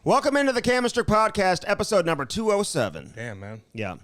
Welcome into the Cam and Strick podcast, episode number 207. Damn, man. Yeah.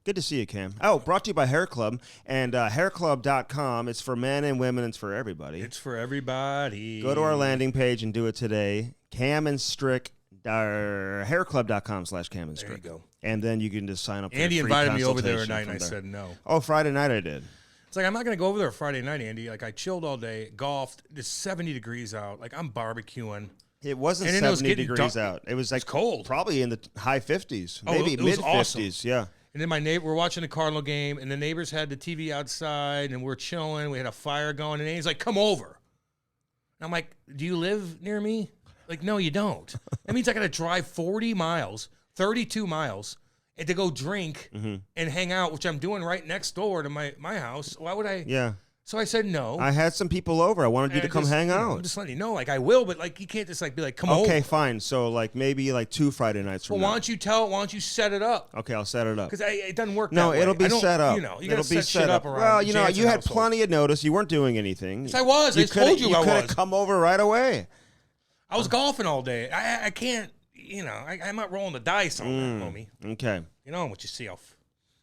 Good to see you, Cam. Oh, brought to you by Hair Club and hairclub.com. It's for men and women. It's for everybody. It's for everybody. Go to our landing page and do it today. Cam and Strick, hairclub.com/Cam and Strick. There you go. And then you can just sign up for Andy a free invited me over there consultation at night, and I from there. said no. Oh, Friday night I did. It's like, I'm not going to go over there Friday night, Andy. Like, I chilled all day, golfed. It's 70 degrees out. Like, I'm barbecuing. It wasn't And then it was 70 getting degrees dark. out. It was like cold. Probably in the high 50s, Oh, maybe it was mid-50s. awesome. Yeah. And then we're watching the Cardinal game, and the neighbors had the TV outside, and we're chilling. We had a fire going, and Andy's like, come over. And I'm like, do you live near me? Like, no, you don't. That means I got to drive 40 miles, 32 miles, and to go drink and hang out, which I'm doing right next door to my house. Why would I? Yeah. So I said no. I had some people over. I wanted you to come hang out. I'm just letting you know, like, I will, but like, you can't just like be like, come over. Okay, fine. So like maybe like 2 Friday nights from Well, now. why don't you set it up? Okay, I'll set it up. Because it doesn't work No, that way. it'll be set up. You know, you it'll got be to set shit up around. Well, you know, Jansen you had household. plenty of notice. You weren't doing anything. Yes, I was. I just told you I could was. have come over right away. I was golfing all day. I can't, you know, I'm not rolling the dice on that, homie. Okay. You know what you see off.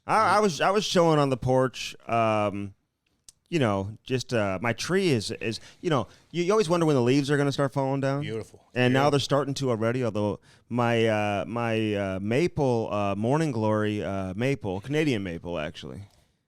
I was chilling on the porch. You know, just my tree is you know, you always wonder when the leaves are going to start falling down. Beautiful. And now they're starting to already, although my maple, Morning Glory maple, Canadian maple, actually.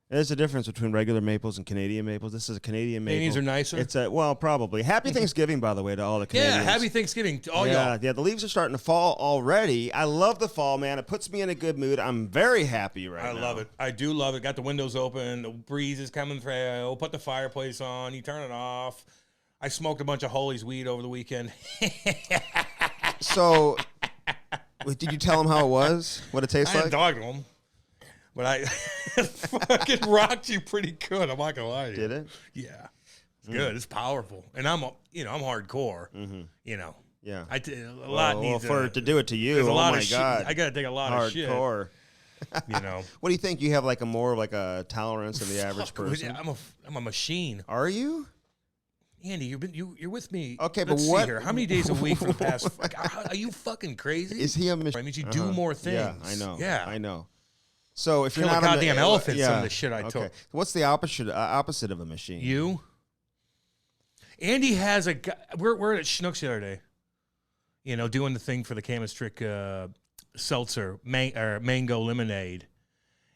There's a difference between regular maples and Canadian maples. This is a Canadian maple. Canadians are nicer? It's well, probably. Happy Thanksgiving, by the way, to all the Canadians. Yeah, happy Thanksgiving to all y'all. Yeah, the leaves are starting to fall already. I love the fall, man. It puts me in a good mood. I'm very happy right now. I love it. I do love it. Got the windows open. The breeze is coming through. Put the fireplace on. You turn it off. I smoked a bunch of Hully's weed over the weekend. So, did you tell them how it was? What it tastes I like? dogged them. But I fucking rocked you pretty good. I'm not gonna lie to you. Did it? Yeah, it's good. It's powerful, and I'm hardcore. You know. Yeah. I did a lot. Well, for it to do it to you, there's a oh lot my of shit. God. I gotta take a lot of shit. Hardcore. You know. What do you think? You have like a more like a tolerance than the average Fuck, person. I'm a machine. Are you? Andy, you're with me. Okay, Let's but see what? here. How many days a week for the past? Are you fucking crazy? Is he a machine? That means you do more things. Yeah, I know. Yeah, I know. So if you're Kill a not goddamn elephant, some of the shit I took. What's the opposite of a machine? You. Andy has a guy. We're at Schnucks the other day. You know, doing the thing for the Cam and Strick seltzer, mango lemonade,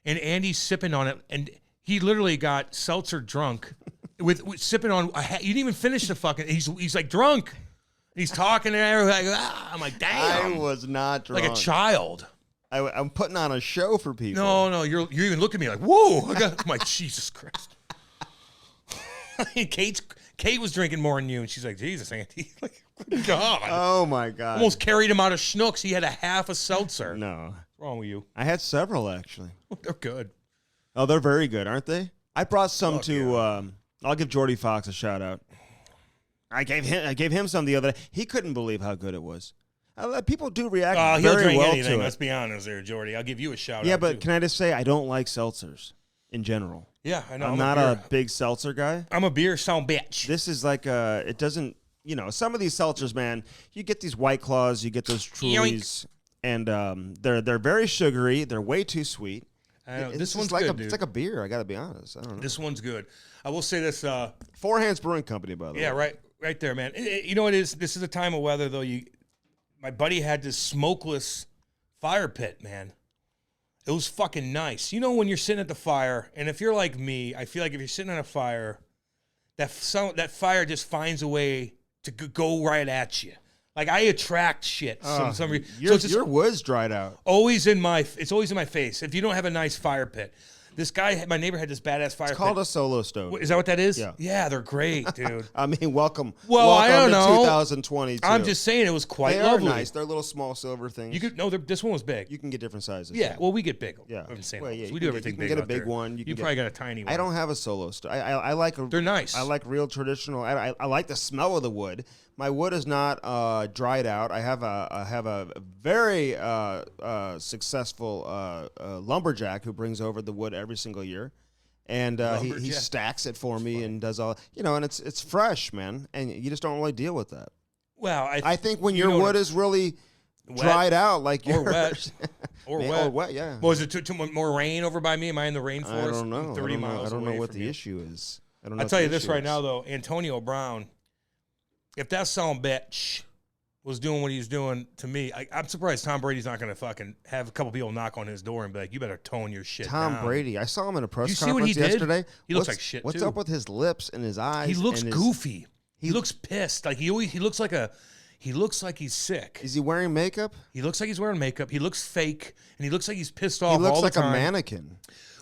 and Andy's sipping on it, and he literally got seltzer drunk with sipping on. You didn't even finish the fucking. He's like drunk. He's talking and everything. Like, I'm like, damn. I was not drunk. Like a child. I'm putting on a show for people. No, you even look at me like, whoa! I'm like, Jesus Christ. Kate was drinking more than you, and she's like, Jesus, Andy, like, God. Oh my God. Almost carried him out of Schnucks. He had a half a seltzer. No. What's wrong with you? I had several actually. They're good. Oh, they're very good, aren't they? I brought some Fuck to. yeah. I'll give Jordy Fox a shout out. I gave him some the other day. He couldn't believe how good it was. People do react He'll very drink well anything. to Let's it. be honest there, Jordy. I'll give you a shout out. Yeah, but too. can I just say I don't like seltzers in general. Yeah, I know. I'm not a big seltzer guy. I'm a beer sound bitch. This is like it doesn't, you know, some of these seltzers, man, you get these White Claws, you get those Trulies, and they're very sugary. They're way too sweet. I know. It's This just one's like good, dude. It's like a beer, I got to be honest. I don't know. This one's good. I will say this. Four Hands Brewing Company, by the way. Yeah, right there, man. You know what it is? This is a time of weather, though. My buddy had this smokeless fire pit, man. It was fucking nice. You know when you're sitting at the fire, and if you're like me, I feel like if you're sitting at a fire, that fire just finds a way to go right at you. Like I attract shit. Some reason. Your wood's dried out. It's always in my face. If you don't have a nice fire pit. This guy, my neighbor had this badass fire pit. It's called a solo stove. Is that what that is? Yeah. Yeah, they're great, dude. I mean, welcome. Well, I don't to know. 2022. I'm just saying it was quite they lovely. are nice. They're little small silver things. This one was big. You can get different sizes. Yeah, well, we get big. Yeah. I'm saying Well, yeah, we do everything big. You can get a out big there. one. You probably got a tiny one. I don't have a solo stove. I like. They're nice. I like real traditional. I like the smell of the wood. My wood is not dried out. I have a very successful lumberjack who brings over the wood every single year. And he stacks it for me and does all, you know, and it's fresh, man. And you just don't really deal with that. Well, I think when your wood is really dried out like or yours. wet. Or Man, wet. Or wet, yeah. Well, is it too much more rain over by me? Am I in the rainforest? I don't know. I'm 30 miles I don't know away what from the you. issue is. I don't know. I'll what tell the you this issue right is. now, though. Antonio Brown, if that son bitch was doing what he's doing to me, I'm surprised Tom Brady's not going to fucking have a couple people knock on his door and be like, you better tone your shit down. Tom Brady. I saw him in a press You see what conference he did? yesterday. He looks like shit, What's too. up with his lips and his eyes? He looks and goofy. He looks pissed. Like he looks like he's sick. Is he wearing makeup? He looks like he's wearing makeup. He looks fake, and he looks like he's pissed off He looks all like the time. a mannequin.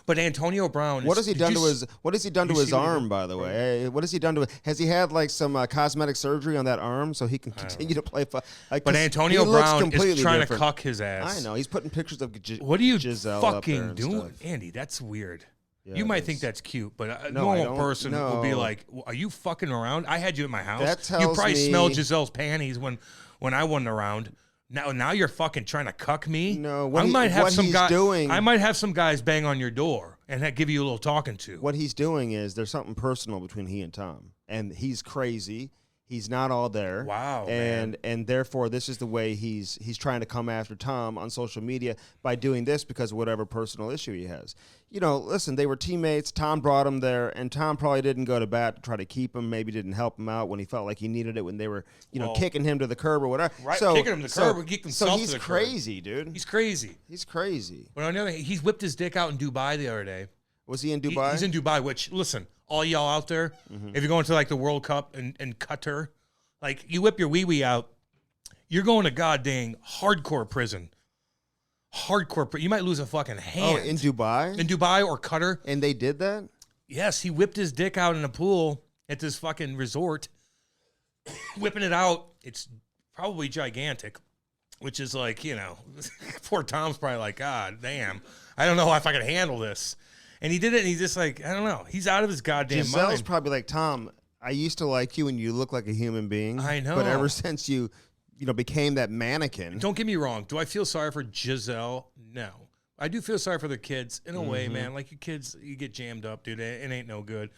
But Antonio Brown, What has he done to his you see what he arm? did? By the way, what has he done to it? Has he had like some cosmetic surgery on that arm so he can continue to play? Like, But 'cause Antonio he looks Brown completely is trying different. to cuck his ass. I know he's putting pictures of What are you Giselle up there fucking and doing, stuff. Andy? That's weird. Yeah, you it might is. think that's cute, but a No, I normal don't- person will be no. like, "Are you fucking around? I had you at my house. That You tells probably me- smelled Giselle's panties when I wasn't around. Now you're fucking trying to cuck me. No, I might have what some he's guy. doing. I might have some guys bang on your door and give you a little talking to. What he's doing is there's something personal between he and Tom, and he's crazy. He's not all there. Wow, and therefore this is the way he's trying to come after Tom on social media by doing this because of whatever personal issue he has. You know, listen, they were teammates. Tom brought him there, and Tom probably didn't go to bat to try to keep him. Maybe didn't help him out when he felt like he needed it when they were, kicking him to the curb or whatever. Right, so, kicking him to the curb would kick so himself he's to the curb. crazy, dude. He's crazy. He's crazy. But on the other hand, he's whipped his dick out in Dubai the other day. Was he in Dubai? He's in Dubai, which, listen, all y'all out there, if you're going to like the World Cup in Qatar, like you whip your wee-wee out, you're going to goddamn hardcore prison. Hardcore. You might lose a fucking hand. Oh, in Dubai? In Dubai or Qatar. And they did that? Yes, he whipped his dick out in a pool at this fucking resort. Whipping it out, it's probably gigantic, which is like, poor Tom's probably like, God damn, I don't know if I can handle this. And he did it, and he's just like, I don't know. He's out of his goddamn Giselle's mind. probably like, Tom, I used to like you and you look like a human being. I know. But ever since you became that mannequin. Don't get me wrong. Do I feel sorry for Giselle? No. I do feel sorry for the kids in a way, Mm-hmm. man. Like, your kids, you get jammed up, dude. It ain't no good.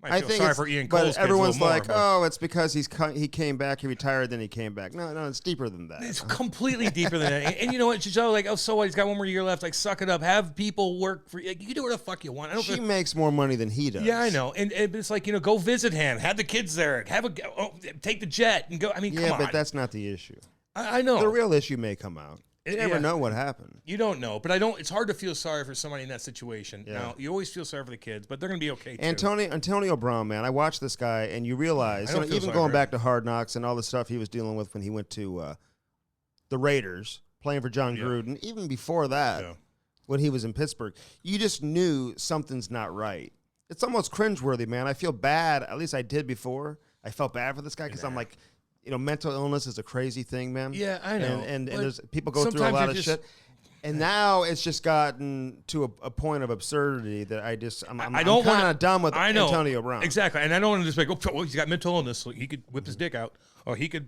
I feel think sorry it's, for Ian but Cole's everyone's kids a little like, more, oh, it's because he came back, he retired, then he came back. No, it's deeper than that. it's completely deeper than that. And you know what, Giselle, like, oh, so what? He's got one more year left. Like, suck it up. Have people work for you. Like, you can do whatever the fuck you want. I don't She feel- makes more money than he does. Yeah, I know. And it's like, go visit him. Have the kids there. Take the jet and go. I mean, Yeah, come on. but that's not the issue. I know. The real issue may come out. You never Yeah. know what happened. You don't know, but I don't. It's hard to feel sorry for somebody in that situation. Yeah. Now, you always feel sorry for the kids, but they're going to be okay too. Antonio Brown, man, I watched this guy, and you realize, I don't feel even sorry going for back to Hard Knocks and all the stuff he was dealing with when he went to the Raiders, playing for John Gruden, even before that, Yeah. when he was in Pittsburgh, you just knew something's not right. It's almost cringeworthy, man. I feel bad. At least I did before. I felt bad for this guy because I'm like, mental illness is a crazy thing, man. Yeah, I know. And But there's people go through a sometimes lot you of just- shit. And now it's just gotten to a point of absurdity that I'm I don't kind wanna- of done with I know Antonio Brown. exactly, and I don't want to just be like, oh, he's got mental illness. So he could whip his dick out, or he could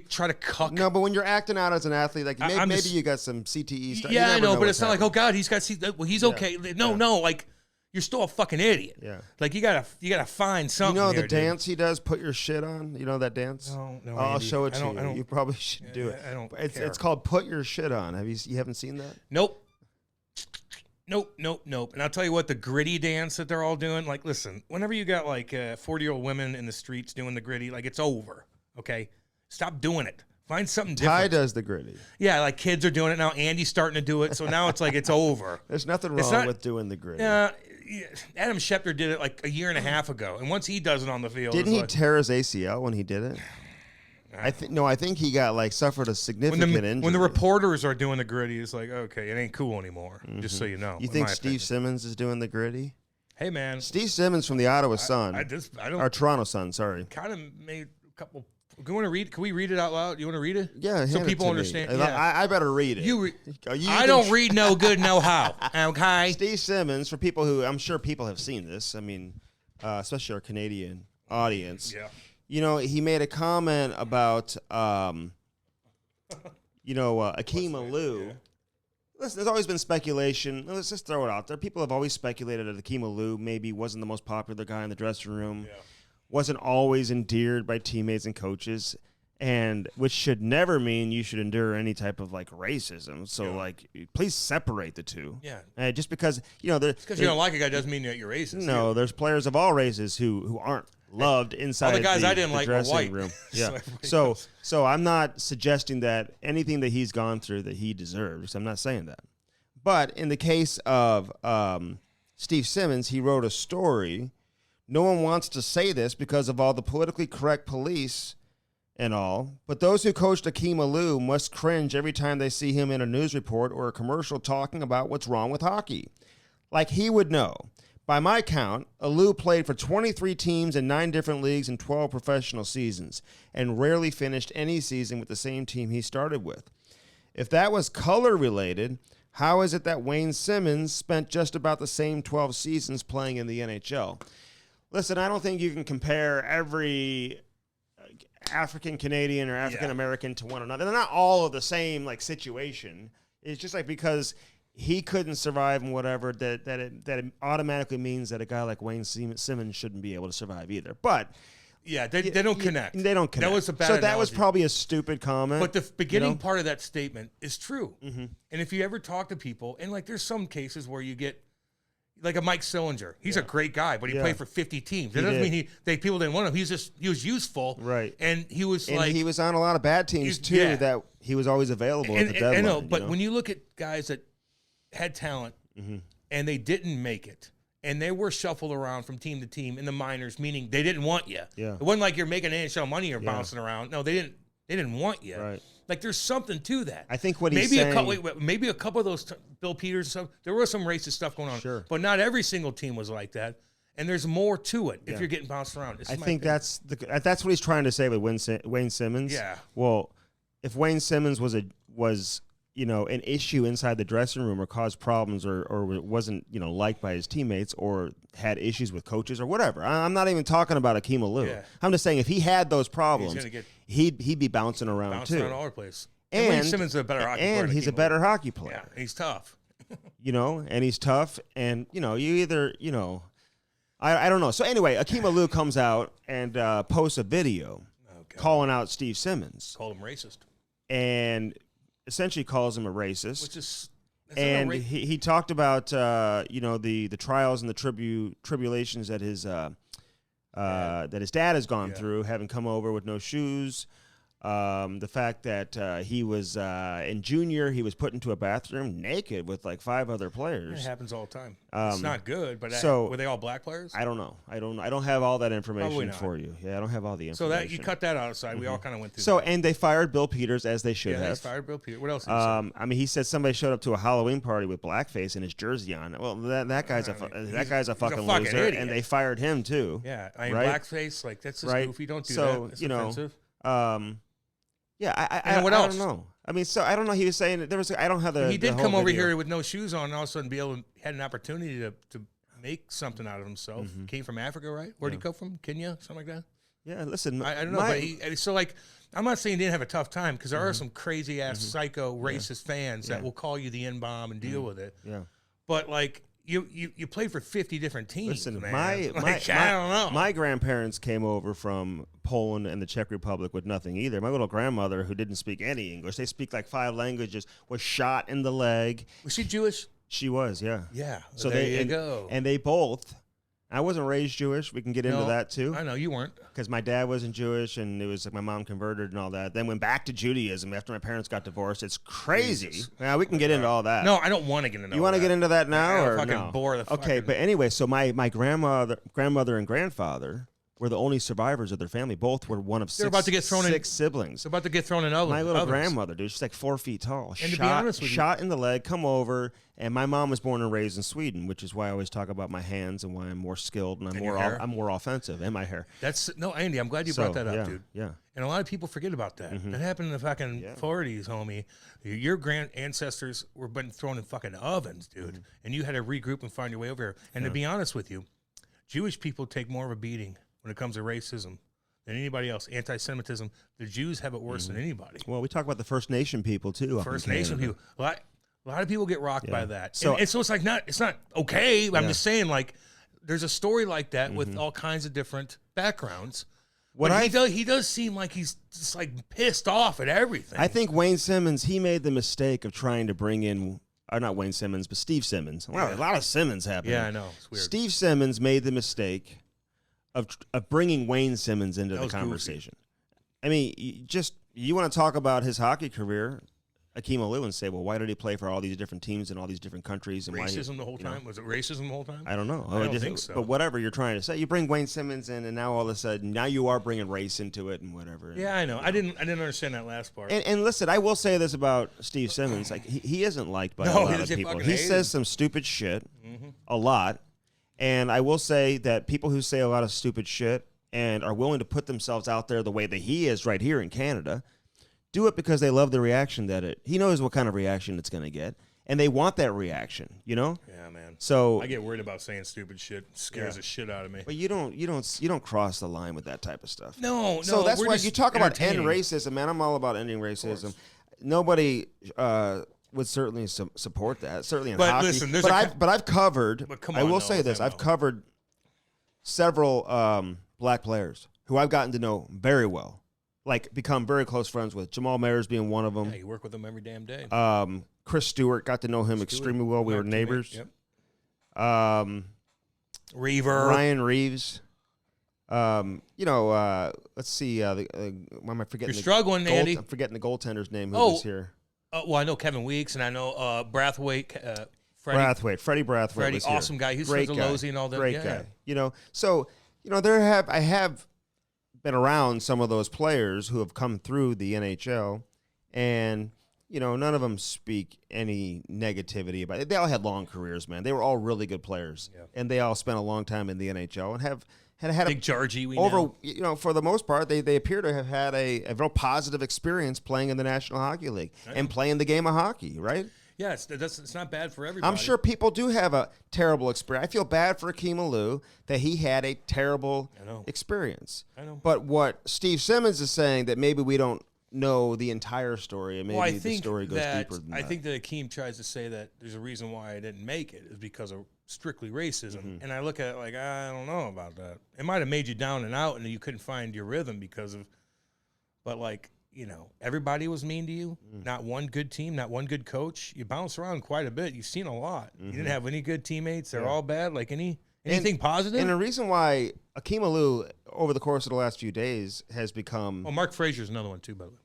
try to cuck. No, but when you're acting out as an athlete, like I'm maybe just- you got some CTE stuff. Yeah, You I never know, but what's it's not like, happening. oh God, he's got. Well, he's okay. No, like you're still a fucking idiot. Yeah. Like you gotta find You something. know the here, dude. dance he does, put your shit on? You know that dance? No, I'll Andy. show it I to don't- I you. don't- You probably should do it. I don't It's care. called Put Your Shit On. You haven't seen that? Nope. And I'll tell you what, the gritty dance that they're all doing, like, listen, whenever you got like 40-year-old women in the streets doing the gritty, like, it's over, okay? Stop doing it. Find something different. Ty does the gritty. Yeah, like kids are doing it now. Andy's starting to do it, so now it's like it's over. There's nothing It's wrong not- with doing the gritty. Adam Schefter did it like a year and a half ago, and once he does it on the field, Didn't it's he like, tear his ACL when he did it? I think he got suffered a significant injury. when the reporters are doing the gritty, it's like, okay, it ain't cool anymore. Just so you know. You in think my Steve opinion. Simmons is doing the gritty? Hey man, Steve Simmons from the Ottawa Sun, I don't or Toronto Sun, sorry. kind of made a couple. Do you want to read? Can we read it out loud? You want to read it? Yeah, so hand it people to me. understand. I better read it. You You I can don't read no good, no how. Okay. Steve Simmons, for people who I'm sure people have seen this. I mean, especially our Canadian audience. Yeah. He made a comment about, Akeem Alou. Listen, there's always been speculation. Let's just throw it out there. People have always speculated that Akeem Alou maybe wasn't the most popular guy in the dressing room. Yeah. Wasn't always endeared by teammates and coaches. and which should never mean you should endure any type of like racism. So like, please separate the two. Yeah. Just because because you don't like a guy doesn't mean that you're racist. No, there's players of all races who aren't loved inside. All the guys I didn't the like were dressing white. room. Yeah. So I'm not suggesting that anything that he's gone through that he deserves. I'm not saying that. But in the case of Steve Simmons, he wrote a story. No one wants to say this because of all the politically correct police and all, but those who coached Akeem Alou must cringe every time they see him in a news report or a commercial talking about what's wrong with hockey. Like he would know. By my count, Alou played for 23 teams in 9 different leagues in 12 professional seasons and rarely finished any season with the same team he started with. If that was color-related, how is it that Wayne Simmons spent just about the same 12 seasons playing in the NHL? Listen, I don't think you can compare every African Canadian or African American to one another. They're not all of the same like situation. It's just like because he couldn't survive and whatever that it automatically means that a guy like Wayne Simmons shouldn't be able to survive either. But yeah, they don't connect. They don't connect. That was a bad so analogy. That was probably a stupid comment. But the beginning part of that statement is true. Mm-hmm. And if you ever talk to people, and like there's some cases where you get like a Mike Sillinger. He's a great guy, but he played for 50 teams. That doesn't mean people didn't want him. He was useful. Right. And he was he was on a lot of bad teams too that he was always available at the deadline. I know, but when you look at guys that had talent and they didn't make it, and they were shuffled around from team to team in the minors, meaning they didn't want you. Yeah. It wasn't like you're making NHL money or bouncing around. No, they didn't want you. Right. Like there's something to that. I think what he's saying. Maybe a couple of those Bill Peters and stuff. There was some racist stuff going on. Sure. But not every single team was like that. And there's more to it if you're getting bounced around. I think that's what he's trying to say with Wayne Simmons. Yeah. Well, if Wayne Simmons was an issue inside the dressing room or caused problems or wasn't liked by his teammates or had issues with coaches or whatever. I'm not even talking about Akeem Alou. Yeah. I'm just saying if he had those problems, he'd be bouncing around too. Bouncing around all over the place. And Wayne Simmons is a better hockey player. And he's a better hockey player. Yeah, and he's tough. And he's tough. And, you either, I don't know. So anyway, Akeem Alou comes out and posts a video calling out Steve Simmons. Called him racist. And essentially calls him a racist. Which is... And he talked about, the trials and the tribulations that his dad has gone through, having come over with no shoes. The fact that he was in junior, he was put into a bathroom naked with like 5 other players. It happens all the time. It's not good, but were they all black players? I don't know. I don't have all that information for you. Yeah, I don't have all the information. So that you cut that outside. We all kind of went through. So that. And they fired Bill Peters as they should have. Yeah, they fired Bill Peters. What else? Did he say? He said somebody showed up to a Halloween party with blackface and his jersey on. Well, that guy's a fucking loser, idiot. And they fired him too. Yeah, I mean right? blackface, like that's just goofy. Don't do so, that. It's offensive. Yeah, I don't know. I mean, so I don't know. He was saying that there was. I don't have the. He did the come whole over video. here with no shoes on, and all of a sudden be able to had an opportunity to make something out of himself. Came from Africa, right? Where'd he come from? Kenya, something like that. Yeah, listen, I don't know, but so like, I'm not saying he didn't have a tough time because there are some crazy ass psycho racist fans that will call you the N-bomb and deal with it. Yeah, but like. You played for 50 different teams. Listen, man. I don't know. My grandparents came over from Poland and the Czech Republic with nothing either. My little grandmother, who didn't speak any English, they speak like 5 languages, was shot in the leg. Was she Jewish? She was, yeah. Yeah. So there you go. And they both. I wasn't raised Jewish. We can get into that too. I know you weren't. Because my dad wasn't Jewish, and it was like my mom converted and all that. Then went back to Judaism after my parents got divorced. It's crazy. Yeah, we can get into all that. No, I don't want to get into. You want to get into that now, or fucking no? Bore the okay, but anyway, so my grandmother and grandfather were the only survivors of their family. Both were one of 6 siblings. They're about to get thrown in ovens. My little grandmother, dude, she's like 4 feet tall. And to be honest with you, shot in the leg, come over, and my mom was born and raised in Sweden, which is why I always talk about my hands and why I'm more skilled and I'm more offensive, and my hair. Andy, I'm glad you brought that up, dude. Yeah. And a lot of people forget about that. That happened in the fucking 40s, homie. Your grand ancestors were been thrown in fucking ovens, dude. And you had to regroup and find your way over here. And to be honest with you, Jewish people take more of a beating when it comes to racism than anybody else. Anti-Semitism, the Jews have it worse than anybody. Well, we talk about the First Nation people too. First Nation people. A lot of people get rocked by that. So it's like it's not okay. I'm just saying, like, there's a story like that with all kinds of different backgrounds. He does seem like he's just like pissed off at everything. I think Wayne Simmons, he made the mistake of trying to bring in, or not Wayne Simmons, but Steve Simmons. Wow, a lot of Simmons happening. Yeah, I know. It's weird. Steve Simmons made the mistake of bringing Wayne Simmons into the conversation. Goofy. I mean, you want to talk about his hockey career, Akeem Aliu, and say, well, why did he play for all these different teams in all these different countries? And racism the whole time? Was it racism the whole time? I don't know. I don't think so. But whatever you're trying to say, you bring Wayne Simmons in, and now all of a sudden, now you are bringing race into it and whatever. Yeah, I know. I didn't understand that last part. And listen, I will say this about Steve Simmons: like he isn't liked by a lot of people. He says some stupid shit a lot, and I will say that people who say a lot of stupid shit and are willing to put themselves out there the way that he is right here in Canada, do it because they love the reaction he knows what kind of reaction it's going to get, and they want that reaction, you know? Yeah, man. So I get worried about saying stupid shit. It scares the shit out of me. But you don't cross the line with that type of stuff. No. So that's why you talk about end racism, man. I'm all about ending racism. Nobody would certainly support that. Certainly in hockey. Listen, but I've covered. But come on, I will say this: I've covered several black players who I've gotten to know very well, like become very close friends with. Jamal Mayers being one of them. Yeah, you work with them every damn day. Chris Stewart, got to know him extremely well. We were neighbors. Yep. Reaver. Ryan Reeves. Let's see. Why am I forgetting? You're struggling, Andy. I'm forgetting the goaltender's name who was here. Well, I know Kevin Weeks, and I know Brathwaite. Freddie Brathwaite. Freddie, awesome guy. He's friends with Losey and all that. Great guy. I have been around some of those players who have come through the NHL, and none of them speak any negativity about it. They all had long careers, man. They were all really good players, and they all spent a long time in the NHL and had Big Georgie. For the most part, they appear to have had a real positive experience playing in the National Hockey League and playing the game of hockey, right? Yeah, it's not bad for everybody. I'm sure people do have a terrible experience. I feel bad for Akeem Aliu that he had a terrible experience. I know. But what Steve Simmons is saying, that maybe we don't know the entire story, and maybe the story goes deeper than that. I think that Akeem tries to say that there's a reason why I didn't make it is because of strictly racism. And I look at it like, I don't know about that. It might have made you down and out, and you couldn't find your rhythm but everybody was mean to you. Not one good team, not one good coach. You bounce around quite a bit. You've seen a lot. You didn't have any good teammates. They're all bad. Like anything positive? And the reason why Akeem Aliu, over the course of the last few days, has become... Well, Mark Frazier's another one too, by the way.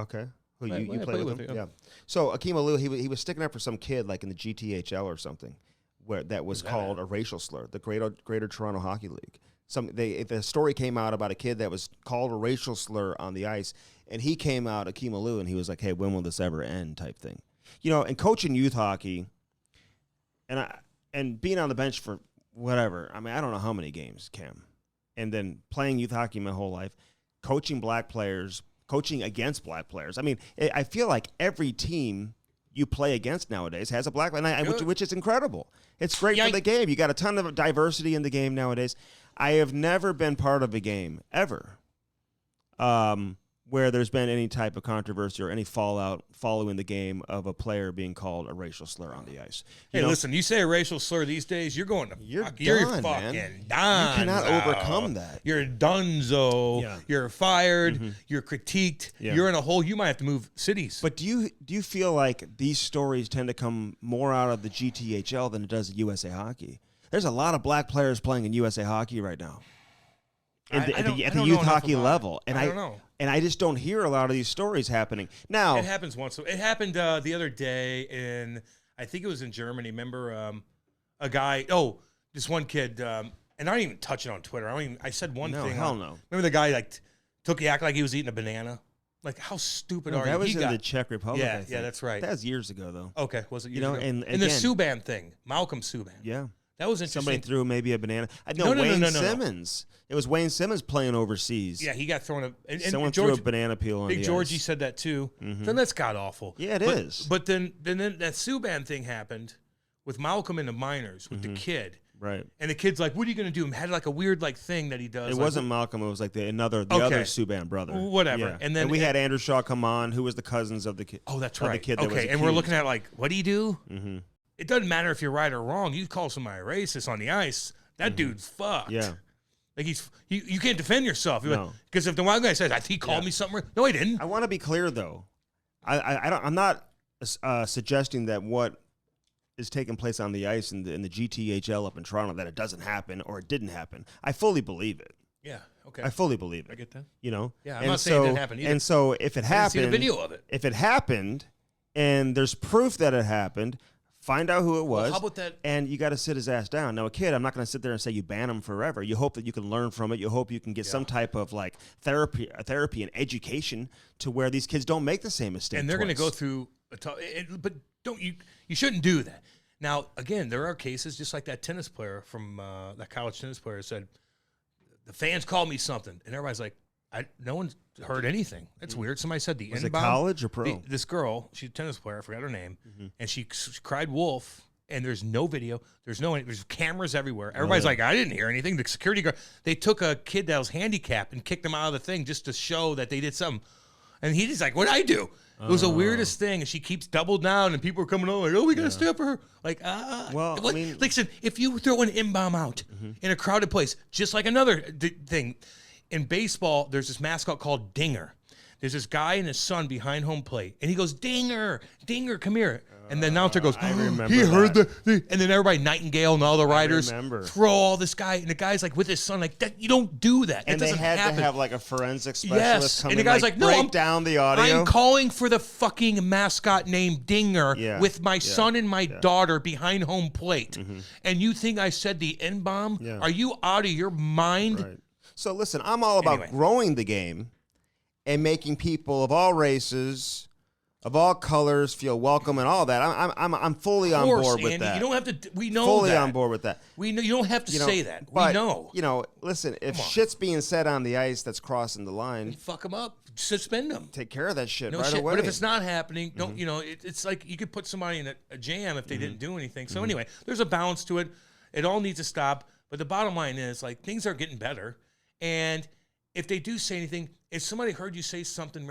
Okay. Who you play with him? Yeah. So Akeem Aliu, he was sticking up for some kid like in the GTHL or something, where that was called a racial slur, the Greater Toronto Hockey League. The story came out about a kid that was called a racial slur on the ice, and he came out, Akeem Aliu, and he was like, hey, when will this ever end, type thing. And coaching youth hockey, and being on the bench for whatever, I mean, I don't know how many games, Cam, and then playing youth hockey my whole life, coaching against black players. I mean, I feel like every team you play against nowadays has a black player, which is incredible. It's great for the game. You got a ton of diversity in the game nowadays. I have never been part of a game ever where there's been any type of controversy or any fallout following the game of a player being called a racial slur on the ice. Listen, you say a racial slur these days, you're going to you're fucking done. You cannot overcome that. You're dunzo. Yeah. You're fired. You're critiqued. Yeah. You're in a hole. You might have to move cities. But do you feel like these stories tend to come more out of the GTHL than it does USA Hockey? There's a lot of black players playing in USA Hockey right now. At the youth hockey level. And I don't know. And I just don't hear a lot of these stories happening. Now it happens once. It happened the other day I think it was in Germany. Remember a guy, this one kid, and I don't even touch it on Twitter. I said one thing. Hell no. Remember the guy acted like he was eating a banana? Like, how stupid are you? That was in the Czech Republic. Yeah, that's right. That was years ago, though. Okay, was it years ago? And the Subban thing, Malcolm Subban. Yeah. That was interesting. Somebody threw maybe a banana. No, Wayne Simmons. It was Wayne Simmons playing overseas. Yeah, he got thrown someone threw a banana peel on Big the Georgie ice. said that too. Then that's god awful. Yeah, it is. But then that Subban thing happened with Malcolm in the minors with the kid. Right. And the kid's like, what are you going to do? And had like a weird thing that he does. It wasn't Malcolm. It was like the other Subban brother. Whatever. Yeah. And then we had Andrew Shaw come on, who was the cousins of the kid. Oh, that's right. The kid okay, and we're looking at like, what do you do? Mm-hmm. It doesn't matter if you're right or wrong. You call somebody racist on the ice. That dude's fucked. Yeah. Like you can't defend yourself. No. Because if the one guy says, he called me something, no, he didn't. I want to be clear, though. I'm not suggesting that what is taking place on the ice in the GTHL up in Toronto, that it doesn't happen or it didn't happen. I fully believe it. Yeah, okay. I fully believe it. I get that. You know? Yeah, I'm not saying it didn't happen either. And so if it happened, see the video of it. If it happened and there's proof that it happened, find out who it was. How about that? And you got to sit his ass down. Now, a kid, I'm not going to sit there and say you ban him forever. You hope that you can learn from it. You hope you can get some type of like therapy and education to where these kids don't make the same mistake. And they're going to go through but you shouldn't do that. Now, again, there are cases just like that tennis player from that college tennis player said, the fans called me something, and everybody's like, no one's heard anything. That's weird. Somebody said the Was N-bomb. it college or pro? This girl, she's a tennis player. I forgot her name, and she cried wolf. And there's no video. There's cameras everywhere. Everybody's like, I didn't hear anything. The security guard, they took a kid that was handicapped and kicked him out of the thing just to show that they did something. And he's like, what'd I do? It was the weirdest thing, and she keeps double down, and people are coming over like, we got to step her. Like, Well, I mean, listen, if you throw an N-bomb out in a crowded place, just like another thing, in baseball, there's this mascot called Dinger. There's this guy and his son behind home plate, and he goes, Dinger, come here. And the announcer goes, I remember he heard that. and then everybody, Nightingale and all the riders, throw all this guy, and the guy's like with his son, like, that, you don't do that. And that they doesn't had happen. to have like a forensic specialist come and the and guy's like, no, break down the audio. I'm calling for the fucking mascot named Dinger with my son and my daughter behind home plate. And you think I said the N-bomb? Yeah. Are you out of your mind? Right. So listen, I'm all about growing the game and making people of all races, of all colors, feel welcome and all that. I'm fully on board with Andy, that. you don't have to. We know fully that. on board with that. We know you don't have to say that. But, we know. Listen, if shit's being said on the ice that's crossing the line, Fuck them up. Suspend them. take care of that shit No right shit. away. But if it's not happening, don't it's like you could put somebody in a jam if they didn't do anything. So anyway, there's a balance to it. It all needs to stop. But the bottom line is, like, things are getting better. And if they do say anything, if somebody heard you say something,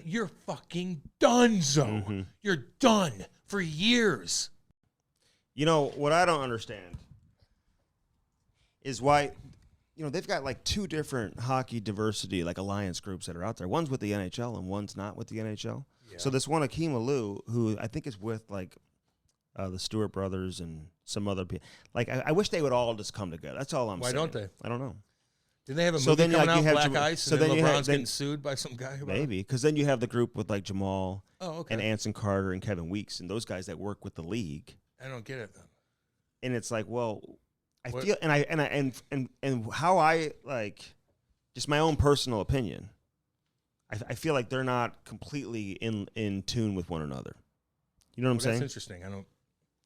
you're fucking donezo. You're done for years. You know, what I don't understand is why, they've got like two different hockey diversity, like alliance groups that are out there. One's with the NHL and one's not with the NHL. Yeah. So this one, Akeem Alou, who I think is with like the Stewart brothers and some other people. Like, I wish they would all just come together. That's all I'm saying. Why don't they? I don't know. Did they have a movie coming out, Black Ice, and then LeBron's getting sued by some guy? Maybe, because then you have the group with like Jamal and Anson Carter and Kevin Weeks and those guys that work with the league. I don't get it. And it's like, well, I feel, and how I like, just my own personal opinion, I feel like they're not completely in tune with one another. You know what I'm saying? That's interesting.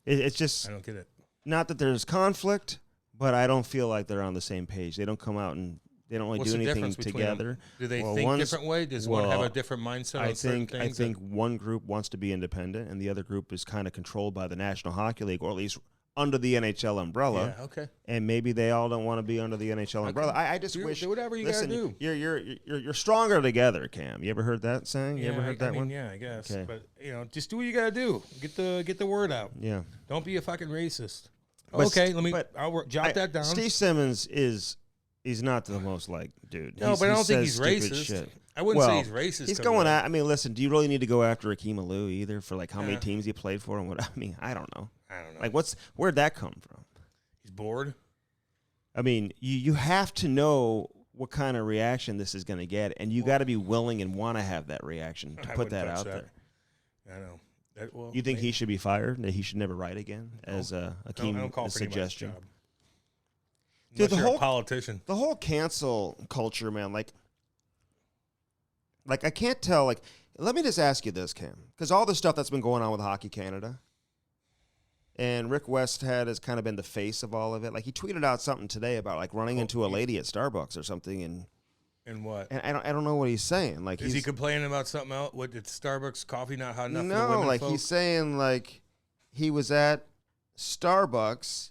It's just, I don't get it. Not that there's conflict, but I don't feel like they're on the same page. They don't come out and they don't do anything together. Do they think different way? Does one have a different mindset on certain things? I think one group wants to be independent, and the other group is kind of controlled by the National Hockey League, or at least under the NHL umbrella. Yeah, okay. And maybe they all don't want to be under the NHL umbrella. I just wish. Do whatever you gotta do. You're stronger together, Cam. You ever heard that saying? You ever heard that one? Yeah, I guess. Okay. But just do what you gotta do. Get the word out. Yeah. Don't be a fucking racist. But okay, I'll jot that down. Steve Simmons he's not the most like dude. No, but I don't think he's racist. Shit. I wouldn't say he's racist. He's going at. I mean, listen. Do you really need to go after Akeem Alou either for like how many teams he played for and what? I mean, I don't know. Like, where'd that come from? He's bored. I mean, you have to know what kind of reaction this is going to get, and you got to be willing and want to have that reaction to put that out there. I know. You think he should be fired? That he should never write again? As Akeem suggestion. Dude, the whole politician, the whole cancel culture, man. Like I can't tell. Like, let me just ask you this, Cam, because all the stuff that's been going on with Hockey Canada, and Rick Westhead has kind of been the face of all of it. Like, he tweeted out something today about like running into a lady at Starbucks or something, and what? And I don't know what he's saying. Like, is he complaining about something else? What, did Starbucks coffee not hot enough? No, for the women like folk? He's saying like he was at Starbucks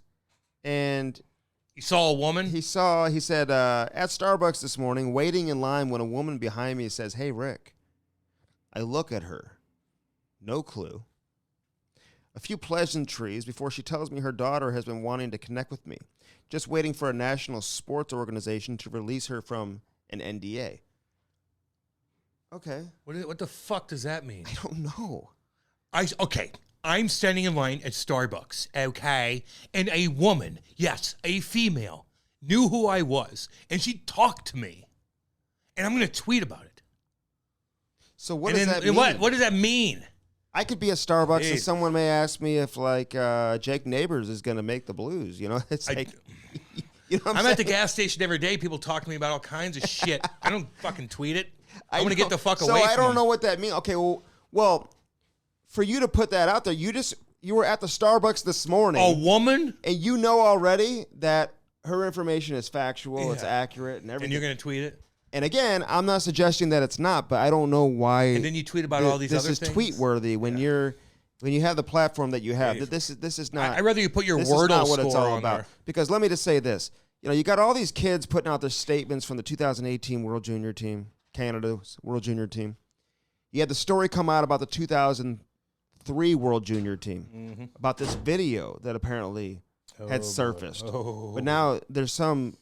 and he saw a woman. He said at Starbucks this morning, waiting in line when a woman behind me says, "Hey, Rick." I look at her, no clue. A few pleasantries before she tells me her daughter has been wanting to connect with me. Just waiting for a national sports organization to release her from an NDA. Okay. What the fuck does that mean? I don't know. Okay. I'm standing in line at Starbucks, okay? And a woman, yes, a female, knew who I was. And she talked to me. And I'm going to tweet about it. So what does that mean? What does that mean? I could be at Starbucks and someone may ask me if, like, Jake Neighbors is going to make the Blues. You know, it's like, you know what I'm at the gas station every day. People talk to me about all kinds of shit. I don't fucking tweet it. I'm going to get the fuck away from So I don't them. know what that means. Okay, well, for you to put that out there, you were at the Starbucks this morning. A woman? And you know already that her information is factual, it's accurate, and everything. And you're going to tweet it? And again, I'm not suggesting that it's not, but I don't know why. And then you tweet about all these other things. This is tweet worthy when you have the platform that you have. This is not. I'd rather you put your this Wordle is not what score it's all on about. there. Because let me just say this: you got all these kids putting out their statements from the 2018 World Junior Team, Canada's World Junior Team. You had the story come out about the 2003 World Junior Team about this video that apparently had surfaced. But now there's some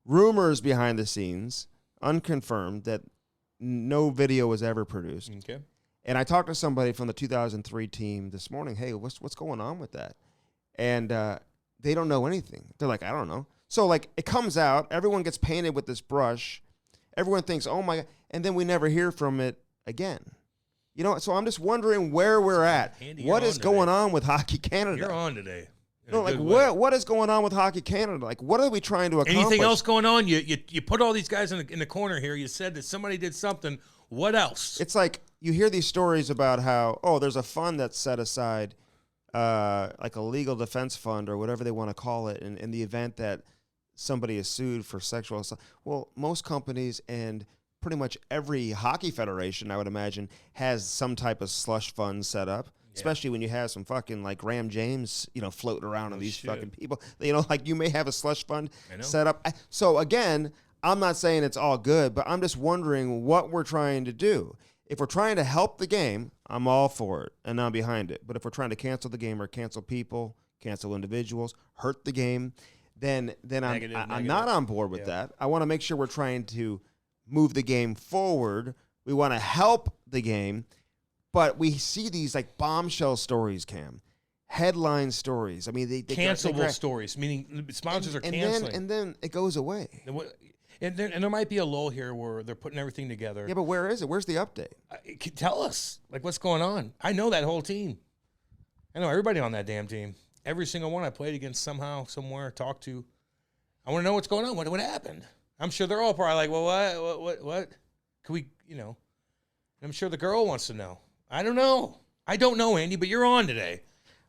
rumors behind the scenes, unconfirmed, that no video was ever produced. Okay. And I talked to somebody from the 2003 team this morning. Hey, what's going on with that? And they don't know anything. They're like, I don't know. So, like, it comes out. Everyone gets painted with this brush. Everyone thinks, oh, my God. And then we never hear from it again. You know, so I'm just wondering where we're at. Andy, what is going on with Hockey Canada? You're on today. No, like, what is going on with Hockey Canada? Like, what are we trying to accomplish? Anything else going on? You put all these guys in the corner here. You said that somebody did something. What else? It's like you hear these stories about how, there's a fund that's set aside, like a legal defense fund or whatever they want to call it, in the event that somebody is sued for sexual assault. Well, most companies and pretty much every hockey federation, I would imagine, has some type of slush fund set up. Especially when you have some fucking like Graham James, floating around on these fucking people. Like you may have a slush fund set up. So again, I'm not saying it's all good, but I'm just wondering what we're trying to do. If we're trying to help the game, I'm all for it and I'm behind it. But if we're trying to cancel the game or cancel people, cancel individuals, hurt the game, then I'm not on board with that. I want to make sure we're trying to move the game forward. We want to help the game. But we see these like bombshell stories, Cam, headline stories. I mean, they cancelable stories, meaning sponsors are canceling. And then it goes away. And there might be a lull here where they're putting everything together. Yeah, but where is it? Where's the update? Tell us, like, what's going on. I know that whole team. I know everybody on that damn team. Every single one I played against somehow, somewhere, talked to. I want to know what's going on. What happened? I'm sure they're all probably like, well, what? Can we, And I'm sure the girl wants to know. I don't know. I don't know, Andy, but you're on today.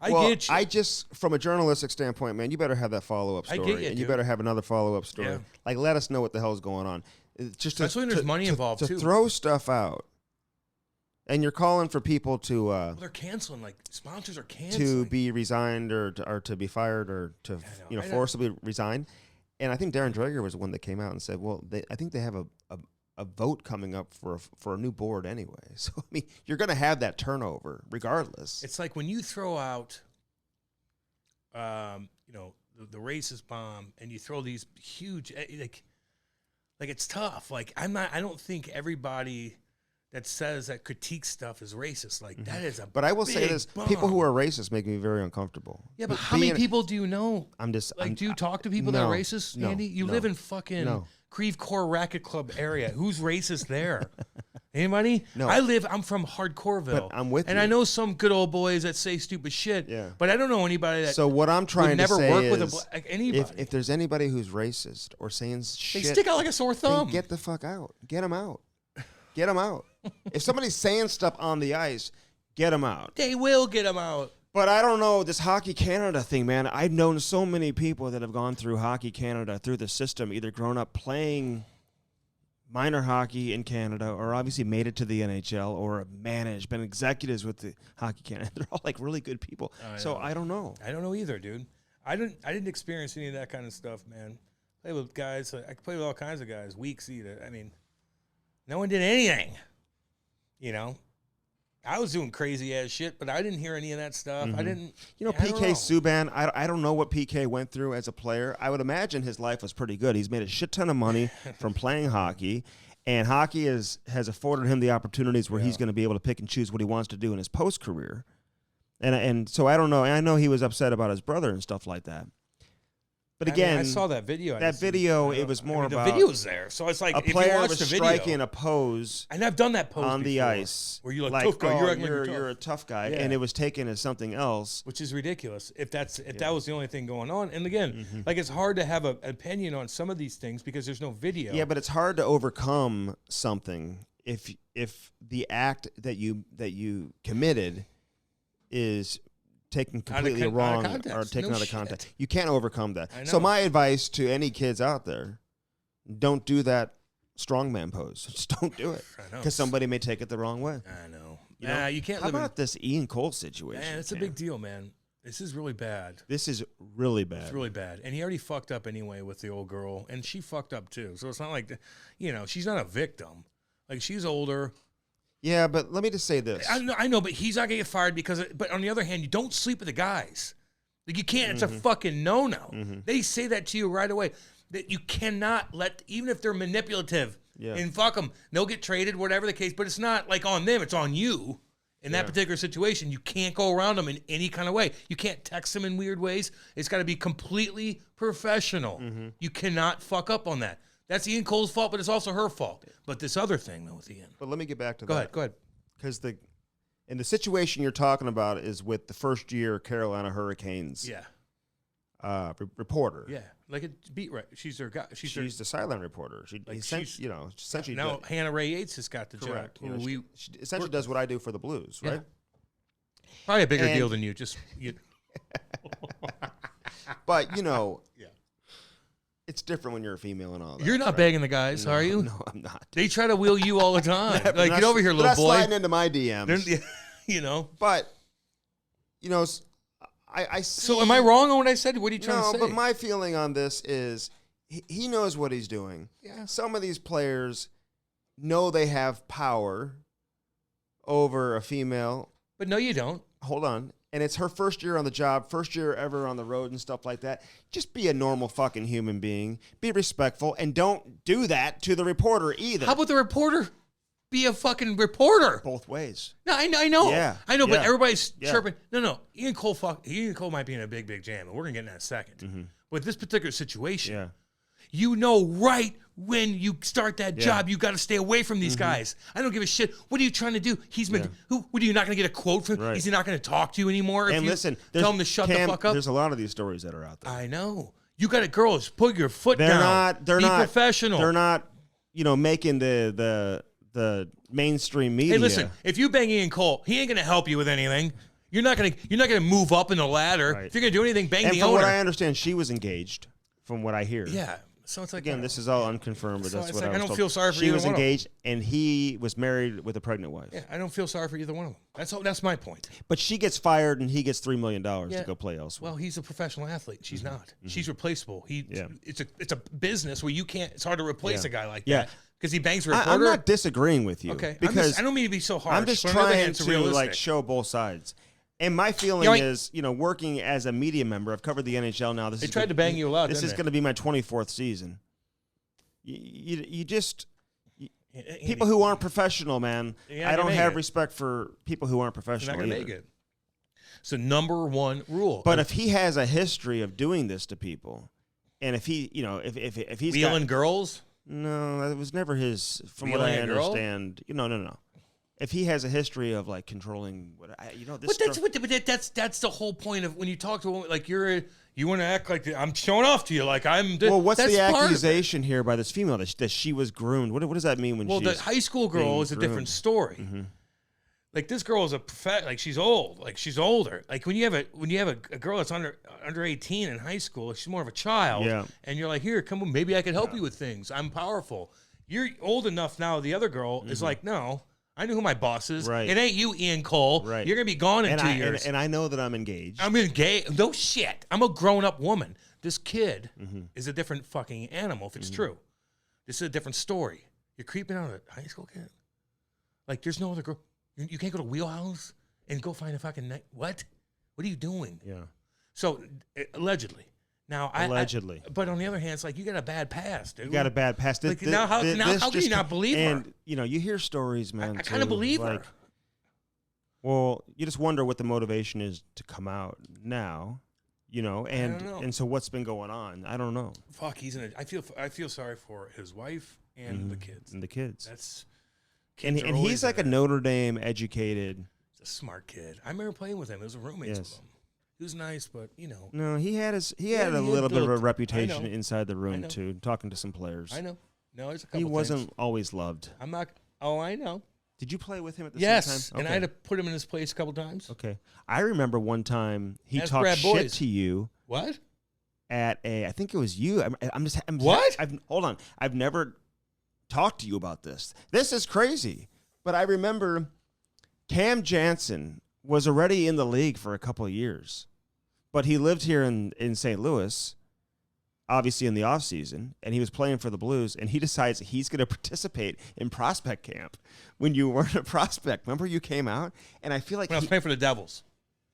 I get you. I just, from a journalistic standpoint, man, you better have that follow-up story. I get you, and dude. you better have another follow-up story. Yeah. Like, let us know what the hell's going on. Especially when there's money involved, too. To throw stuff out. And you're calling for people to... well, they're canceling. Like, sponsors are canceling. To be resigned or to be fired or to forcibly resign. And I think Darren Dreger was the one that came out and said, well, I think they have a vote coming up for a new board anyway. So, I mean, you're going to have that turnover regardless. It's like when you throw out, the racist bomb and you throw these huge, like it's tough. Like, I don't think everybody that says that critiques stuff is racist. Like, that is a But I will say this, bomb. people who are racist make me very uncomfortable. Yeah, but how many people do you know? Do you talk to people that are racist, no, Andy? You live in fucking Creve Coeur Racket Club area. Who's racist there? Anybody? No. I'm from Hardcoreville. But I'm with you. And I know some good old boys that say stupid shit. Yeah. But I don't know anybody that So what I'm trying to never say work is, with anybody. if there's anybody who's racist or saying They shit, stick out like a sore then thumb. get the fuck out. Get them out. Get them out. If somebody's saying stuff on the ice, get them out. They will get them out. But I don't know, this Hockey Canada thing, man. I've known so many people that have gone through Hockey Canada, through the system, either grown up playing minor hockey in Canada or obviously made it to the NHL or been executives with the Hockey Canada. They're all like really good people. So I don't know. I don't know either, dude. I didn't experience any of that kind of stuff, man. Play with guys. I play with all kinds of guys. Weeks either. I mean, no one did anything. I was doing crazy ass shit, but I didn't hear any of that stuff. I didn't. You know, I don't PK know. Subban, I don't know what PK went through as a player. I would imagine his life was pretty good. He's made a shit ton of money from playing hockey, and hockey has afforded him the opportunities where he's going to be able to pick and choose what he wants to do in his post-career. And so I don't know. I know he was upset about his brother and stuff like that. But again, I saw that video. It was more about the video's there, so it's like a if you player watch was the video, striking a pose and I've done that pose on the before, ice, where you're like tough guy, you're a tough guy, Yeah. and it was taken as something else. which is ridiculous. If that was the only thing going on, and again, like it's hard to have an opinion on some of these things because there's no video. Yeah, but it's hard to overcome something if the act that you committed is taken completely wrong or taken out of context. You can't overcome that. So my advice to any kids out there, don't do that strongman pose. Just don't do it. Because somebody may take it the wrong way. I know. You can't How live about this Ian Cole situation? Man, it's a big deal, man. This is really bad. This is really bad. It's really bad. And he already fucked up anyway with the old girl, and she fucked up too. So it's not like, she's not a victim. Like, she's older. Yeah, but let me just say this. I know, but he's not going to get fired but on the other hand, you don't sleep with the guys. Like, you can't. It's a fucking no-no. They say that to you right away, that you cannot even if they're manipulative, and fuck them, they'll get traded, whatever the case, but it's not like on them, it's on you. In that particular situation, you can't go around them in any kind of way. You can't text them in weird ways. It's got to be completely professional. You cannot fuck up on that. That's Ian Cole's fault, but it's also her fault. But this other thing, though, with Ian. But let me get back to that. Go ahead. Because the situation you're talking about is with the first-year Carolina Hurricanes reporter. Yeah, like a beat right. She's their guy. She's the silent reporter. Essentially. Now Hannah Ray Yates has got the correct. job. She essentially does what I do for the Blues, right? Probably a bigger deal than you. But it's different when you're a female and all that. You're not begging the guys, are you? No, I'm not. They try to wheel you all the time. Like, get over here, little boy. Sliding into my DMs. But I see. So am I wrong on what I said? What are you trying to say? No, but my feeling on this is he knows what he's doing. Yeah. Some of these players know they have power over a female. But no, you don't. Hold on. And it's her first year on the job, first year ever on the road and stuff like that. Just be a normal fucking human being. Be respectful, and don't do that to the reporter either. How about the reporter be a fucking reporter? Both ways. No, I know. Yeah. I know, but everybody's chirping. No. Ian Cole might be in a big, big jam, and we're going to get in that in a second. With this particular situation, you know right when you start that job, you got to stay away from these guys. I don't give a shit. What are you trying to do? What are you not going to get a quote from? Is he not going to talk to you anymore? And listen, tell him to shut the fuck up. There's a lot of these stories that are out there. I know. You got it, girls. Put your foot down. Be professional. They're not, making the mainstream media. Hey, listen. If you bang Ian Cole, he ain't going to help you with anything. You're not gonna move up in the ladder. Right. If you're gonna do anything, bang the owner. And from what I understand, she was engaged. From what I hear. Yeah. So it's like, again, this is all unconfirmed, but that's what I was told. I don't feel sorry for she either was one engaged, and he was married with a pregnant wife. Yeah, I don't feel sorry for either one of them. That's my point. But she gets fired, and he gets $3 million to go play elsewhere. Well, he's a professional athlete. She's not. She's replaceable. It's a business where you can't. It's hard to replace a guy like that because he bangs a reporter. I'm not disagreeing with you. Okay, because I don't mean to be so harsh. I'm just trying to show both sides. And my feeling is, working as a media member, I've covered the NHL now. They tried to bang you a lot. This is going to be my 24th season. You just people who aren't professional, man. I don't have respect for people who aren't professional. They're not going to make it. So number one rule. But if he has a history of doing this to people, and if he, if he's wheeling girls, no, that was never his. From what I understand, no. If he has a history of controlling, that's the whole point of when you talk to a woman, you want to act like I'm showing off to you, like I'm. Well, what's the accusation here by this female that she was groomed? What does that mean when? Well, the high school girl is a different story. Like this girl is she's old, she's older. Like when you have a girl that's under 18 in high school, she's more of a child. Yeah. And you're like, here, come on, maybe I can help you with things. I'm powerful. You're old enough now. The other girl is like, no. I know who my boss is. Right. It ain't you, Ian Cole. Right. You're going to be gone in 2 years. And I know that I'm engaged. I'm engaged. No shit. I'm a grown-up woman. This kid is a different fucking animal, if it's true. This is a different story. You're creeping out a high school kid. Like, there's no other girl. You can't go to Wheelhouse and go find a fucking night. What? What are you doing? Yeah. So allegedly. Now, Allegedly. but on the other hand, it's like you got a bad past, dude. You got a bad past. Like, now how can you not believe her? And, you hear stories, man. I kind of believe her. Well, you just wonder what the motivation is to come out now, and I don't know. and so what's been going on? I don't know. Fuck, I feel sorry for his wife and the kids. And the kids. That's And he's like a Notre Dame educated. He's a smart kid. I remember playing with him. It was roommates with him. He was nice, but No, he had a little bit of a reputation inside the room too, talking to some players. I know. No, there's a couple. He wasn't things. always loved. I'm not. Oh, I know. Did you play with him at the yes, same time? and I had to put him in his place a couple times. Okay. I remember one time he Ask talked Brad shit Boys. to you What? at I think it was you. What? Hold on. I've never talked to you about this. This is crazy. But I remember Cam Jansen was already in the league for a couple of years. But he lived here in St. Louis, obviously in the offseason, and he was playing for the Blues, and he decides he's going to participate in prospect camp when you weren't a prospect. Remember you came out? And I feel like When I was playing for the Devils.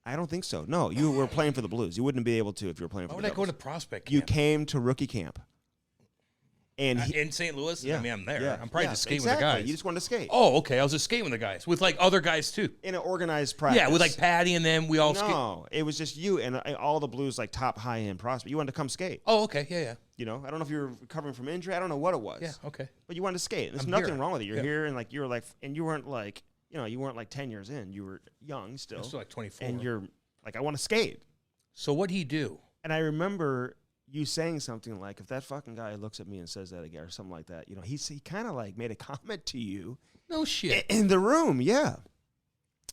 I don't think so. No, you were playing for the Blues. You wouldn't be able to if you were playing for Why the would I Devils. go to prospect camp? You came to rookie camp. And in St. Louis? Yeah. I mean, I'm there. Yeah. I'm probably just skating exactly. with the guys. You just wanted to skate. Oh, okay. I was just skating with the guys. With, like, other guys, too. In an organized practice. Yeah, with, like, Patty and them. We all skate. No, it was just you and all the Blues, like, top high-end prospect. You wanted to come skate. Oh, okay. Yeah, yeah. I don't know if you were recovering from injury. I don't know what it was. Yeah, okay. But you wanted to skate. There's I'm nothing here. wrong with it. You're Yeah. here, and, like, you were, like, and you weren't, like, you weren't, like, 10 years in. You were young still. I'm still, like, 24. And you're, like, I want to skate. So what'd he do? And I remember you saying something like, if that fucking guy looks at me and says that again or something like that, he kind of like made a comment to you. No shit. In the room, yeah.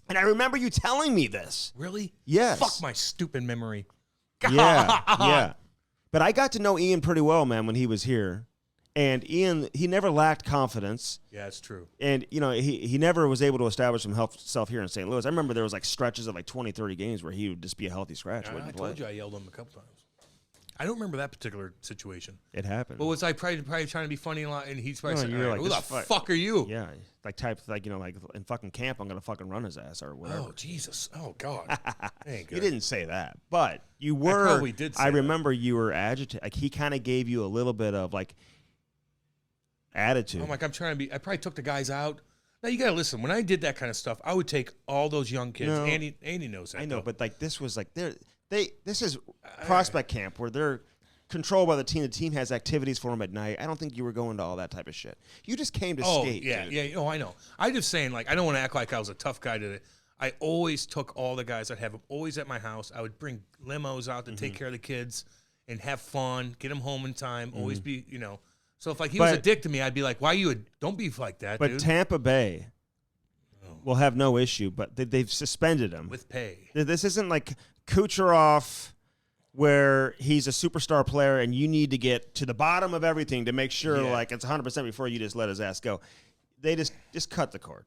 And I remember you telling me this. Really? Yes. Fuck my stupid memory. God. Yeah. But I got to know Ian pretty well, man, when he was here. And Ian, he never lacked confidence. Yeah, it's true. And, he never was able to establish himself here in St. Louis. I remember there was like stretches of like 20, 30 games where he would just be a healthy scratch. I Wouldn't told play. you I yelled at him a couple times. I don't remember that particular situation. It happened. But was I probably trying to be funny a lot? And he's probably No, saying, you were like, who the this fuck are you? Yeah, like like in fucking camp, I'm gonna fucking run his ass or whatever. Oh, Jesus. Oh, God. Ain't good. You didn't say that, but you were. probably did say I that. remember you were agitated. Like he kind of gave you a little bit of like attitude. I'm like, I probably took the guys out. Now, you got to listen. When I did that kind of stuff, I would take all those young kids. No. Andy knows that. I know, though. but like this was like this is prospect camp where they're controlled by the team. The team has activities for them at night. I don't think you were going to all that type of shit. You just came to skate. Yeah, dude. yeah. Oh, I know. I'm just saying, like, I don't want to act like I was a tough guy today. I always took all the guys. I'd have them always at my house. I would bring limos out to take care of the kids and have fun, get them home in time, always be, So if like he was a dick to me, I'd be like, why don't be like that, But dude. Tampa Bay will have no issue, but they've suspended him. With pay. This isn't like Kucherov where he's a superstar player and you need to get to the bottom of everything to make sure like it's 100% before you just let his ass go. They just cut the cord.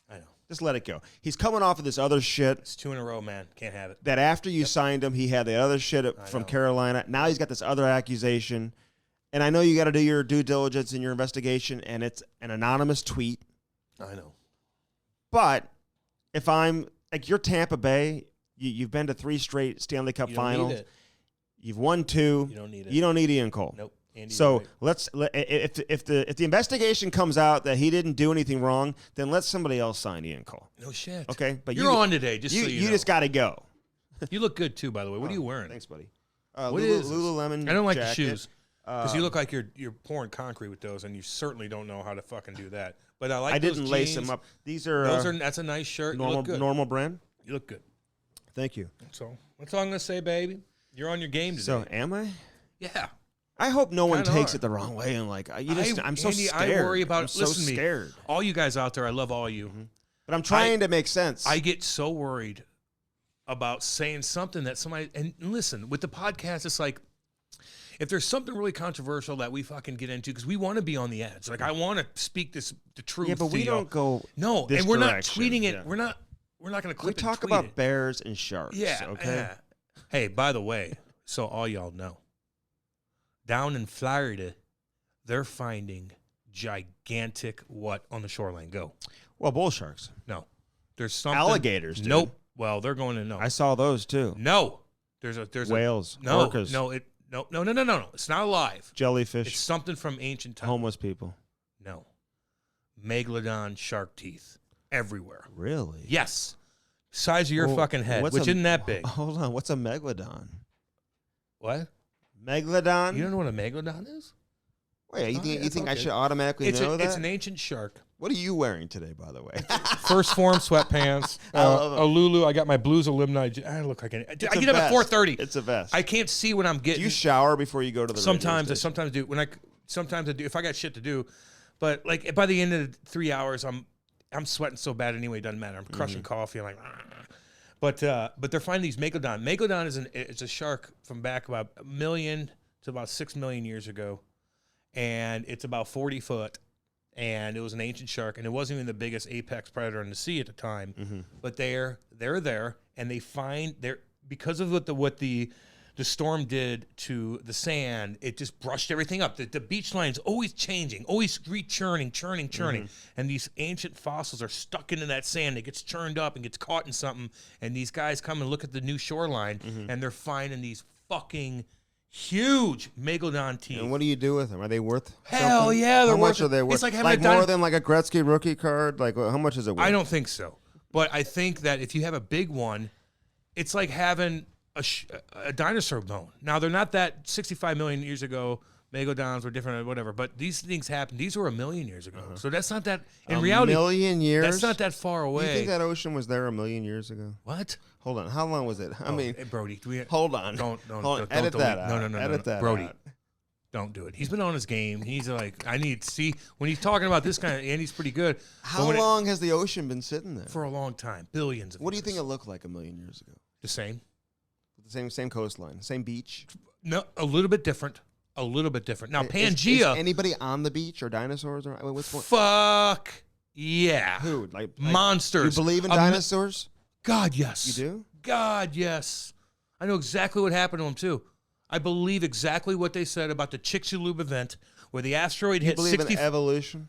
I know. Just let it go. He's coming off of this other shit. It's 2 in a row, man. Can't have it. That after you signed him, he had the other shit from know. Carolina. Now he's got this other accusation. And I know you got to do your due diligence in your investigation, and it's an anonymous tweet. I know. But if I'm like you're Tampa Bay, you've been to 3 straight Stanley Cup finals. Need it. You've won 2. You don't need it. You don't need Ian Cole. Nope. Andy's So right. if the investigation comes out that he didn't do anything wrong, then let somebody else sign Ian Cole. No shit. Okay, but you're on today. Just so you know. just got to go. You look good too, by the way. What are you wearing? Thanks, buddy. What is this? Lululemon? I don't like jacket. the shoes because you look like you're pouring concrete with those, and you certainly don't know how to fucking do that. But I like. I didn't those lace jeans. them up. These are That's a nice shirt. You normal look good. normal brand. You look good. Thank you. So that's all I'm gonna say, baby. You're on your game today. So am I? Yeah. I hope no one Kinda takes are. it the wrong way and like I'm so Andy, scared. I worry about. I'm so Listen to me. scared. All you guys out there, I love all you. But I'm trying to make sense. I get so worried about saying something that somebody and listen with the podcast. It's like if there's something really controversial that we fucking get into because we want to be on the edge. Like I want to speak the truth. Yeah, but we don't go. No, this and we're direction. not tweeting it. Yeah. We're not going to We clip. talk and tweet about it. bears and sharks. Yeah. Okay. Yeah. Hey, by the way, so all y'all know, down in Florida, they're finding gigantic what on the shoreline? Go. Well, bull sharks. No. There's something. Alligators, dude. Nope. Well, they're going to no. I saw those too. No. There's whales. No. Orcas. No. No. It's not alive. Jellyfish. It's something from ancient times. Homeless people. No. Megalodon shark teeth everywhere. Really? Yes. Size of your fucking head, which isn't that big. Hold on. What's a megalodon? What? Megalodon? You don't know what a megalodon is? Wait, you think I should automatically know that? It's an ancient shark. What are you wearing today, by the way? First Form sweatpants, a Lulu. I got my Blues alumni. I look like I get up at 4:30. It's a vest. I can't see what I'm getting. Do you shower before you go to the Sometimes I do. Sometimes I do if I got shit to do. But like by the end of the 3 hours, I'm sweating so bad anyway. It doesn't matter. I'm crushing coffee. I'm like, but they're finding these megalodon. Megalodon is a shark from back about 1 million to about 6 million years ago, and it's about 40 foot. And it was an ancient shark, and it wasn't even the biggest apex predator in the sea at the time. Mm-hmm. But they're there, and they find because of what the storm did to the sand, it just brushed everything up. The beach line's always changing, always churning. Mm-hmm. And these ancient fossils are stuck into that sand. It gets churned up and gets caught in something. And these guys come and look at the new shoreline, and they're finding these fucking huge megalodon teeth. And what do you do with them? Are they worth Hell something? yeah, they're How much are they worth? It's like having more than like a Gretzky rookie card? Like how much is it worth? I don't think so. But I think that if you have a big one, it's like having a dinosaur bone. Now, they're not that 65 million years ago. Megalodons were different or whatever. But these things happened. These were 1 million years ago. So that's not that, in reality. 1 million years? That's not that far away. You think that ocean was there 1 million years ago? What? Hold on. How long was it? I mean, hey, Brody, hold on. Don't edit that out. No. Edit that Brody. out. Don't do it. He's been on his game. He's like, I need to see when he's talking about this kind of, and he's pretty good. How long has the ocean been sitting there? For a long time, billions of years. What do you think it looked like 1 million years ago? The same. The same coastline, same beach. No, a little bit different. Now, Pangea. Is anybody on the beach or dinosaurs? Or what's fuck yeah. Who? Like monsters. You believe in dinosaurs? God, yes. You do? God, yes. I know exactly what happened to them too. I believe exactly what they said about the Chicxulub event where the asteroid hit 60. You believe in evolution?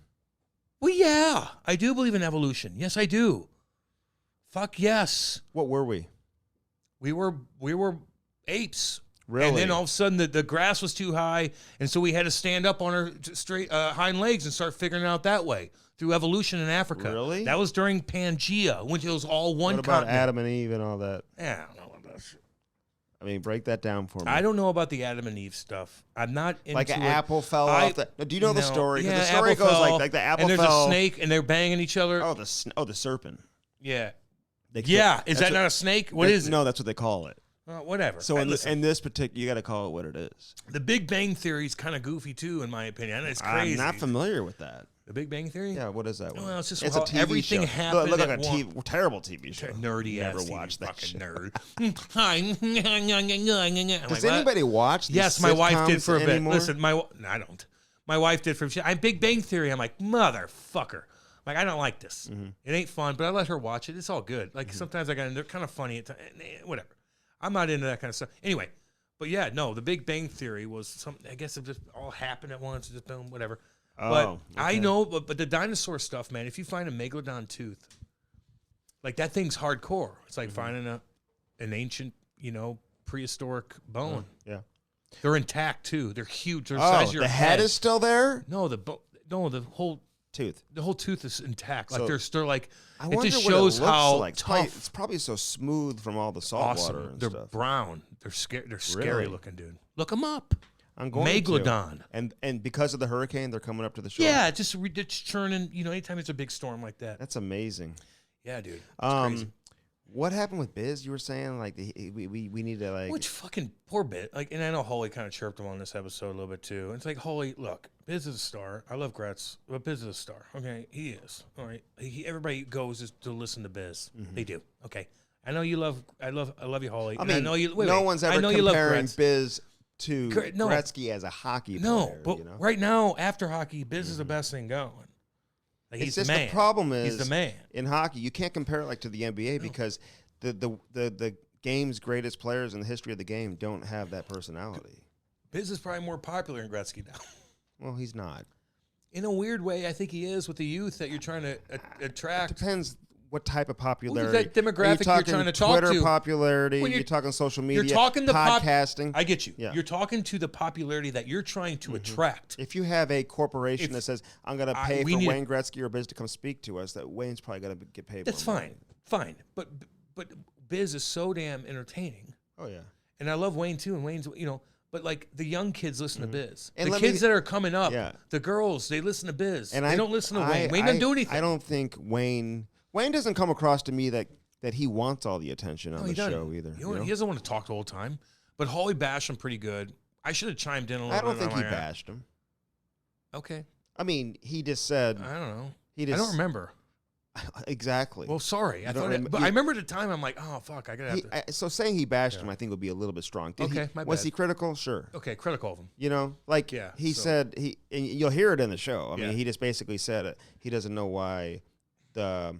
Well, yeah. I do believe in evolution. Yes, I do. Fuck yes. What were we? We were apes. Really? And then all of a sudden the grass was too high, and so we had to stand up on our straight hind legs and start figuring it out that way through evolution in Africa. Really? That was during Pangea, when it was all one continent. What about Adam and Eve and all that? Yeah, I don't know about that shit. I mean, break that down for me. I don't know about the Adam and Eve stuff. I'm not into like an apple fell off. Do you know the story? Yeah, the story goes like the apple and there's fell. a snake, and they're banging each other. Oh, the serpent. Yeah. Is that not a snake? What is it? No, that's what they call it. Whatever. So in this particular, you got to call it what it is. The Big Bang Theory is kind of goofy too, in my opinion. It's crazy. I'm not familiar with that. The Big Bang Theory? Yeah, what is that one? Well, it's just a TV everything show. happened. Look like a terrible TV show. Nerdy Never ass watched that fucking shit. nerd. Does anybody watch these Yes, my wife did for a bit. Anymore? Listen, I don't. My wife did for I'm Big Bang Theory. I'm like, motherfucker. Like, I don't like this. Mm-hmm. It ain't fun, but I let her watch it. It's all good. Like, sometimes they're kind of funny at times. Whatever. I'm not into that kind of stuff. Anyway, but yeah, no, the Big Bang Theory was something, I guess it just all happened at once, just boom, whatever. Oh, but okay. I know, but the dinosaur stuff, man, if you find a megalodon tooth, like that thing's hardcore. It's like finding an ancient, prehistoric bone. Yeah. They're intact too. They're huge. They're the size of your the head is still there? No, the whole tooth. The whole tooth is intact. So, like they're still like. I it just shows how like. tough. It's probably so smooth from all the salt water and they're stuff. brown. They're scary. They're scary Really? looking, dude. Look them up. I'm going Megalodon. to. And because of the hurricane, they're coming up to the shore. Yeah, it's churning. Anytime there's a big storm like that. That's amazing. Yeah, dude. It's crazy. What happened with Biz? You were saying like we need to like. Which fucking poor bit. Like, and I know Hully kind of chirped him on this episode a little bit too. And it's like, Hully, look, Biz is a star. I love Gretz, but Biz is a star. Okay, he is. All right. Everybody goes to listen to Biz. Mm-hmm. They do. Okay. I know you love. I love you, Hully. I mean, I know you. No one's ever comparing Biz to Gretzky as a hockey player. No, but right now after hockey, Biz is the best thing going. Like, he's just the man. The problem is he's the man. In hockey. You can't compare it like to the NBA because the game's greatest players in the history of the game don't have that personality. Biz is probably more popular than Gretzky now. Well, he's not. In a weird way, I think he is with the youth that you're trying to attract. It depends what type of popularity? Well, that demographic you're trying to talk Twitter to. popularity. You're talking social media. You're talking the podcasting. I get you. Yeah. You're talking to the popularity that you're trying to attract. If you have a corporation that says, I'm going to pay for Wayne Gretzky or Biz to come speak to us, that Wayne's probably going to get paid. That's fine. Fine. But Biz is so damn entertaining. Oh, yeah. And I love Wayne, too. And Wayne's, but like the young kids listen to Biz. And the kids that are coming up, the girls, they listen to Biz. And they don't listen to Wayne. Wayne doesn't do anything. I don't think Wayne doesn't come across to me that he wants all the attention on the show either. He doesn't want to talk the whole time. But Hully bashed him pretty good. I should have chimed in a little bit. I don't think he bashed him. Okay. I mean, he just said. I don't know. I don't remember. Exactly. Well, sorry. I remember at the time, I'm like, oh, fuck, I got to have to. So saying he bashed him, I think, would be a little bit strong. My bad. Was he critical? Sure. Okay, critical of him. He said, and you'll hear it in the show. I mean, he just basically said it. He doesn't know why the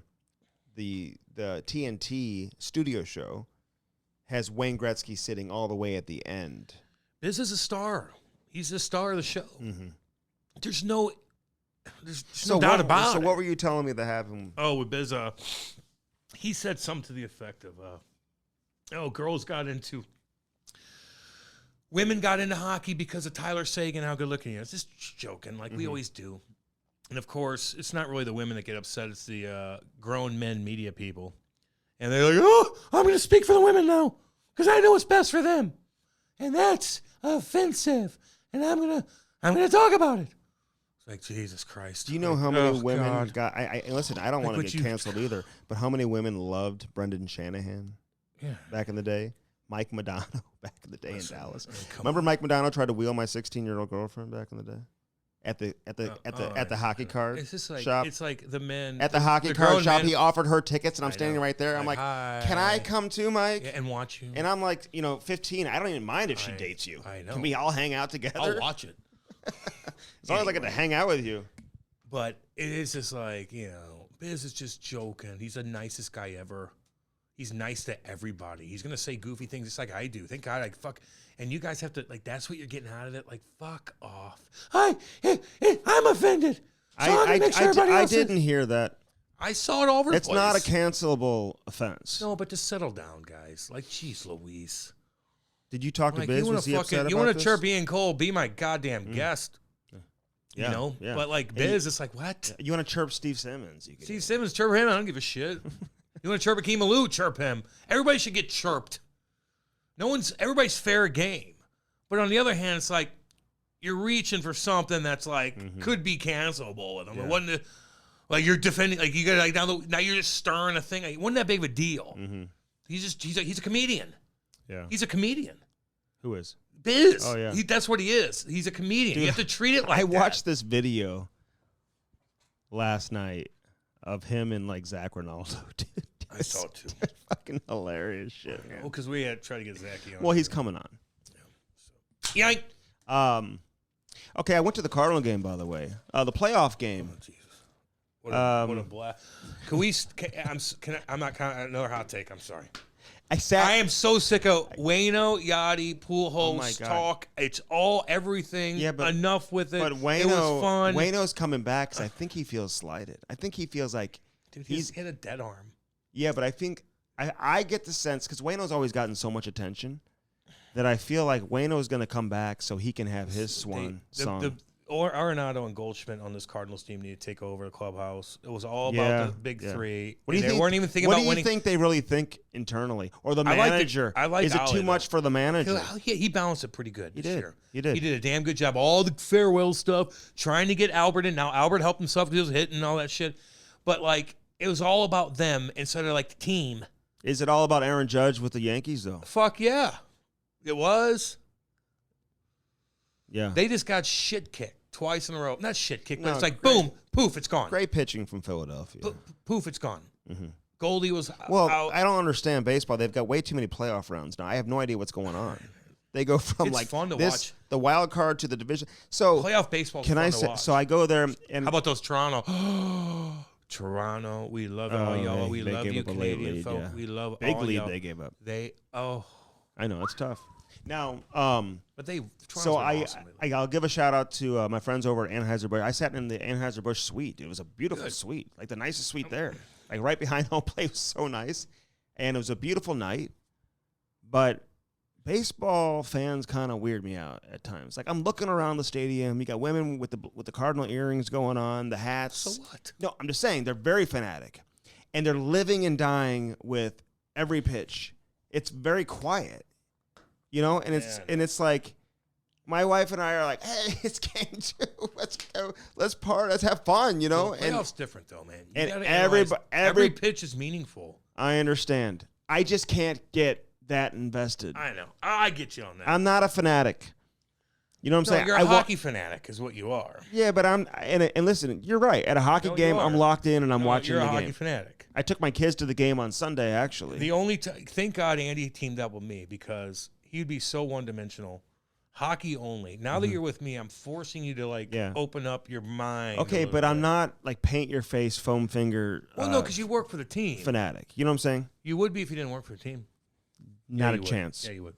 TNT studio show has Wayne Gretzky sitting all the way at the end. Biz is a star. He's the star of the show. Mm-hmm. There's no doubt about it. So what were you telling me that happened? Oh, with Biz, he said something to the effect of, women got into hockey because of Tyler Sagan, how good looking he is. Just joking, like we always do. And of course, it's not really the women that get upset. It's the grown men media people. And they're like, oh, I'm going to speak for the women now because I know what's best for them. And that's offensive. And I'm going to talk about it. Like, Jesus Christ. Do you know how many women got... listen, I don't want to get canceled either, but how many women loved Brendan Shanahan back in the day? Mike Modano back in the day in Dallas. Remember Mike Modano tried to wheel my 16-year-old girlfriend back in the day? At the hockey card shop? It's like the men... At the hockey card shop, he offered her tickets, and I'm standing right there. I'm like, can I come too, Mike? Yeah, and watch you. And I'm like, 15. I don't even mind if she dates you. I know. Can we all hang out together? I'll watch it. As long as I get to hang out with you. But it is just like, Biz is just joking. He's the nicest guy ever. He's nice to everybody. He's going to say goofy things just like I do. Thank God, fuck. And you guys have to, that's what you're getting out of it. Like, fuck off. I'm offended. So I didn't hear that. I saw it all over the place. It's not a cancelable offense. No, but just settle down, guys. Like, geez, Louise. Did you talk to Biz? Was he upset about this? You want to chirp Ian Cole? Be my goddamn guest. Yeah. But like Biz, it's like, what? You want to chirp Steve Simmons? Steve Simmons, chirp him. I don't give a shit. You want to chirp Akeem Alou? Chirp him. Everybody should get chirped. Everybody's fair game. But on the other hand, it's like you're reaching for something that's like could be cancelable with him. Yeah. It wasn't like you're defending, like you got now you're just stirring a thing. It wasn't that big of a deal. Mm-hmm. He's a comedian. Yeah, he's a comedian. Who is? Biz. Oh yeah, that's what he is. He's a comedian. Dude, you have to treat it like that. I watched this video last night of him and like Zach Ronaldo. Dude, I saw it too. Fucking hilarious shit, man. Well, because we had tried to get Zachy on. Well, he's coming on. Yeah. Okay, I went to the Cardinal game, by the way. The playoff game. Oh, Jesus. What a blast. I'm not kind of another hot take. I'm sorry. I am so sick of Wayno, Yachty, Pujols talk. It's all everything. Yeah, but enough with it. But Wayno, it was fun. Wayno's coming back because I think he feels slighted. I think he feels like he's hit a dead arm. Yeah, but I think I get the sense because Wayno's always gotten so much attention that I feel like Wayno's going to come back so he can have his swan song. Arenado and Goldschmidt on this Cardinals team need to take over the clubhouse. It was all about the big three. What do you think? Weren't even thinking about winning. What do you think they really think internally, or the manager? Is it too much for the manager? He balanced it pretty good. He did. Year. He did. He did a damn good job. All the farewell stuff, trying to get Albert in. Now Albert helped himself because he was hitting and all that shit. But like, it was all about them instead of like the team. Is it all about Aaron Judge with the Yankees though? Fuck yeah, it was. Yeah, they just got shit kicked twice in a row. Not shit kicked, but it's like boom, poof, it's gone. Great pitching from Philadelphia. Poof, it's gone. Mm-hmm. Goldie was out. I don't understand baseball. They've got way too many playoff rounds now. I have no idea what's going on. They go from fun to watch. The wild card to the division. So playoff baseball. Can I say? So I go there and how about those Toronto? Toronto, we love all y'all. We love you, Canadian folk. Yeah. We love big all lead. Y'all. They gave up. I know it's tough. Now, but they. So I'll give a shout out to my friends over at Anheuser-Busch. I sat in the Anheuser-Busch suite. It was a beautiful suite, like the nicest suite there. like right behind home plate. It was so nice, and it was a beautiful night. But baseball fans kind of weird me out at times. Like I'm looking around the stadium, you got women with the cardinal earrings going on, the hats. So what? No, I'm just saying they're very fanatic, and they're living and dying with every pitch. It's very quiet, and it's like. My wife and I are like, hey, it's game 2. Let's go. Let's party. Let's have fun, Well, playoffs different, though, man. You and gotta every pitch is meaningful. I understand. I just can't get that invested. I know. I get you on that. I'm not a fanatic. You know what I'm saying? You're a hockey fanatic is what you are. Yeah, but and listen, you're right. At a hockey game, I'm locked in and I'm watching the game. You're a hockey fanatic. I took my kids to the game on Sunday, actually. The only thank God Andy teamed up with me because he'd be so one-dimensional. Hockey only. Now that you're with me, I'm forcing you to open up your mind. Okay, but I'm not like paint your face, foam finger. Well, no, because you work for the team. Fanatic. You know what I'm saying? You would be if you didn't work for the team. Not a chance. Yeah, you would.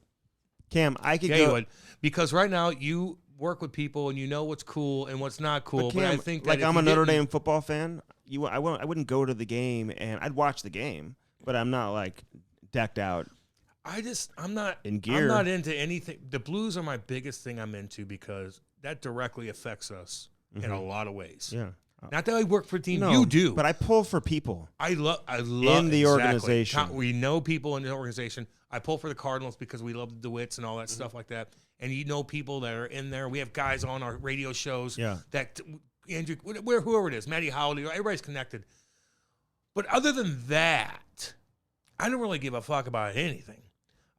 Cam, I could go. Yeah, you would. Because right now you work with people and you know what's cool and what's not cool. But Cam, I think like I'm a Notre Dame football fan. I wouldn't go to the game and I'd watch the game, but I'm not like decked out. I'm not in gear. I'm not into anything. The Blues are my biggest thing I'm into because that directly affects us in a lot of ways. Yeah. Not that I work for a team. No, you do. But I pull for people. I love in the organization. We know people in the organization. I pull for the Cardinals because we love the DeWitts and all that stuff like that. And you know people that are in there. We have guys on our radio shows that Andrew, whoever it is, Matty Hully, everybody's connected. But other than that, I don't really give a fuck about anything.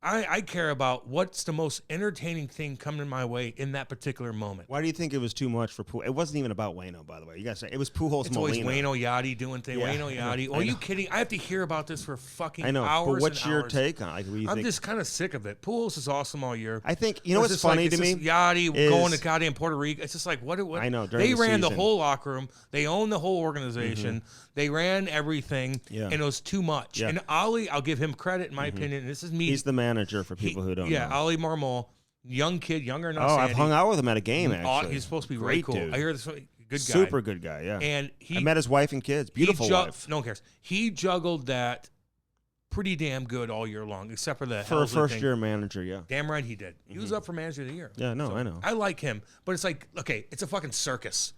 I care about what's the most entertaining thing coming my way in that particular moment. Why do you think it was too much for Pujols? It wasn't even about Waino, by the way. You guys say it was Pujols. It's always Waino Yachty doing things. Yeah, Waino Yachty. Are you kidding? I have to hear about this for fucking hours. But what's and your hours. take on it? Like, what do you I'm think? just kind of sick of it. Pujols is awesome all year. I think what's funny to me. Yachty going to goddamn Puerto Rico. It's just like what I know. They ran the season. whole locker room. They owned the whole organization. They ran everything, and it was too much. Yeah. And Ollie, I'll give him credit in my opinion. And this is me. He's the manager for people who don't know. Yeah, Ollie Marmol, young kid, younger than us. Oh, I've Andy. hung out with him at a game, actually. He's supposed to be Great really cool. dude. I hear this good guy. Super good guy, yeah. And I met his wife and kids. Beautiful wife. No one cares. He juggled that pretty damn good all year long, except for the For a first-year manager, yeah. Damn right he did. He was up for manager of the year. Yeah, no, I know. I like him, but it's like, okay, it's a fucking circus.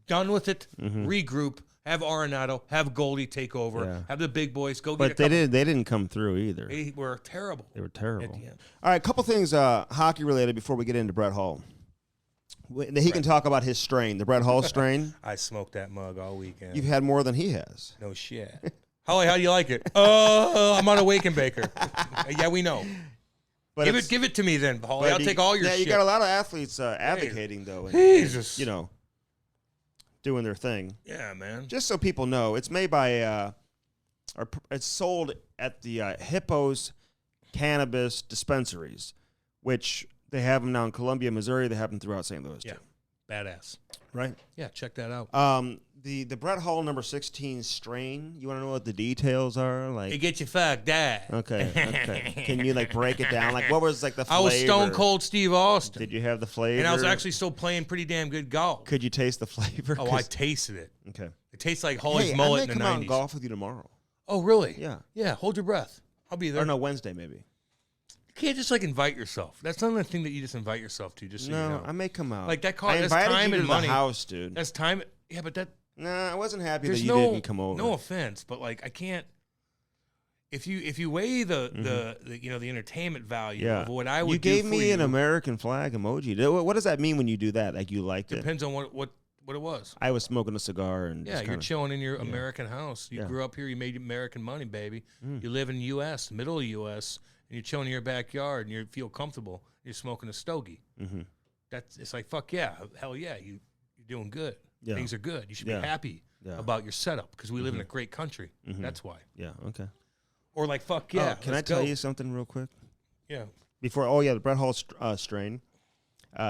Done with it. Regroup. Have Arenado. Have Goldie take over. Yeah. Have the big boys go. But they didn't come through either. They were terrible. They were terrible. At the end. All right, a couple things hockey related before we get into Brett Hull. He can talk about his strain, the Brett Hull strain. I smoked that mug all weekend. You've had more than he has. No shit. Holly, how do you like it? I'm on a Wake and Baker. Yeah, we know. But give it to me then, Holly. I'll take all your shit. Yeah, you got a lot of athletes advocating, though. And, Jesus. Doing their thing. Yeah, man. Just so people know, it's made by, it's sold at the Hippos Cannabis Dispensaries, which they have them now in Columbia, Missouri. They have them throughout St. Louis, too. Badass. Right? Yeah, check that out. The Brett Hull number 16 strain, you want to know what the details are? Like, it gets you fucked, Dad. Okay. Can you break it down? Like, what was the flavor? I was Stone Cold Steve Austin. Did you have the flavor? And I was actually still playing pretty damn good golf. Could you taste the flavor? Oh, I tasted it. Okay. It tastes like Holly's mullet in the 90s. I may come out and golf with you tomorrow. Oh, really? Yeah. Yeah, hold your breath. I'll be there. Or no, Wednesday maybe. You can't just invite yourself. That's not the thing that you just invite yourself to. Just so you know. I may come out. Like that I that's invited time you and to money. The house, dude. That's time. Yeah, but that. Nah, I wasn't happy that you didn't come over. No offense, but I can't. If you weigh the entertainment value of what I would do you gave me an American flag emoji. What does that mean when you do that? Like you liked it? Depends on what it was. I was smoking a cigar and you're chilling in your American house. You grew up here. You made American money, baby. You live in the U.S., middle of the U.S., and you're chilling in your backyard and you feel comfortable. You're smoking a stogie. It's like fuck yeah, hell yeah, you're doing good. Yeah. Things are good. You should be happy about your setup because we live in a great country. That's why. Yeah. Okay. Or fuck yeah. Can I tell you something real quick? Yeah. The Brett Hull strain.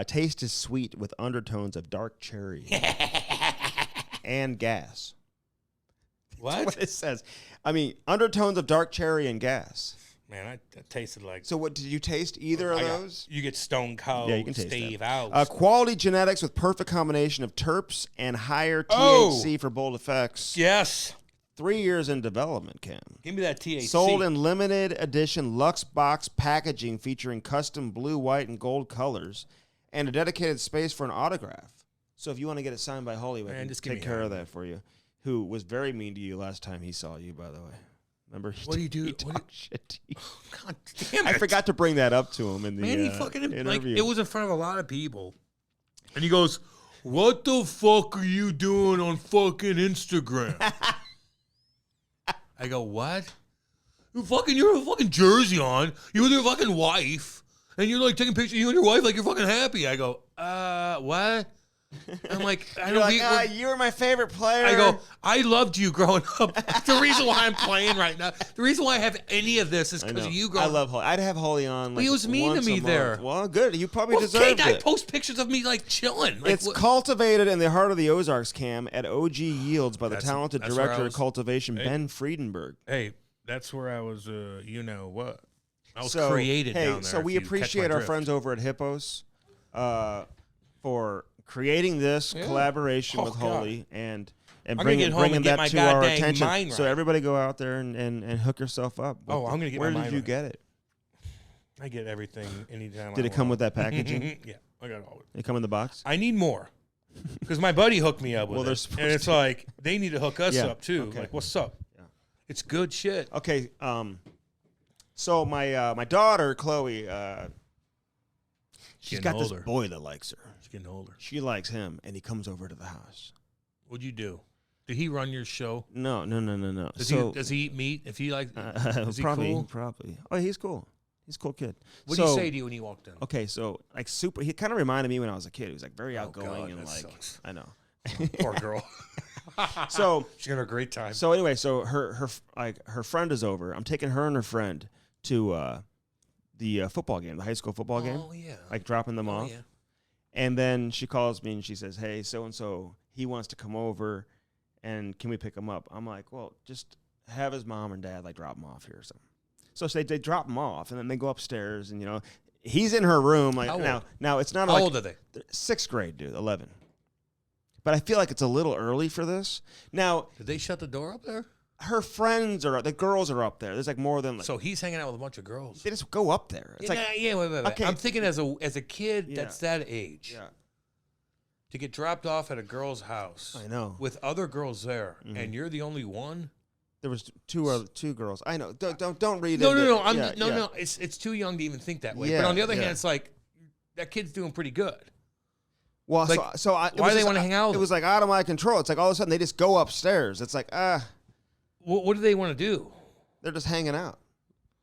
Taste is sweet with undertones of dark cherry and gas. What? That's what it says. I mean, undertones of dark cherry and gas. Man, I tasted like. So, what did you taste? Either of those? You get Stone Cold. Yeah, you can taste Steve that. out. Quality genetics with perfect combination of terps and higher THC for bold effects. Yes. 3 years in development, Cam. Give me that THC. Sold in limited edition Lux box packaging featuring custom blue, white, and gold colors and a dedicated space for an autograph. So if you want to get it signed by Hully, I can just take care of that for you. Who was very mean to you last time he saw you, by the way. Remember? What do you do? He talked shit to you. God damn it. I forgot to bring that up to him in the Man, he fucking, interview. like, it was in front of a lot of people. And he goes, what the fuck are you doing on fucking Instagram? I go, what? You have a fucking jersey on. You with your fucking wife. And you're like taking pictures of you and your wife like you're fucking happy. I go, what? I'm like, I know. You were my favorite player. I go, I loved you growing up. The reason why I'm playing right now, the reason why I have any of this is because of you growing up. I love Hully. I'd have Hully on. He was mean to me there. Well, good. You probably deserved it. I post pictures of me like chilling. Like, it's cultivated in the heart of the Ozarks, Cam, at OG Yields by the talented director of cultivation, Ben Friedenberg. Hey, that's where I was, you know what? I was created down there. So we appreciate our friends over at Hippos for creating this collaboration with Hully and bringing that to our attention. Right. So everybody go out there and hook yourself up. I'm going to get Where my did you get it? I get everything anytime. Did it come with that packaging? Yeah, I got all of it. It come in the box? I need more because my buddy hooked me up with it. And it's like, they need to hook us up too. Okay. Like, what's up? Yeah. It's good shit. Okay, so my daughter, Chloe, she's got this boy that likes her. She's getting older. She likes him, and he comes over to the house. What'd you do? Did he run your show? No. Does he eat meat? If he like, is he cool? Probably. Oh, he's cool. He's a cool kid. What did he say to you when he walked in? Okay, so like super. He kind of reminded me when I was a kid. He was like very outgoing and like sucks. I know. Poor girl. So she had a great time. So anyway, so her friend is over. I'm taking her and her friend to the football game, the high school football game. Oh yeah. Like dropping them off. Yeah. And then she calls me and she says, "Hey, so and so, he wants to come over, and can we pick him up?" I'm like, "Well, just have his mom and dad like drop him off here or something." So they drop him off, and then they go upstairs, and he's in her room. Like now it's not. How like, old are they? 6th grade, dude, 11. But I feel like it's a little early for this. Now, did they shut the door up there? Her friends the girls are up there. There's like more than. So he's hanging out with a bunch of girls. They just go up there. It's wait. Okay. I'm thinking as a kid that's that age. Yeah. To get dropped off at a girl's house. I know. With other girls there, and you're the only one. There was two girls. I know. Don't read it. No. It's too young to even think that way. Yeah, but on the other hand, it's like that kid's doing pretty good. Well, like, why do they want to hang out with It was like out of my control. It's like all of a sudden they just go upstairs. It's like What do they want to do? They're just hanging out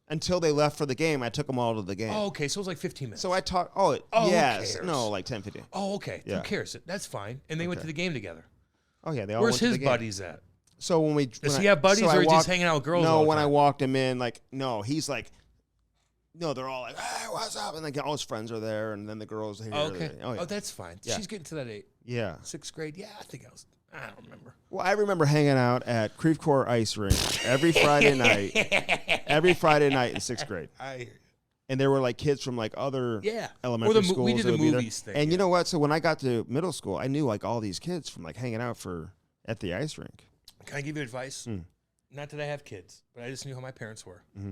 until they left for the game. I took them all to the game. Oh, okay. So it was like 15 minutes. So I talked. Yes. No, like 10, 15. Oh, okay. Yeah. Who cares? That's fine. And they went to the game together. Oh yeah, they all. Where's went to his buddies at? So does he have buddies, or is he just hanging out with girls? No, all the when time? I walked him in, he's like, no, they're all like, "Hey, what's up?" And like all his friends are there, and then the girls here. Okay. Oh, that's fine. Yeah. She's getting to that age. Yeah. 6th grade. Yeah, I don't remember. Well, I remember hanging out at Creve Coeur Ice Rink every Friday night. Every Friday night in 6th grade. I hear you. And there were like kids from like other elementary schools. We did the movies thing. And you know what? So when I got to middle school, I knew like all these kids from like hanging out at the ice rink. Can I give you advice? Not that I have kids, but I just knew how my parents were. Mm-hmm.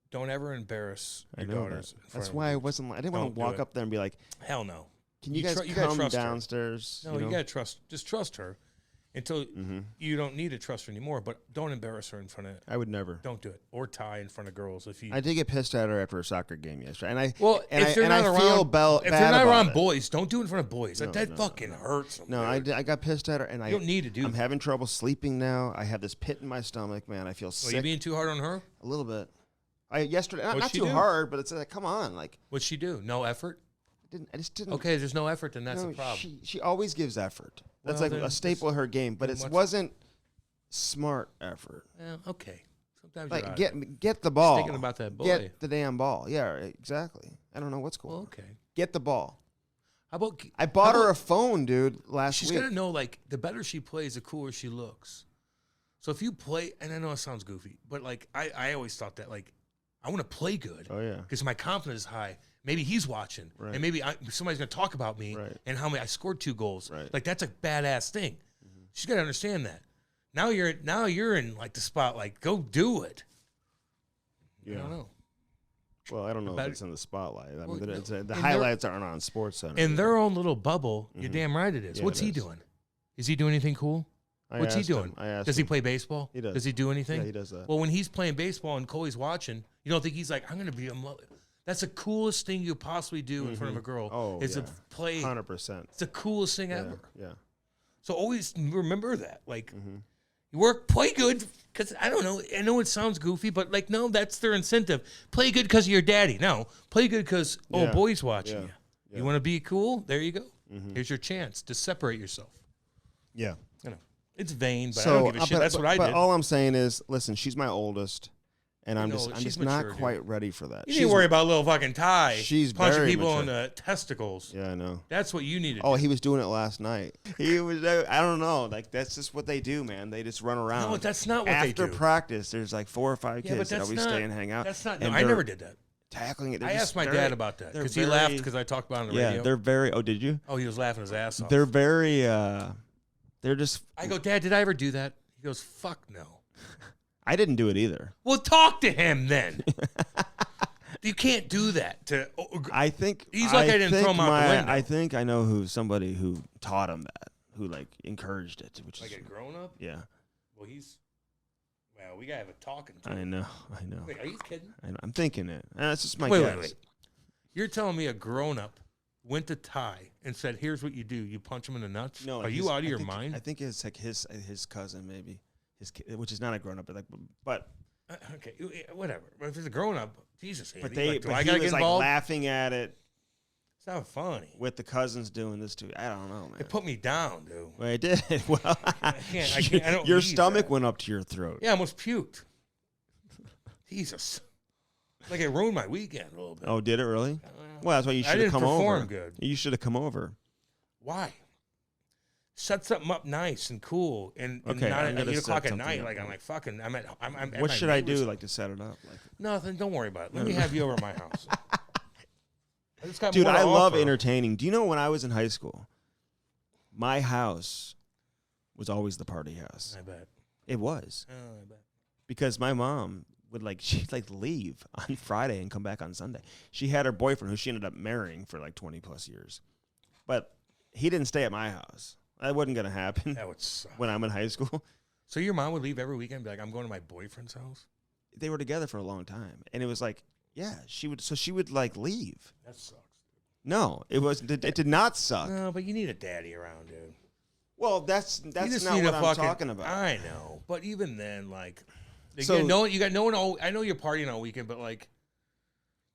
Don't ever embarrass your daughters. That's why I wasn't. I didn't want to walk up there and be like, "Hell no." Can you guys come downstairs? No, you gotta trust her until you don't need to trust her anymore. But don't embarrass her in front of. I would never. Don't do it or tie in front of girls if you. I did get pissed at her after a soccer game yesterday, and I if they're not around boys, don't do it in front of boys. That fucking hurts. No, I got pissed at her, and you don't need to do. I'm having trouble sleeping now. I have this pit in my stomach, man. I feel sick. Are you being too hard on her? A little bit. Yesterday, not too hard, but it's like, come on, like. What'd she do? No effort. I just didn't. Okay, there's no effort, then that's the problem. She always gives effort. That's like a staple of her game, but it wasn't smart effort. Okay. Sometimes like get the ball. Thinking about that boy. Get the damn ball. Yeah, exactly. I don't know what's going on. Okay. Get the ball. I bought her a phone, dude, last week. She's gonna know, like, the better she plays, the cooler she looks. So if you play, and I know it sounds goofy, but like I always thought that, like, I want to play good. Oh yeah. Because my confidence is high. Maybe he's watching, and maybe somebody's gonna talk about me and how I scored 2 goals. Right. Like, that's a badass thing. She's gotta understand that. Now you're in like the spotlight. Go do it. Yeah. I don't know. Well, I don't know if it's in the spotlight. I mean, Well, the highlights aren't on Sports Center. In their own little bubble, you're damn right it is. Yeah, What's he doing? Is he doing anything cool? What's he doing? Does he play baseball? He does. Does he do anything? Yeah, he does that. Well, when he's playing baseball and Coley's watching, you don't think he's like, I'm going to be a mother. That's the coolest thing you possibly do in front of a girl. Oh, is to play. 100%. It's the coolest thing ever. Yeah. So always remember that. Like, you play good because, I don't know. I know it sounds goofy, but like, no, that's their incentive. Play good because of your daddy. No, play good because, boy's watching you. Yeah. You want to be cool? There you go. Here's your chance to separate yourself. Yeah. You know, it's vain, but I don't give a shit. That's what I did. But all I'm saying is, listen, she's my oldest, and I'm just not mature, quite ready for that. You need to worry about little fucking Ty. She's punching very people mature. in the testicles. Yeah, I know. That's what you need to do. Oh, he was doing it last night. He was. I don't know. Like that's just what they do, man. They just run around. No, that's not what they do. After practice, there's like 4 or 5 kids that always stay and hang out. That's not. No, I never did that. Tackling it. I asked my dad about that because he laughed because I talked about it on the radio. Yeah, they're very. Oh, did you? Oh, he was laughing his ass off. They're very. They're just. I go, Dad, did I ever do that? He goes, fuck no. I didn't do it either. Well, talk to him then. You can't do that. I think he's like I didn't throw him out the window. I think I know somebody who taught him that, who like encouraged it. Which like is, a grown up. Yeah. Well, we gotta have a talking to I him. know. Wait, are you kidding? I'm thinking it. That's just my guess. Wait. You're telling me a grown up went to Ty and said, "Here's what you do: you punch him in the nuts." No, are you out of your mind? I think it's like his cousin, maybe his kid, which is not a grown up, but okay, whatever. But if it's a grown up, Jesus, but Andy, but I he gotta was get like involved? laughing at it. It's not funny. With the cousins doing this too, I don't know, man. It put me down, dude. Well, it did. Well, I can't. I don't. Your stomach went up to your throat. Yeah, I almost puked. Jesus, like it ruined my weekend a little bit. Oh, did it really? Well, that's why you should have come over. I didn't perform good. You should have come over. Why? Set something up nice and cool, and Okay, not I'm at 8 o'clock at something night. up. Like I'm like fucking. I'm at What my should I do, neighbor's- like to set it up? Like Nothing. Don't worry about it. Let me have you over at my house. I just got dude, more to I love offer. entertaining. Do you know when I was in high school, my house was always the party house. I bet. It was. Oh, I bet. Because my mom would she'd leave on Friday and come back on Sunday. She had her boyfriend who she ended up marrying for like 20 plus years. But he didn't stay at my house. That wasn't going to happen. That would suck. When I'm in high school. So your mom would leave every weekend and be like, I'm going to my boyfriend's house? They were together for a long time. And it was like, yeah, she would leave. That sucks. No, it did not suck. No, but you need a daddy around, dude. Well, that's You not just what need a I'm fucking, talking about. I know, but even then, like, So- you got no one. I know you're partying all weekend, but like,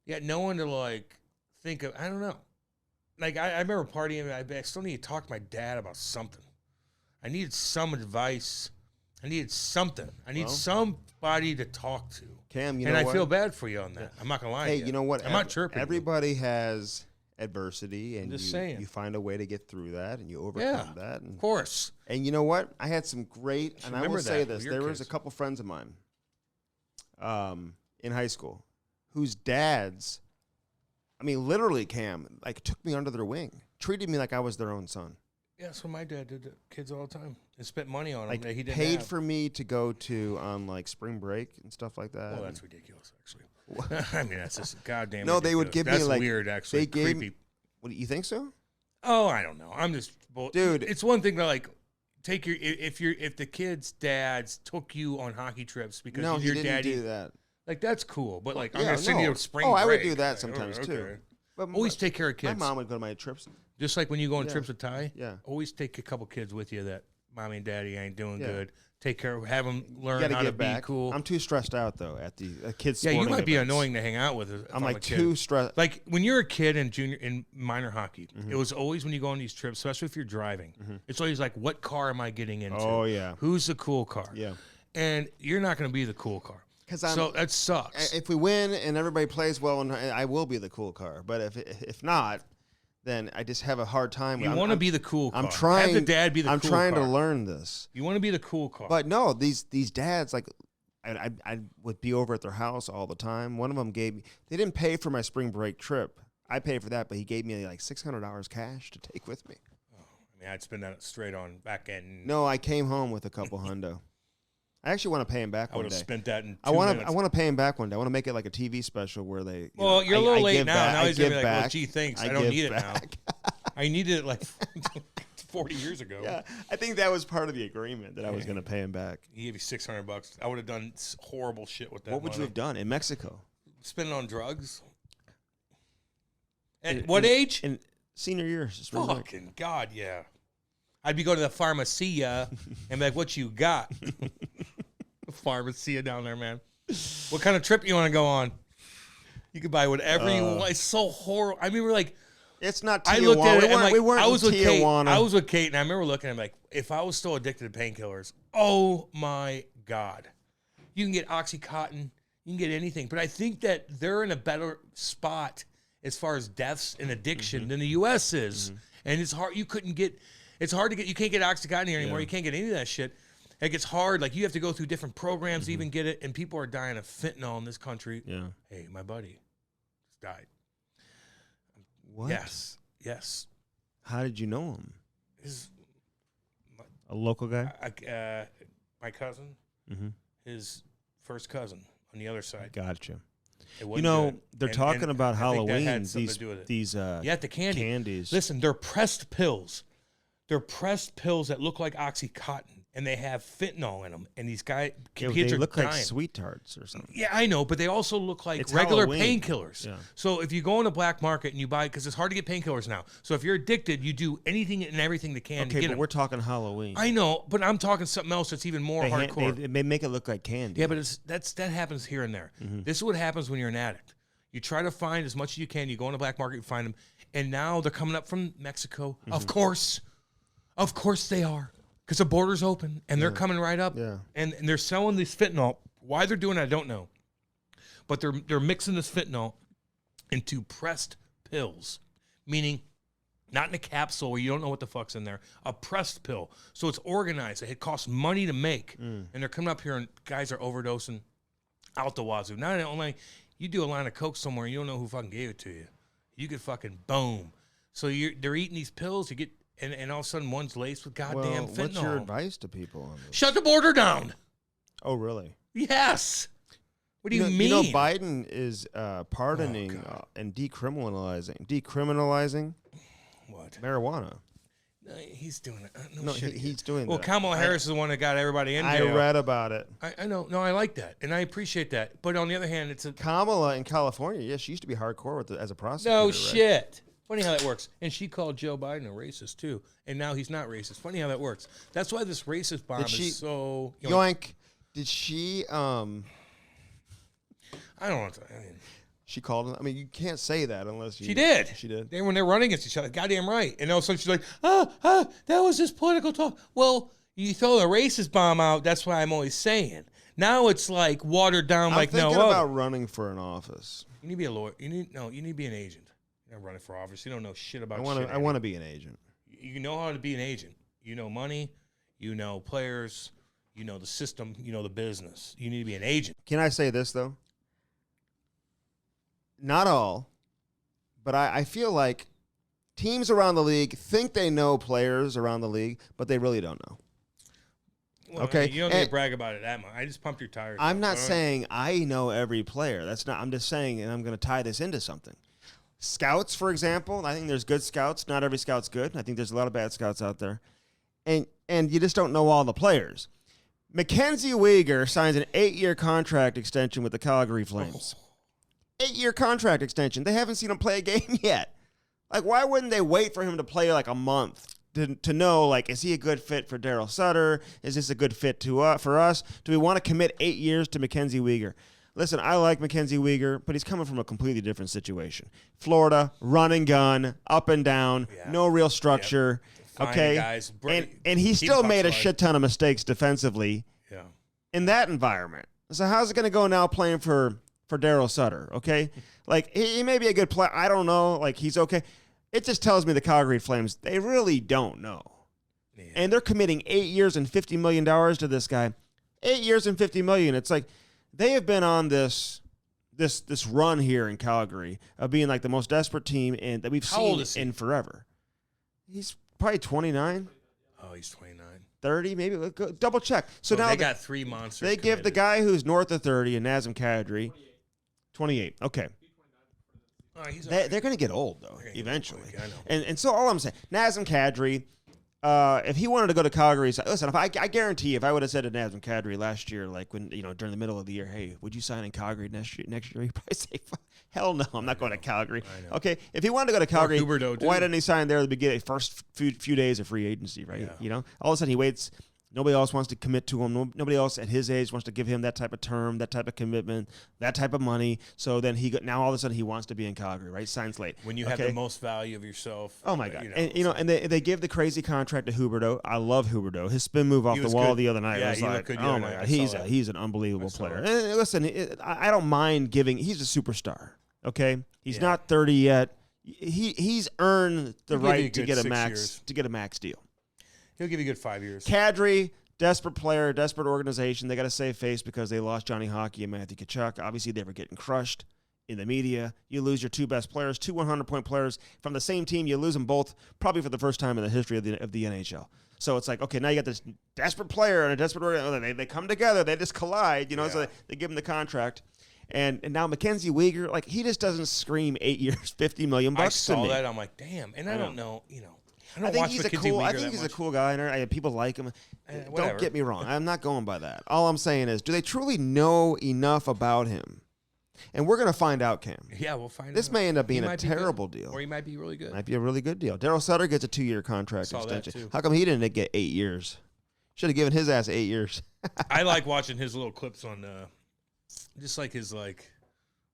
you got no one to like think of. I don't know. Like, I remember partying. I still need to talk to my dad about something. I needed some advice. I needed something. I need somebody to talk to. Cam, you and know I what? feel bad for you on that. I'm not gonna lie. Hey, to you. you know what? I'm not chirping. you. Everybody has adversity, and just saying. you find a way to get through that, and you overcome that. And, Of course. and you know what? I had some great, and I will remember say that this: with your there was a kids. couple friends of mine, in high school, whose dads, I mean, literally, Cam, took me under their wing, treated me like I was their own son. Yeah, that's what my dad did to kids all the time. And spent money on them that he didn't paid have. for me to go to on spring break and stuff like that. Well, that's ridiculous, actually. I mean, that's just goddamn. No, they would ridiculous. give me, that's like- weird. Actually, they gave creepy. What do you think so? Oh, I don't know. I'm just Dude. It's one thing to take your if the kids' dads took you on hockey trips because No, he your didn't daddy do that. That's cool. But I'm Yeah, gonna send you no. to spring. Oh, I would break. do that Like, sometimes okay. too. But Always take care of my kids. mom would go to my trips. Just like when you go on Yeah. trips with Ty. Yeah. Always take a couple kids with you that mommy and daddy ain't doing Yeah. good. Take care of, have them You learn gotta how to get be back. cool. I'm too stressed out though at the kids. Yeah, you sporting might be events. annoying to hang out with. If I'm a kid. too stressed. Like when you're a kid in minor hockey, Mm-hmm. it was always when you go on these trips, especially if you're driving, it's always like, what car am I getting into? Oh yeah, Who's the cool car? yeah. And you're not going to be the cool car. So that sucks. If we win and everybody plays well, and I will be the cool car. But if not, then I just have a hard time. You want to be the cool car. I'm trying. Have the dad be the I'm cool trying car. to learn this. You want to be the cool car. But no, these dads I would be over at their house all the time. One of them gave me. They didn't pay for my spring break trip. I paid for that, but he gave me $600 cash to take with me. I mean, I'd spend that straight on back end. No, I came home with a couple hundo. I actually want to pay him back I one would day. have spent that in 2 I want minutes. to pay him back one day. I want to make it like a TV special where they. Well, you're a little late now. Now he's going to be like, back. well, gee, thanks. I don't need it now. I needed it like 40 years ago. Yeah, I think that was part of the agreement that I was going to pay him back. He gave you $600. I would have done horrible shit with that. What would you have done in Mexico? Spend it on drugs. At what age? In senior years. Fucking God, yeah. I'd be going to the pharmacia and be like, what you got? Pharmacia down there, man. What kind of trip you want to go on? You could buy whatever you want. It's so horrible. I mean, we're like, it's not Tijuana. I looked at it and like, we weren't I was with Tijuana. Kate. I was with Kate, and I remember looking at him like, if I was still addicted to painkillers, oh my God. You can get Oxycontin. You can get anything. But I think that they're in a better spot as far as deaths and addiction than the U.S. is. And it's hard. It's hard to get. You can't get Oxycontin here anymore. You can't get any of that shit. Like, it's hard. Like, you have to go through different programs to even get it. And people are dying of fentanyl in this country. Yeah. Hey, my buddy just died. What? Yes. How did you know him? A local guy? My cousin. His first cousin on the other side. Gotcha. You know, they're talking about Halloween. These the candies. Listen, they're pressed pills. They're pressed pills that look like Oxycontin, and they have fentanyl in them. And these guys, they look like sweet tarts or something. Yeah, I know, but they also look like It's regular Halloween. painkillers. Yeah. So if you go in the black market and you buy, because it's hard to get painkillers now. So if you're addicted, you do anything and everything they can to Okay, get but them. we're talking Halloween. I know, but I'm talking something else that's even more hardcore. They make it look like candy. Yeah, but that happens here and there. This is what happens when you're an addict. You try to find as much as you can. You go in the black market, you find them, and now they're coming up from Mexico. Of course they are, because the border's open, and they're coming right up. Yeah. And they're selling this fentanyl. Why they're doing it, I don't know, but they're mixing this fentanyl into pressed pills, meaning not in a capsule where you don't know what the fuck's in there. A pressed pill, so it's organized. It costs money to make, and they're coming up here, and guys are overdosing out the wazoo. Not only you do a line of coke somewhere, you don't know who fucking gave it to you. You could fucking boom. So they're eating these pills. You get and all of a sudden one's laced with goddamn fentanyl. What's your advice to people on this? Shut the border down. Oh, really? Yes. What do you mean? You know, Biden is pardoning and decriminalizing what? marijuana. No, he's doing it. He's doing Well, that. Kamala Harris is the one that got everybody in I jail. read about it. I know. No, I like that, and I appreciate that. But on the other hand, it's a Kamala in California. Yeah, she used to be hardcore as a prosecutor. no right? shit. Funny how that works. And she called Joe Biden a racist too, and now he's not racist. Funny how that works. That's why this racist bomb is so yoink. Did she? I don't want to. She called him. I mean, you can't say that unless she did. She did. When they're running against each other, goddamn right. And all of a sudden she's like, that was just political talk. Well, you throw the racist bomb out. That's what I'm always saying. Now it's like watered down. I'm thinking about running for an office. You need to be a lawyer. You need to be an agent. You're not running for office. You don't know shit about. I want to be an agent. You know how to be an agent. You know money. You know players. You know the system. You know the business. You need to be an agent. Can I say this though? Not all, but I feel like teams around the league think they know players around the league, but they really don't know. Well, Okay, you don't need to brag about it that much. I just pumped your tires. I'm not saying I know every player. That's not. I'm just saying, and I'm going to tie this into something. Scouts, for example, I think there's good scouts. Not every scout's good. I think there's a lot of bad scouts out there, and you just don't know all the players. Mackenzie Weegar signs an 8-year contract extension with the Calgary Flames. 8-year contract extension. They haven't seen him play a game yet. Like, why wouldn't they wait for him to play like a month to know, like, is he a good fit for Daryl Sutter? Is this a good fit for us? Do we want to commit 8 years to Mackenzie Weegar? Listen, I like Mackenzie Weegar, but he's coming from a completely different situation. Florida, run and gun, up and down, no real structure. Fine, okay, guys. And he still made a shit ton of mistakes defensively in that environment. So how's it going to go now playing for Daryl Sutter, okay? Like, he may be a good player. I don't know. Like, he's okay. It just tells me the Calgary Flames, they really don't know. Yeah. And they're committing 8 years and $50 million to this guy. 8 years and $50 million. It's like they have been on this run here in Calgary of being like the most desperate team that we've seen in forever. He's probably 29. Oh, he's 29. 30, maybe. Go, double check. So now they got 3 monsters. They give the committed. guy who's north of 30 and Nazem Kadri 28. Okay. They're going to get old, though, eventually. I know. And so all I'm saying, Nazem Kadri, if he wanted to go to Calgary, listen, I guarantee you, if I would have said to Nazem Kadri last year, like when, during the middle of the year, hey, would you sign in Calgary next year? He'd probably say, hell no, I'm not going to Calgary. Okay, if he wanted to go to Calgary, why didn't he sign there at the beginning, first few days of free agency, right? Yeah. All of a sudden he waits. Nobody else wants to commit to him. Nobody else at his age wants to give him that type of term, that type of commitment, that type of money. So then now all of a sudden he wants to be in Calgary, right? Signs late. When you have the most value of yourself. Oh my God! And they give the crazy contract to Huberdeau. I love Huberdeau. His spin move off the wall the other night was like, oh my God, he's an unbelievable player. And listen, I don't mind giving. He's a superstar. Okay, he's not 30 yet. He's earned the right to get a max deal. He'll give you a good 5 years. Kadri, desperate player, desperate organization. They got to save face because they lost Johnny Hockey and Matthew Tkachuk. Obviously, they were getting crushed in the media. You lose your 2 best players, 2 100-point players from the same team. You lose them both probably for the first time in the history of the NHL. So it's like, okay, now you got this desperate player and a desperate organization. They come together. They just collide, so they give him the contract. And now Mackenzie Weegar, like, he just doesn't scream 8 years, $50 million to me. I saw that. I'm like, damn. And I don't know, I think he's a cool guy, and people like him. Don't get me wrong. I'm not going by that. All I'm saying is, do they truly know enough about him? And we're going to find out, Cam. Yeah, we'll find out. This may end up being a terrible deal. Or he might be really good. Might be a really good deal. Daryl Sutter gets a 2-year contract extension. That too. How come he didn't get 8 years? Should have given his ass 8 years. I like watching his little clips on, just like his,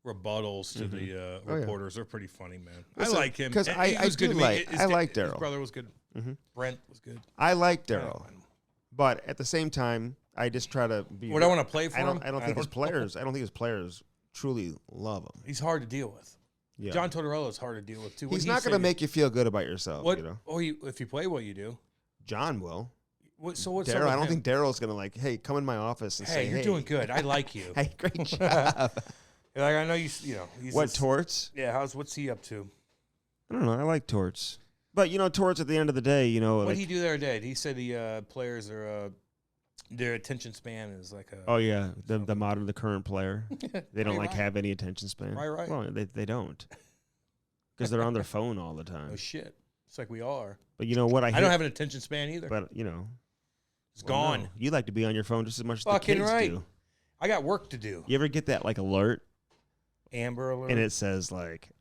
rebuttals to the reporters. They're pretty funny, man. Listen, I like him. Because I like Daryl. His brother was good. Mm-hmm. Brent was good. I like Daryl. But at the same time, I just try to be. Would I want to play for him? I don't think his players truly love him. He's hard to deal with. Yeah. John Tortorella is hard to deal with too. He's not going to make you feel good about yourself. If you play what you do, John will. So what's Daryl? I don't think Daryl's going to hey, come in my office and say, hey, you're doing good. I like you. Hey, great job. I know you know. What, Torts? Yeah, what's he up to? I don't know. I like Torts. But, Torts at the end of the day, what did he do the other day? He said the players are, their attention span is like a. Oh, yeah. The current player. They don't have any attention span. Right. Well, they don't. Because they're on their phone all the time. Oh, shit. It's like we are. But you know what? I don't have an attention span either. But, it's gone. No. You like to be on your phone just as much as the kids do. I got work to do. You ever get that, alert? Amber Alert. And it says,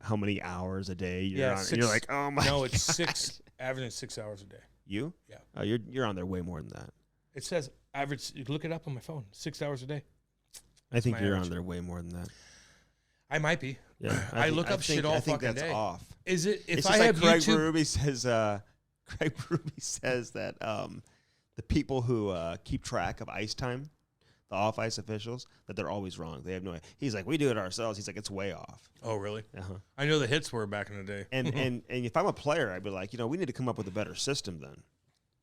how many hours a day you're on. And you're like, oh, my No, it's 6, averaging 6 hours a day. You? Yeah. Oh, you're on there way more than that. It says average. You look it up on my phone. 6 hours a day. I think you're on there way more than that. I I Yeah. I look up shit all fucking day. I think that's off. Is it? If it's I have Craig YouTube. Berube says that the people who keep track of ice time, the off-ice officials, that they're always wrong. They have no idea. He's like, we do it ourselves. He's like, it's way off. Oh, really? Uh-huh. I know the hits were back in the day. And if I'm a player, I'd be like, we need to come up with a better system then,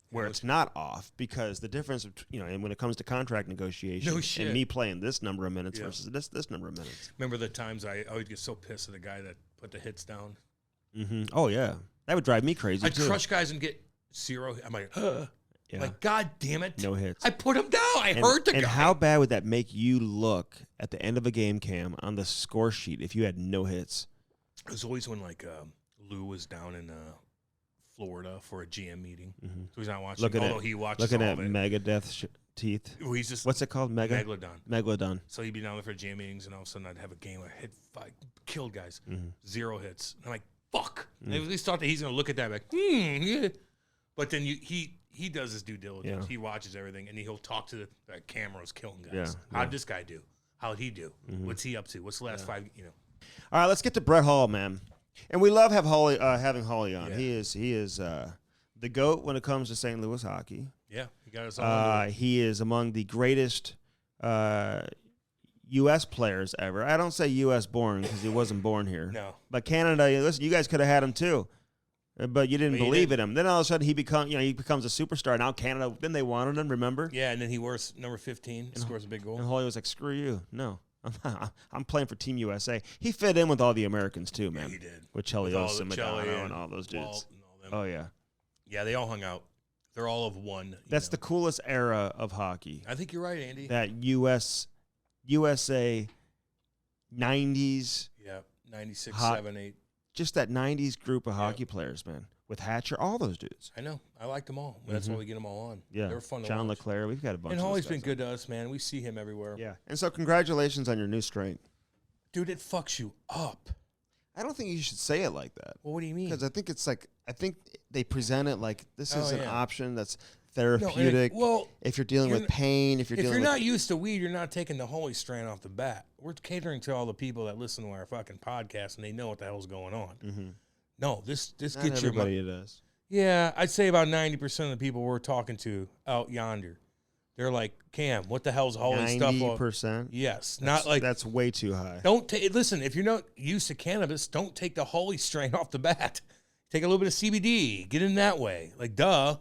where it's not off, because the difference, and when it comes to contract negotiation, and me playing this number of minutes versus this number of minutes. Remember the times I always get so pissed at the guy that put the hits down? Mm-hmm. Oh, yeah. That would drive me crazy, I'd crush guys and get 0. I'm like, Yeah. Like, God damn it. No hits. I put him down. I hurt the guy. And how bad would that make you look at the end of a game, Cam, on the score sheet if you had no hits? It was always when, Lou was down in Florida for a GM meeting. Mm-hmm. So he's not watching, he watches looking at Megadeth teeth. Well, he's just... What's it called? Megalodon. So he'd be down there for GM meetings, and all of a sudden I'd have a game where I hit 5, killed guys. Mm-hmm. 0 hits. And I'm like, fuck. Mm-hmm. And at least thought that he's going to look at that like, yeah. But then he does his due diligence. Yeah. He watches everything, and he'll talk to the cameras killing guys. Yeah. How'd this guy do? How'd he do? Mm-hmm. What's he up to? What's the last 5? All right, let's get to Brett Hull, man. And we love having Hully on. Yeah. He is the GOAT when it comes to St. Louis hockey. Yeah, he got us all. He is among the greatest U.S. players ever. I don't say U.S. born because he wasn't born here. No. But Canada, listen, you guys could have had him too. But you didn't believe in him. Then all of a sudden he becomes a superstar. Now Canada, then they wanted him, remember? Yeah, and then he wears number 15, scores a big goal. And Hully was like, screw you. No. I'm playing for Team USA. He fit in with all the Americans too, man. Yeah, he did. With Chelios and Madonna and all those dudes. Walt and all them. Oh, yeah. Yeah, they all hung out. They're all of one. That's the coolest era of hockey. I think you're right, Andy. That USA 90s. Yeah, 96, Hot. 7, 8. Just that 90s group of hockey players, man. With Hatcher, all those dudes. I know. I like them all. That's why we get them all on. Yeah. They were fun to John watch. LeClaire, we've got a bunch And of Hully's those been guys good to us, man. We see him everywhere. Yeah. And so congratulations on your new strength. Dude, it fucks you up. I don't think you should say it like that. Well, what do you mean? Because I think it's like, I think they present it like this is an yeah. option that's No, and therapeutic. well, if you're dealing with pain, if you're dealing not used to weed, you're not taking the Hully strain off the bat. We're catering to all the people that listen to our fucking podcast and they know what the hell's going on. Mm-hmm. No, this Not gets your everybody does. Yeah, I'd say about 90% of the people we're talking to out yonder, they're like, Cam, what the hell's Hully stuff? 90%? Yes, not like that's way too high. Don't listen. If you're not used to cannabis, don't take the Hully strain off the bat. Take a little bit of CBD. Get in that way. Like, duh.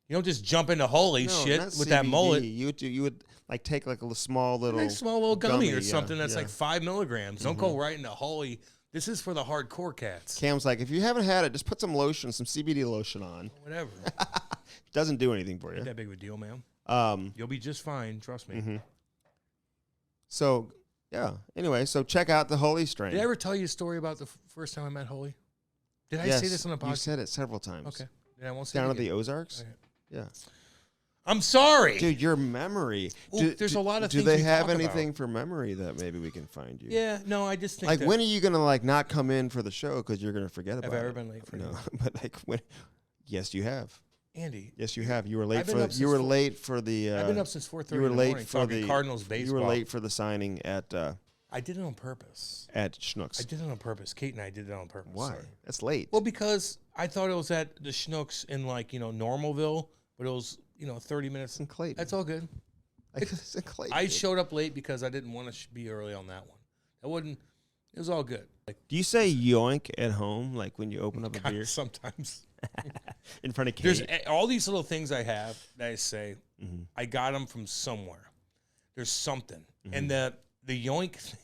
You don't just jump into Hully shit with CBD. that mullet. You would like take like a small little gummy or something that's yeah. like 5 milligrams. Don't go right into Hully. This is for the hardcore cats. Cam's like, if you haven't had it, just put some lotion, some CBD lotion on. Whatever. Doesn't do anything for you. Ain't that big of a deal, man. You'll be just fine. Trust me. Mm-hmm. So, yeah. Anyway, so check out the Hully strain. Did I ever tell you a story about the first time I met Hully? Did I Yes, say this on the podcast? You said it several times. Okay. Then I won't say Down it at the again. Ozarks? Okay. Yeah. I'm sorry. Dude, your memory. Well, there's a lot of do things they we have talk anything about. for memory that maybe we can find you? Yeah, no, I just think Like, that when are you going to, like, not come in for the show because you're going to forget about it? Have I ever been late for No, anything? but, like, when... Yes, you have. Andy. Yes, you have. You were late I've been for... up since You were four- late for the... I've been up since 4:30 you were in the late morning for talking the Cardinals baseball. You were late for the signing at I did it on purpose. Schnooks. I did it on purpose. Kate and I did it on purpose. Why? Sorry. That's late. Well, because I thought it was at the Schnooks in, like, Normalville, but it was, 30 minutes. It's in Clayton. That's all good. It's in Clayton. I showed up late because I didn't want to be early on that one. It was all good. Like, Do you say yoink at home, like when you open up a beer? Sometimes. In front of Kate? There's all these little things I have that I say, Mm-hmm. I got them from somewhere. There's something. And the yoink thing,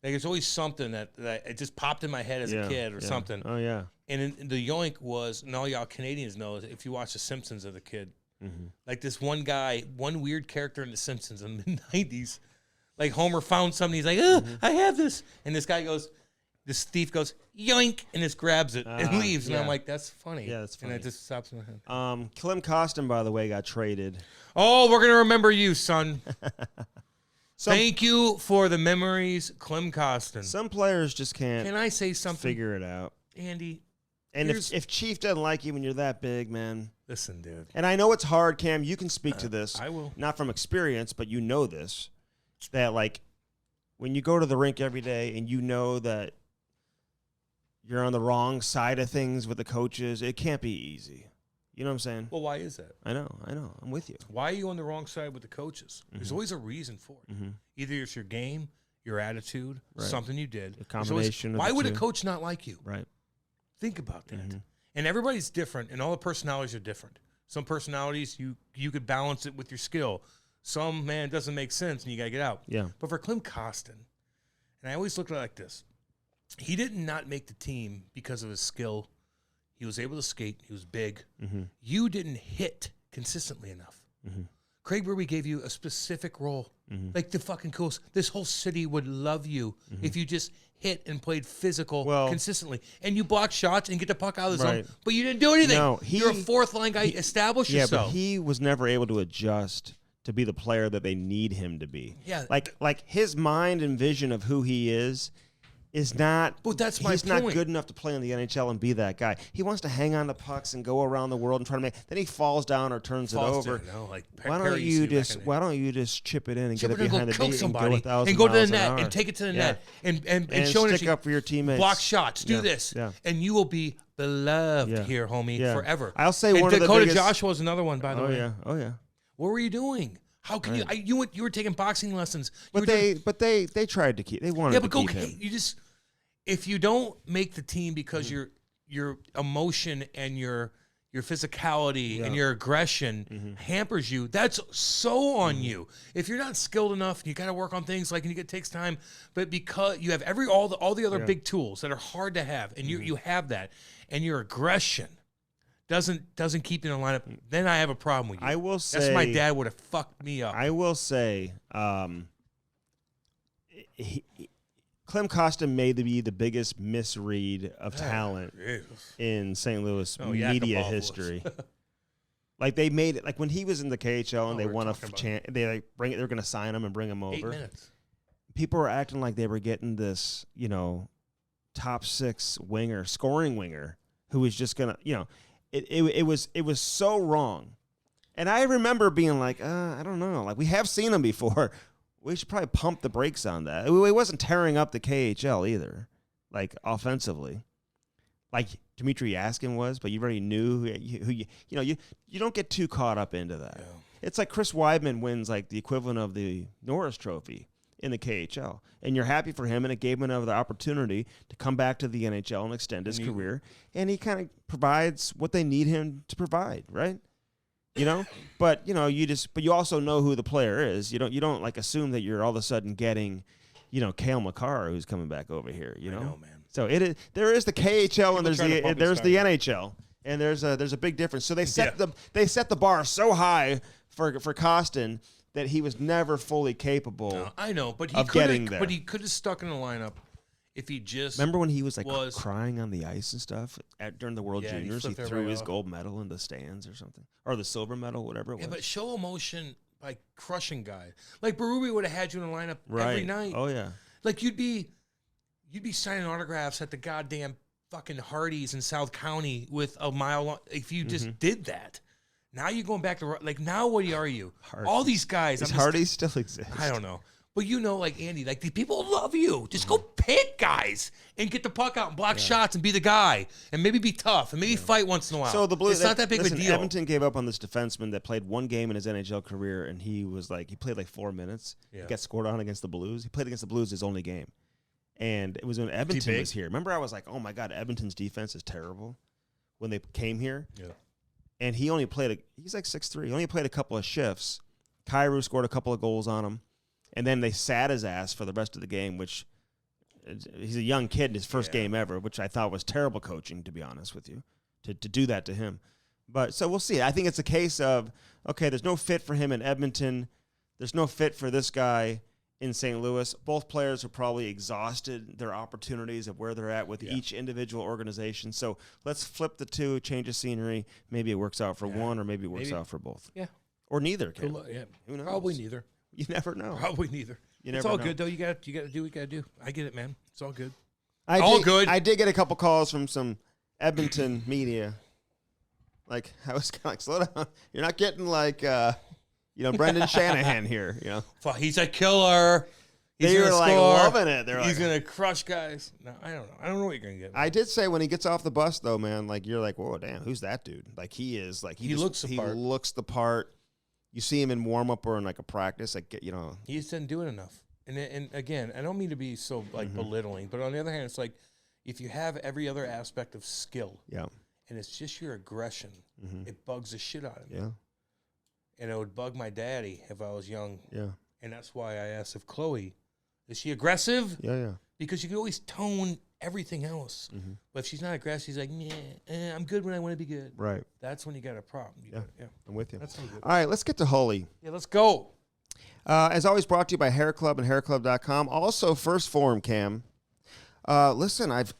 like, it's always something that it just popped in my head as a kid or something. Oh, yeah. And the yoink was, and all y'all Canadians know, if you watch The Simpsons as a kid, like this one guy, one weird character in The Simpsons in the mid-90s, like Homer found something, he's like, I have this. And this thief goes, yoink, and just grabs it and leaves. And I'm like, that's funny. Yeah, that's funny. And it just stops in my head. Clem Costin, by the way, got traded. Oh, we're going to remember you, son. Thank you for the memories, Clem Costin. Some players just Can can't I say something? figure it out. Andy, And if Chief doesn't like you when you're that big, man. listen, dude. And I know it's hard, Cam. You can speak to this. I will. Not from experience, but you know this. That, like, when you go to the rink every day and you know that you're on the wrong side of things with the coaches, it can't be easy. You know what I'm saying? Well, why is that? I know. I'm with you. Why are you on the wrong side with the coaches? There's always a reason for it. Either it's your game, your attitude, something you did. A combination of why the would a two. coach not like you? Right. Think about that. And everybody's different, and all the personalities are different. Some personalities, you could balance it with your skill. Some, man, it doesn't make sense, and you got to get out. Yeah. But for Clem Costin, and I always look at it like this, he did not make the team because of his skill. He was able to skate. He was big. You didn't hit consistently enough. Craig Berube gave you a specific role. Like the fucking coolest. This whole city would love you if you just hit and played physical consistently. And you block shots and get the puck out of the zone. But you didn't do anything. No, You're a fourth line guy. Establish yourself. Yeah, but he was never able to adjust to be the player that they need him to be. Yeah. Like his mind and vision of who he is not. But that's my he's point. not good enough to play in the NHL and be that guy. He wants to hang on to pucks and go around the world and try to make. Then he falls down or turns it over. Why don't you just chip it in and get it behind the net and go 1,000 and go to the miles an net hour. and take it to the net and and show stick up for your teammates. Block shots. Do Yeah, this, yeah. and you will be beloved here, homie, forever. I'll say and one of the Dakota biggest. Joshua is another one, by the way. Oh yeah. What were you doing? How can you were taking boxing lessons? But they tried to keep. They wanted to keep him. You just. If you don't make the team because your emotion and your physicality and your aggression hampers you, that's so on you. If you're not skilled enough, you got to work on things like, and it takes time. But because you have all the other big tools that are hard to have, and you have that, and your aggression doesn't keep you in the lineup, then I have a problem with you. I will say that's my dad would have fucked me up. I will say, Clem Costa may be the biggest misread of talent in St. Louis media history. Like they made it like when he was in the KHL and they won they're going to sign him and bring him over. 8 minutes. People were acting like they were getting this, top 6 winger, scoring winger, who was just gonna, it was so wrong. And I remember being like, I don't know, like we have seen him before. We should probably pump the brakes on that. He wasn't tearing up the KHL either, like offensively, like Dmitry Yaskin was. But you already knew who you don't get too caught up into that. Yeah. It's like Chris Weidman wins like the equivalent of the Norris Trophy in the KHL, and you're happy for him, and it gave him another opportunity to come back to the NHL and extend his career, and he kind of provides what they need him to provide, right? But you also know who the player is. You don't like assume that you're all of a sudden getting, Cale Makar who's coming back over here. I know, man. So there is the KHL and there's the NHL, and there's a big difference. So they set the bar so high for Kostin that he was never fully capable. No, I know, but he could have stuck in the lineup if he just remember when he was crying on the ice and stuff during the World Juniors. He threw his gold medal in the stands or something, or the silver medal, whatever it was. Yeah, but show emotion by crushing guys. Like Berube would have had you in the lineup every night. Oh yeah, like you'd be signing autographs at the goddamn fucking Hardee's in South County with a mile long. If you just did that. Now you're going back to, like, now what are you? Hardee's. All these guys. Does Hardee's still exist? I don't know. But like Andy, like these people love you. Just go pick guys and get the puck out and block shots and be the guy and maybe be tough and maybe fight once in a while. So the Blues, it's not that big of a deal. Edmonton gave up on this defenseman that played one game in his NHL career, and he played like 4 minutes. Yeah. He got scored on against the Blues. He played against the Blues his only game. And it was when Edmonton was here. Remember I was like, oh my God, Edmonton's defense is terrible when they came here? Yeah. And he only played he's like 6'3". He only played a couple of shifts. Kyrou scored a couple of goals on him. And then they sat his ass for the rest of the game, which he's a young kid in his first game ever, which I thought was terrible coaching, to be honest with you, to do that to him. But so we'll see. I think it's a case of, okay, there's no fit for him in Edmonton. There's no fit for this guy in St. Louis. Both players are probably exhausted their opportunities of where they're at with each individual organization. So let's flip the two, change of scenery. Maybe it works out for one, or maybe it works out for both. Yeah. Or neither. Who knows? Probably neither. You never know. Probably neither. It's all good, though. You got to do what you got to do. I get it, man. It's all good. Good. I did get a couple calls from some Edmonton media. Like, I was kind of like, slow down. You're not getting like, Brendan Shanahan here, He's a killer. They were like loving it. He's going to crush guys. No, I don't know. I don't know what you're going to get. I did say when he gets off the bus, though, man, like, you're like, whoa, damn, who's that dude? Like, he is. Like, he looks the part. You see him in warm-up or in, like, a practice. Like, He just didn't do it enough. And again, I don't mean to be so, like, belittling. But on the other hand, it's like, if you have every other aspect of skill. Yeah. And it's just your aggression. It bugs the shit out of me. Yeah. And it would bug my daddy if I was young. Yeah. And that's why I asked if Chloe, is she aggressive? Yeah. Because you can always tone everything else. But if she's not aggressive, she's like, I'm good when I want to be good. Right. That's when you got a problem. I'm with you. That's good. All right, let's get to Hully. Yeah, let's go. As always, brought to you by Hair Club and hairclub.com. Also, First Form, Cam. Listen, I've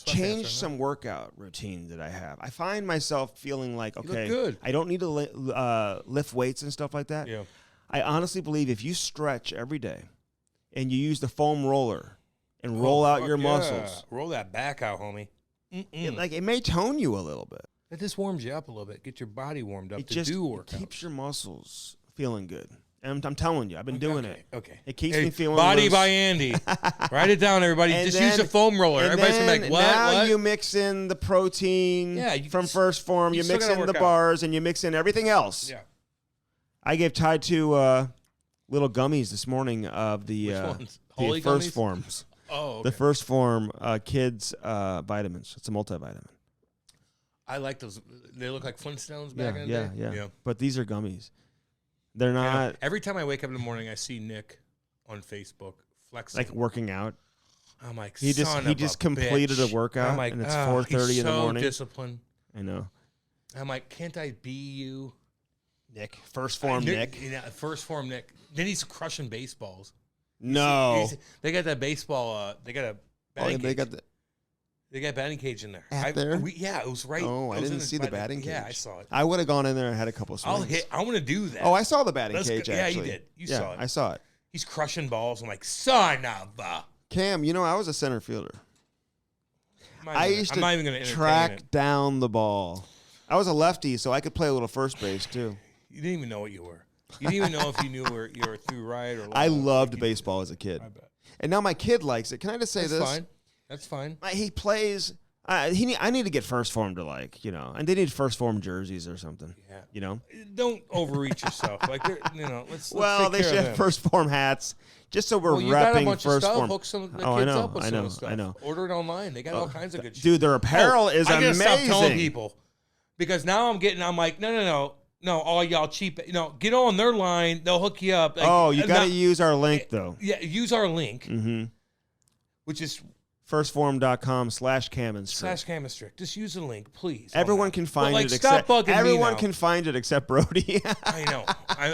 changed some workout routine that I have. I find myself feeling like, okay, good. I don't need to lift weights and stuff like that. Yeah. I honestly believe if you stretch every day and you use the foam roller and roll out your muscles. Roll that back out, homie. It may tone you a little bit. It just warms you up a little bit. Get your body warmed up It keeps your muscles feeling good. And I'm telling you, I've been doing it. Okay. It keeps me feeling Body loose. By Andy. Write it down, everybody. Just use a foam roller. Everybody's going to be like, what? Now you mix in the protein from First Form. You mix in the bars, and you mix in everything else. Yeah. I gave Ty 2 little gummies this morning of the First Forms. Oh, okay. The First Form kids vitamins. It's a multivitamin. I like those. They look like Flintstones back in the day. Yeah. But these are gummies. They're not. Every time I wake up in the morning, I see Nick on Facebook flexing, like working out. I'm like, he just completed a workout, and it's 4:30 in the morning. Disciplined. I know. I'm like, can't I be you? Nick. First form Nick. Yeah, first form Nick. Then he's crushing baseballs. No. They got that baseball. They got a batting cage. They got batting cage in there. There? Yeah, it was right. Oh, I didn't see the batting cage. Yeah, I saw it. I would have gone in there and had a couple swings. I want to do that. Oh, I saw the batting cage, Yeah, actually. you did. You saw it. I saw it. He's crushing balls. I'm like, son of a... Cam, I was a center fielder. I used to track down the ball. I was a lefty, so I could play a little first base, too. You didn't even know what you were. You didn't even know if you knew you were through right or left. I loved baseball as a kid. I bet. And now my kid likes it. Can I just say this? Fine. That's fine. He plays... I need to get first form to and they need first form jerseys or something. Yeah. Don't overreach yourself. Let's they should have first form hats just so we're repping got a bunch first of stuff. form. Hook some of the kids up with some of the stuff. I know. Order it online. They got all kinds of good shit. Dude, their apparel is amazing. I gotta stop telling people because now I'm like, no, all y'all cheap. Get on their line. They'll hook you up. Like, you got to use our link though. Yeah, use our link, which is firstform.com/Cam and Strick. /Cam and Strick. Just use the link, please. Everyone can find it. Stop bugging everyone me now. can find it except Brody. I know.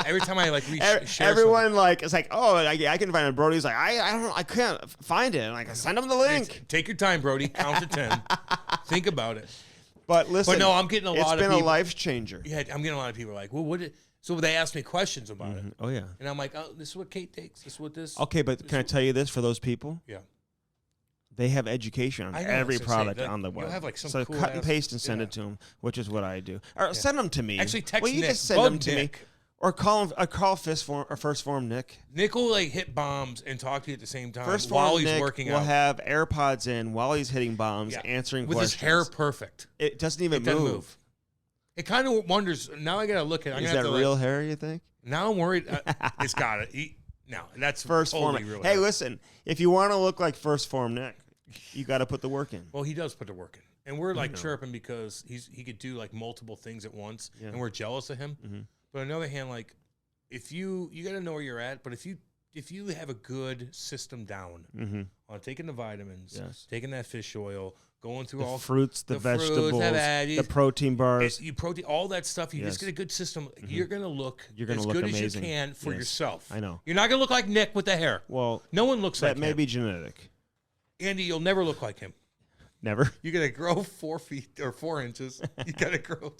Every time I share everyone something. it's like, oh, I can find it. Brody's like, I can't find it. Like, send him the link. Take your time, Brody. Count to 10. Think about it. But listen, no, I'm getting a lot of people. It's been a life changer. Yeah, I'm getting a lot of people like, well, so they ask me questions about it. Oh, yeah. And I'm like, oh, this is what Kate takes. This is what this. Okay, but can I tell you this for those people? Yeah. They have education on every product on the web. Have some so cool cut and paste and send it to them, which is what I do. Or send them to me. Actually, text Nick. Just send them to me. Or call first form Nick. Nick will hit bombs and talk to you at the same time First while form he's Nick working will out. have AirPods in while he's hitting bombs, answering with questions. His hair perfect. It doesn't even move. It kind of wonders. Now I got to look at it. Is that real hair, you think? Now I'm worried. It's got it. No, that's first totally form. real hey, hair. Listen, if you want to look like first form Nick, you got to put the work in. Well, he does put the work in. And we're chirping because he could do multiple things at once, and we're jealous of him. Mm-hmm. But on the other hand, if you got to know where you're at, but if you have a good system down on taking the vitamins, taking that fish oil, going through all fruits, the vegetables, the protein bars, all that stuff, you just get a good system. You're gonna look as good amazing. as you can for yourself. I know. You're not gonna look like Nick with the hair. Well, no one looks like him. That may be genetic. Andy, you'll never look like him. Never. You gotta grow 4 feet or 4 inches. You gotta grow.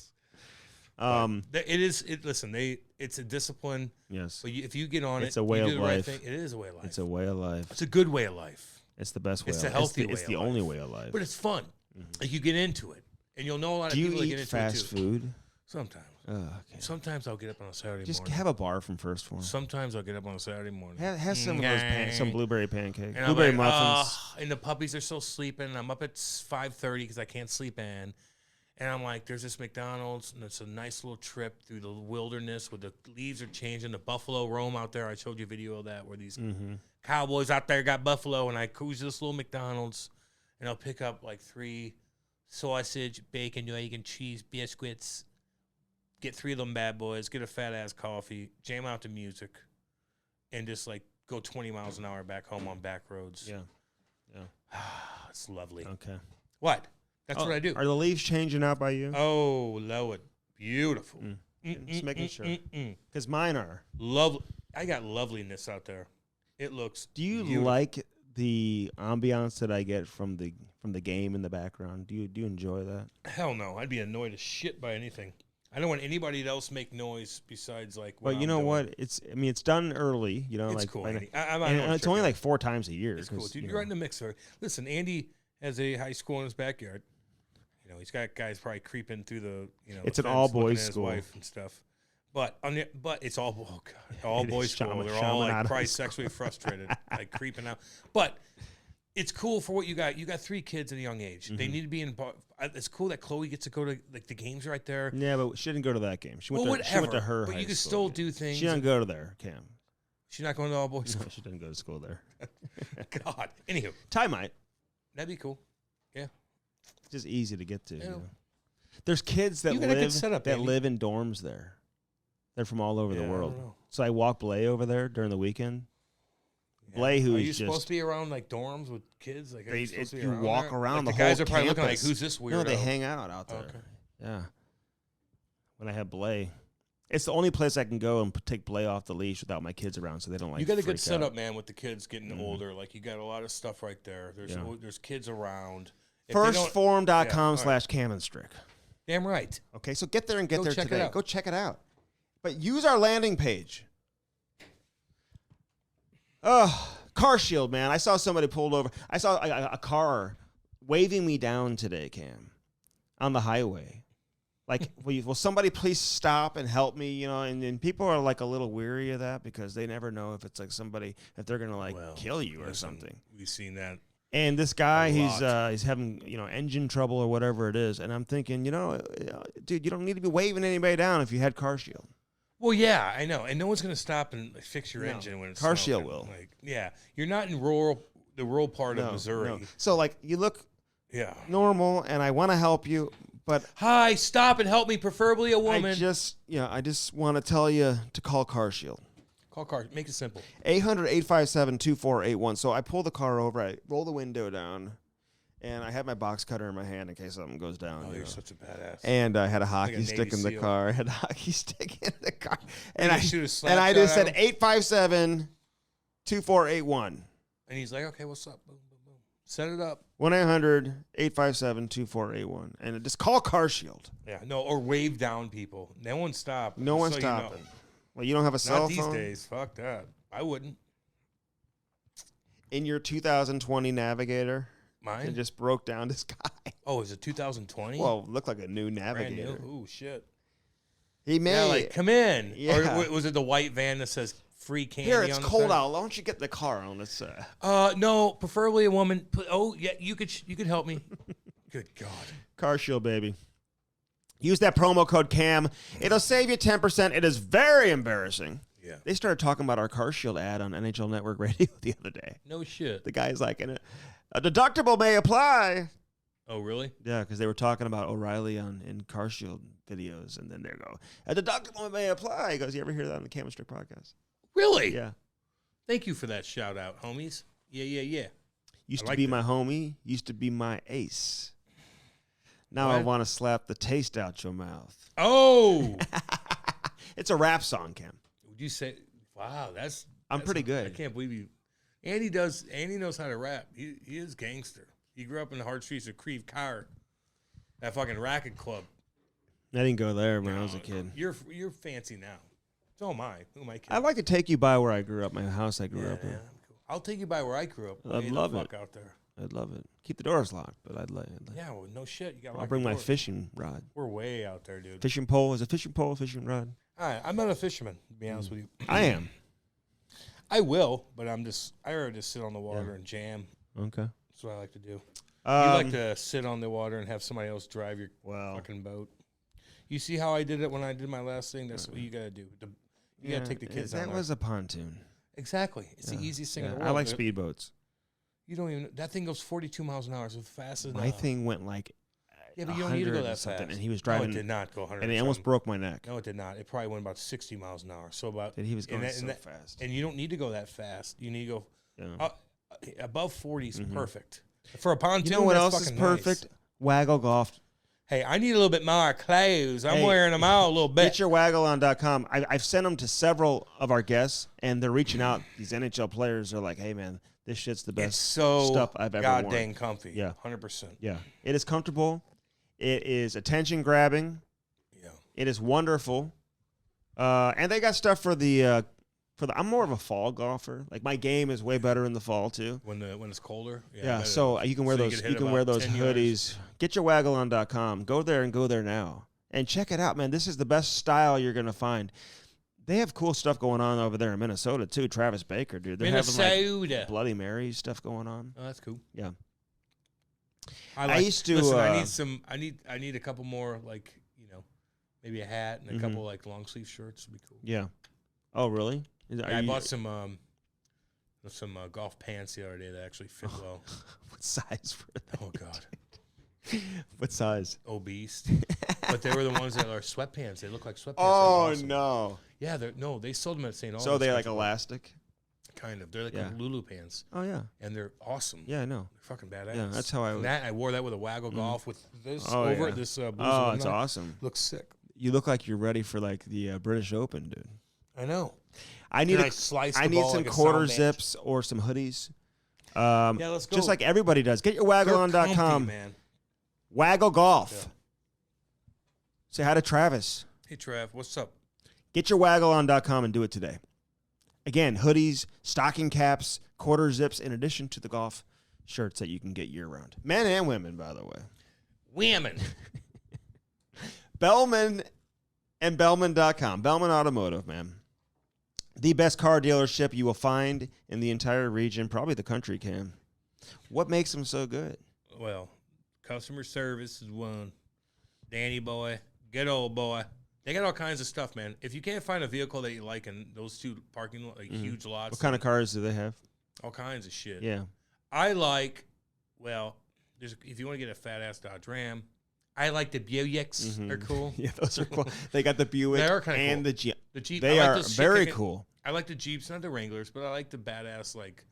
It's a discipline. Yes. But if you get on it's a way of life. Right thing, it is a way of life. It's a way of life. It's a good way of life. It's the best way. It's a healthy way. It's the only way of life. But it's fun. You get into it, and you'll know a lot of people that get into it too. Do you eat fast food? Sometimes. Oh, okay. Sometimes I'll get up on a Saturday morning. Just have a bar from First Form. Sometimes I'll get up on a Saturday morning. Have some of those some blueberry pancakes, and blueberry muffins. And the puppies are still sleeping. I'm up at 5:30 because I can't sleep in. And I'm like, there's this McDonald's, and it's a nice little trip through the wilderness where the leaves are changing. The buffalo roam out there. I showed you a video of that where these cowboys out there got buffalo, and I cruise this little McDonald's, and I'll pick up 3 sausage, bacon, egg, cheese biscuits, get 3 of them bad boys, get a fat-ass coffee, jam out the music, and just, go 20 miles an hour back home on back roads. Yeah. It's lovely. Okay. What? That's what I do. Are the leaves changing out by you? Oh, Lord. Beautiful. Just making sure. Because mine are. Lovely. I got loveliness out there. It looks Do you beautiful. like the ambiance that I get from the game in the background? Do you enjoy that? Hell no. I'd be annoyed as shit by anything. I don't want anybody else make noise besides what Well, you know I'm doing. what? It's done early. It's cool. Andy. And it's only 4 times a year. It's cool, dude. You're right in the mix there. Listen, Andy has a high school in his backyard. He's got guys probably creeping through the It's the an all boys school. His wife and stuff. But it's all all boys school. They're all probably sexually frustrated, creeping out. But it's cool for what you got. You got 3 kids at a young age. They need to be in. It's cool that Chloe gets to go to the games right there. Yeah, but she didn't go to that game. She went to her. But high you can school still game. do things. She didn't go to there, Cam. She's not going to all boys school. No, she didn't go to school there. God. Anywho, Ty might. That'd be cool. Yeah. It's just easy to get to. You know? There's kids that live in dorms there. They're from all over the world. So I walk Blay over there during the weekend. Yeah. Blay, who's are you supposed to be around dorms with kids? You walk around the whole guys are probably campus. looking like, who's this weirdo? No, they hang out there. Yeah. When I have Blay. It's the only place I can go and take Blay off the leash without my kids around, so they don't like. You got a good freak setup, out. man, with the kids getting older. Like, you got a lot of stuff right there. There's kids around. Firstform.com/Cam and Strick. Damn right. Okay, so get there and get there check it today. out. Go check it out. But use our landing page. Car shield, man. I saw somebody pulled over. I saw a car waving me down today, Cam, on the highway. Like, will somebody please stop and help me? You know, and people are like a little weary of that because they never know if it's like somebody, if they're going to kill you or something. We've seen that. And this guy, he's having, engine trouble or whatever it is. And I'm thinking, dude, you don't need to be waving anybody down if you had car shield. Well, yeah, I know. And no one's going to stop and fix your engine when it's car smoking. shield will. Like, yeah, you're not in the rural part of Missouri. No. So, like, you look normal, and I want to help you. But hi, stop and help me, preferably a woman. I just want to tell you to call Car Shield. Call Car. Make it simple. 800-857-2481. So I pull the car over, I roll the window down, and I have my box cutter in my hand in case something goes down. Oh, you're such a badass. And I had a hockey stick in the car. I had a hockey stick in the car. And I just said 857-2481. And he's like, okay, what's up? Boom, boom, boom. Set it up. 1-800-857-2481. And just call Car Shield. Yeah, no, or wave down people. No one stopped. No one's stopping. You know. Well, you don't have a cell phone? Not these days. Fuck that. I wouldn't. In your 2020 Navigator? Mine? It just broke down this guy. Oh, is it 2020? Well, it looked like a new Navigator. Brand new? Ooh, shit. He made come in. Yeah. Or was it the white van that says free candy Here, it's on the cold side? out. Why don't you get in the car on this? No, preferably a woman. Oh, yeah, you could help me. Good God. Car Shield, baby. Use that promo code CAM. It'll save you 10%. It is very embarrassing. Yeah. They started talking about our Car Shield ad on NHL Network Radio the other day. No shit. The guy's like, a deductible may apply. Oh, really? Yeah, because they were talking about O'Reilly in Car Shield videos, and then they go, a deductible may apply. He goes, you ever hear that on the Cam and Strick podcast? Really? Yeah. Thank you for that shout out, homies. Yeah. Used to be my homie. Used to be my ace. Now I want to slap the taste out your mouth. Oh. It's a rap song, Cam. Would you say, wow, I'm pretty good. I can't believe you. Andy knows how to rap. He is gangster. He grew up in the hard streets of Creve Coeur, that fucking racket club. I didn't go there when I was a kid. You're fancy now. So am I. Who am I kidding? I'd like to take you by where I grew up, my house I grew up in. Yeah, cool. I'll take you by where I grew up. I'd love it. Out there. I'd love it. Keep the doors locked, but I'd like. Yeah, well, no shit. You got. I'll bring my fishing rod. We're way out there, dude. Fishing pole is a fishing pole, fishing rod. All right, I'm not a fisherman, to be honest with you. I am. I will, but I rather just sit on the water and jam. Okay. That's what I like to do. You like to sit on the water and have somebody else drive your fucking boat. You see how I did it when I did my last thing? That's what you got to do. You got to take the kids That was a pontoon. Exactly. It's the easiest thing in the world. I like speedboats. You don't even. That thing goes 42 miles an hour. It's fast as my thing went like. Yeah, but you don't need to go that fast. And he was driving. No, it did not go 100. And he almost broke my neck. No, it did not. It probably went about 60 miles an hour. So about. He was going so fast. And you don't need to go that fast. You need to go above 40 is perfect for a pontoon. You know what else is perfect? Nice. Waggle golf. Hey, I need a little bit more clothes. I'm wearing them out a little bit. GetYourWaggleOn.com. I've sent them to several of our guests, and they're reaching out. These NHL players are like, hey, man, this shit's the best stuff I've ever worn. God dang comfy. Yeah. 100%. Yeah. It is comfortable. It is attention-grabbing. Yeah. It is wonderful. And they got stuff for the I'm more of a fall golfer. Like, my game is way better in the fall too. When it's colder. Yeah. So you can wear those. You can wear those hoodies. GetYourWaggleOn.com. Go there and go there now and check it out, man. This is the best style you're gonna find. They have cool stuff going on over there in Minnesota too. Travis Baker, dude. They're having like Bloody Mary stuff going on. Oh, that's cool. Yeah. I used to. Listen, I need a couple more, like, maybe a hat and a couple like long sleeve shirts would be cool. Yeah. Oh, really? I bought some golf pants the other day that actually fit well. What size were they? Oh God. What size? Obese. But they were the ones that are sweatpants. They look like sweatpants. Oh, awesome. No. Yeah, they sold them at St. Albans. So they're like elastic? kind of. They're like Yeah. Lulu pants, Oh yeah. and they're awesome. Yeah, I know. They're fucking badass. Yeah, that's how I And would. I wore that with a Waggle Golf with this Oh, over yeah. this blue. Oh, it's alumni. awesome. Looks sick. You look like you're ready for like the British Open, dude. I know. I need Can I slice the I need ball some like a quarter sound match? zips or some hoodies. Yeah, let's go. Just like everybody does. Get your They're comfy, waggleon.com. man. Waggle Golf. Yeah. Say hi to Travis. Hey, Trav, what's up? Get your waggleon.com and do it today. Again, hoodies, stocking caps, quarter zips, in addition to the golf shirts that you can get year-round. Men and women, by the way. Women. Bellman and Bellman.com. Bellman Automotive, man. The best car dealership you will find in the entire region, probably the country, Cam. What makes them so good? Well, customer service is one. Danny boy, good old boy. They got all kinds of stuff, man. If you can't find a vehicle that you like in those two parking huge lots, What kind of cars do they have? all kinds of shit. Yeah. I like, well, if you want to get a fat ass Dodge Ram, I like the Buicks. They're cool. Yeah, those are cool. They got the Buick They are kinda and cool. the Jeep. The Jeep. They I are like the shit very kicking- cool. I like the Jeeps, not the Wranglers, but I like the badass, like,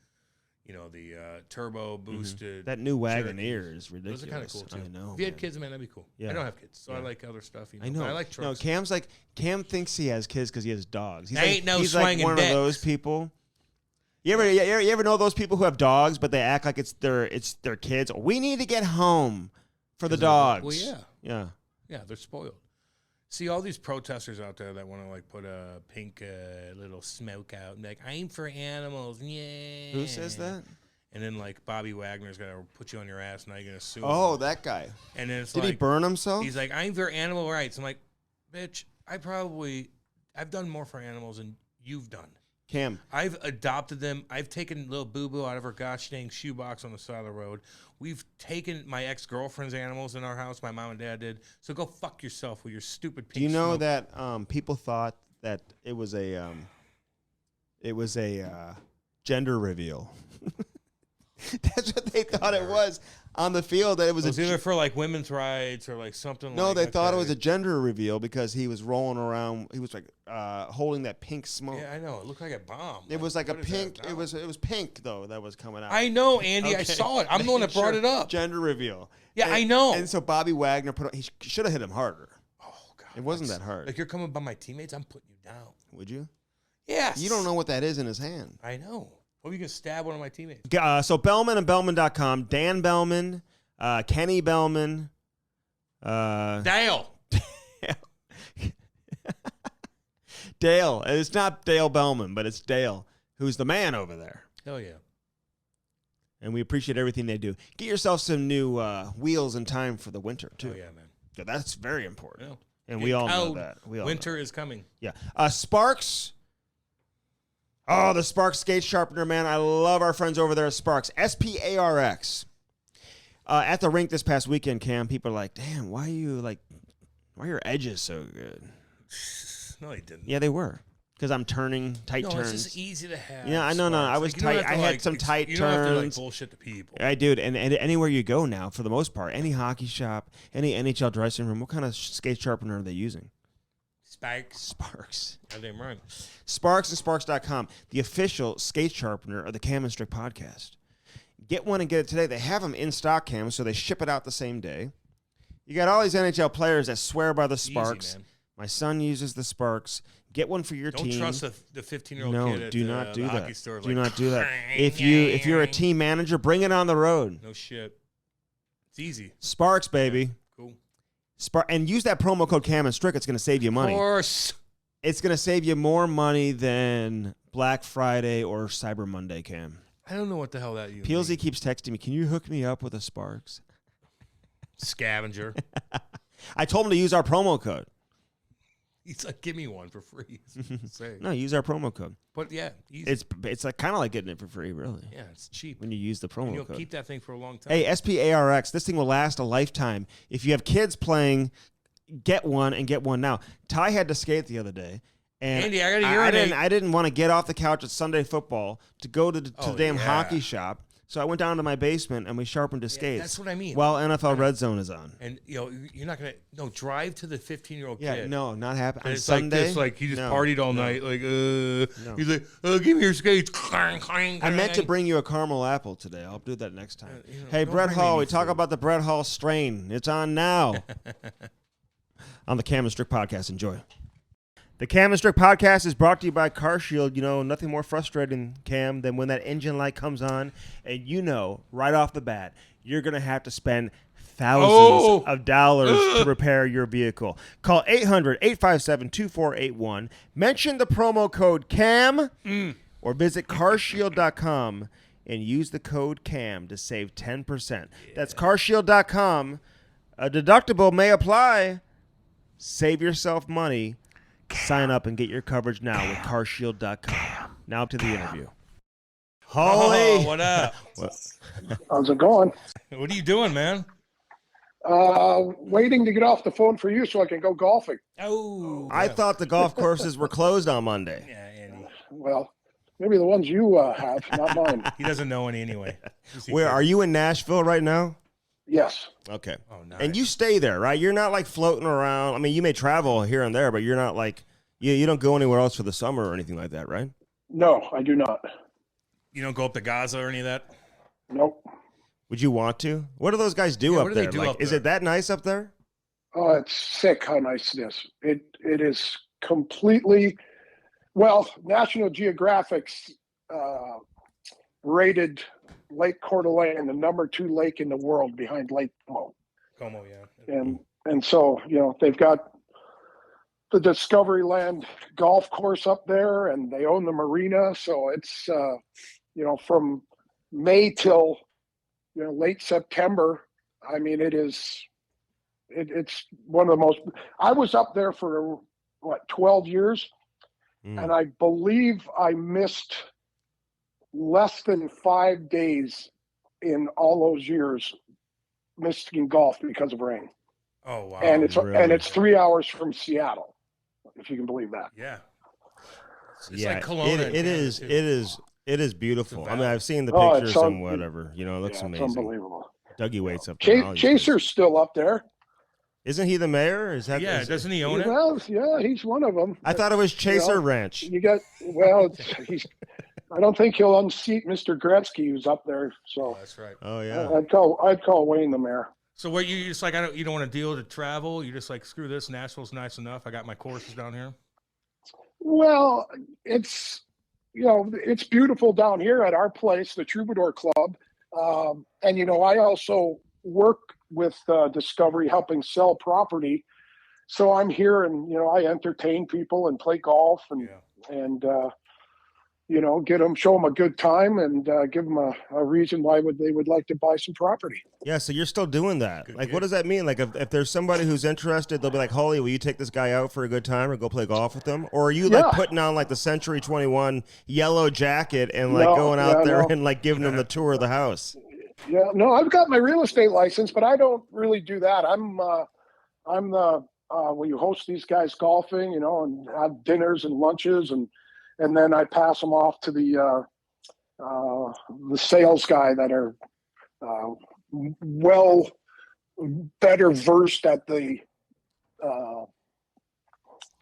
the turbo boosted. That new Cherokee. Wagoneer is ridiculous. Those are kind of cool too. I know. If you had man. kids, man, that'd be cool. Yeah. I don't have kids, so I Yeah. like other stuff. I know. But I like No, trucks. Cam thinks he has kids because he has dogs. He's They like, ain't no he's like swinging one dicks. of those people. You ever know those people who have dogs, but they act like it's their kids? We need to get home for the dogs. Well, yeah. Yeah. Yeah, they're spoiled. See, all these protesters out there that want to, like, put a pink little smoke out and be like, I'm for animals. Yeah. Who says that? And then, like, Bobby Wagner's going to put you on your ass. Now you're going to sue him. Oh, that guy. And then it's Did like, he burn himself? he's like, I'm for animal rights. I'm like, bitch, I've done more for animals than you've done. Cam. I've adopted them. I've taken little boo-boo out of her gosh dang shoebox on the side of the road. We've taken my ex-girlfriend's animals in our house. My mom and dad did. So go fuck yourself with your stupid pink Do you know smoke. that people thought that it was a gender reveal? That's what they thought it was on the field. That it was either for like women's rights or like something. No, like they that. thought it was a gender reveal because he was rolling around. He was like holding that pink smoke. Yeah, I know. It looked like a bomb. It was like a what is pink. that? It was pink though that was coming out. I know, Andy. I Okay. saw it. I'm the one that brought Sure. it up. Gender reveal. Yeah, And- I know. And so Bobby Wagner he should have hit him harder. Oh God, It wasn't that hard. Like you're coming by my teammates. I'm putting you down. Would you? Yes. You don't know what that is in his hand. I know. Hope you can stab one of my teammates. So Bellman and Bellman.com. Dan Bellman, Kenny Bellman. Dale. Dale. It's not Dale Bellman, but it's Dale, who's the man over there. Hell yeah. And we appreciate everything they do. Get yourself some new wheels in time for the winter, too. Oh yeah, man. Yeah, that's very important. Yeah. And Get we all know cold. that. We all Winter know. is coming. Yeah. Sparks. Oh, the Sparks Skate Sharpener, man. I love our friends over there at Sparks. SPARX. At the rink this past weekend, Cam, people are like, damn, why are your edges so good? No, he didn't. Yeah, they were. Because I'm turning tight No, turns. it's just easy to have. Yeah, I know. No, Sparks. I was Like, you don't tight. have I to, had like, some tight You don't have to like turns. bullshit the people. I do, and anywhere you go now, for the most part, any hockey shop, any NHL dressing room, what kind of skate sharpener are they using? Spikes. Sparks. Goddamn right. Sparks and Sparks.com, the official skate sharpener of the Cam and Strick podcast. Get one and get it today. They have them in stock, Cam, so they ship it out the same day. You got all these NHL players that swear by the Sparks. Easy, man. My son uses the Sparks. Get one for your Don't team. trust the 15-year-old No, kid at do not do the that. hockey store. Do like, not do that. If you're a team manager, bring it on the road. No shit. It's easy. Sparks, baby. Cool. And use that promo code Cam and Strick. It's going to save you money. Of course. It's going to save you more money than Black Friday or Cyber Monday, Cam. I don't know what the hell that you PLZ keeps texting me, can you hook me up with a Sparks? Scavenger. I told him to use our promo code. He's like, give me one for free. Say. No, use our promo code. But yeah, easy. It's like kind of like getting it for free, really. Yeah, it's cheap. When you use the And promo you'll code. keep that thing for a long time. Hey, SPARX, this thing will last a lifetime. If you have kids playing, get one and get one now. Ty had to skate the other day. And Andy, I gotta urinate. I didn't want to get off the couch at Sunday football to go to the damn yeah. hockey shop. So I went down to my basement and we sharpened his skates. That's what I mean. While NFL Red Zone is on. And you're not gonna drive to the 15-year-old Yeah, kid. no, not happening. On It's Sunday, like this, like he just partied all night. Like, No. he's like, give me your skates. I meant to bring you a caramel apple today. I'll do that next time. Hey, don't Brett bring me Hall, any we talk food. about the Brett Hall strain. It's on now. On the Cam and Strick podcast. Enjoy. The Cam and Strick podcast is brought to you by CarShield. You know, nothing more frustrating, Cam, than when that engine light comes on and you know right off the bat you're going to have to spend thousands of dollars to repair your vehicle. Call 800-857-2481. Mention the promo code CAM or visit carshield.com and use the code CAM to save 10%. Yeah. That's carshield.com. A deductible may apply. Save yourself money. Sign up and get your coverage now with carshield.com. Now to the interview. Hully. What up? How's it going? What are you doing, man? Waiting to get off the phone for you so I can go golfing. Oh. I thought the golf courses were closed on Monday. Yeah, Andy. Well, maybe the ones you have, not mine. He doesn't know any anyway. Where are you in Nashville right now? Yes. Okay. Oh, nice. And you stay there, right? You're not like floating around. I mean, you may travel here and there, but you're not like you don't go anywhere else for the summer or anything like that, right? No, I do not. You don't go up to Gaza or any of that? Nope. Would you want to? What do those guys do up what do they there? do Like, up is there? it that nice up there? Oh, it's sick how nice it is. It is completely, well, National Geographic's rated Lake Coeur d'Alene the number 2 lake in the world behind Lake Como. Como, yeah. And so, they've got the Discovery Land golf course up there and they own the marina. So it's, from May till, late September. I mean, it's one of the most, I was up there for 12 years. And I believe I missed less than 5 days in all those years missing golf because of rain. Oh, wow. And Really? it's 3 hours from Seattle, if you can believe that. Yeah. It's Yeah, like Kelowna. it is beautiful. I mean, I've seen the Oh, pictures and whatever. It looks It's amazing. unbelievable. Dougie Waite's up there. and all these Chaser's still up there. guys. Isn't he the mayor? Is that? Yeah, doesn't he own it? Well, yeah, he's one of them. I thought it was Chaser Ranch. I don't think he'll unseat Mr. Gretzky, who's up there. So That's right. Oh yeah. I'd call Wayne the mayor. So what you just like? You don't want to deal to travel. You just like screw this. Nashville's nice enough. I got my courses down here. Well, it's it's beautiful down here at our place, the Troubadour Club, and I also work with Discovery helping sell property. So I'm here and I entertain people and play golf and show them a good time and give them a reason why they would like to buy some property. Yeah, so you're still doing that. Good Like, gig. what does that mean? Like, if there's somebody who's interested, they'll be like, Hully, will you take this guy out for a good time or go play golf with them? Or are you, like, putting on, like, the Century 21 yellow jacket and, like, going out there and, like, giving them the tour of the house? Yeah, no, I've got my real estate license, but I don't really do that. I'm the when you host these guys golfing, and have dinners and lunches, and then I pass them off to the sales guy that are better versed at the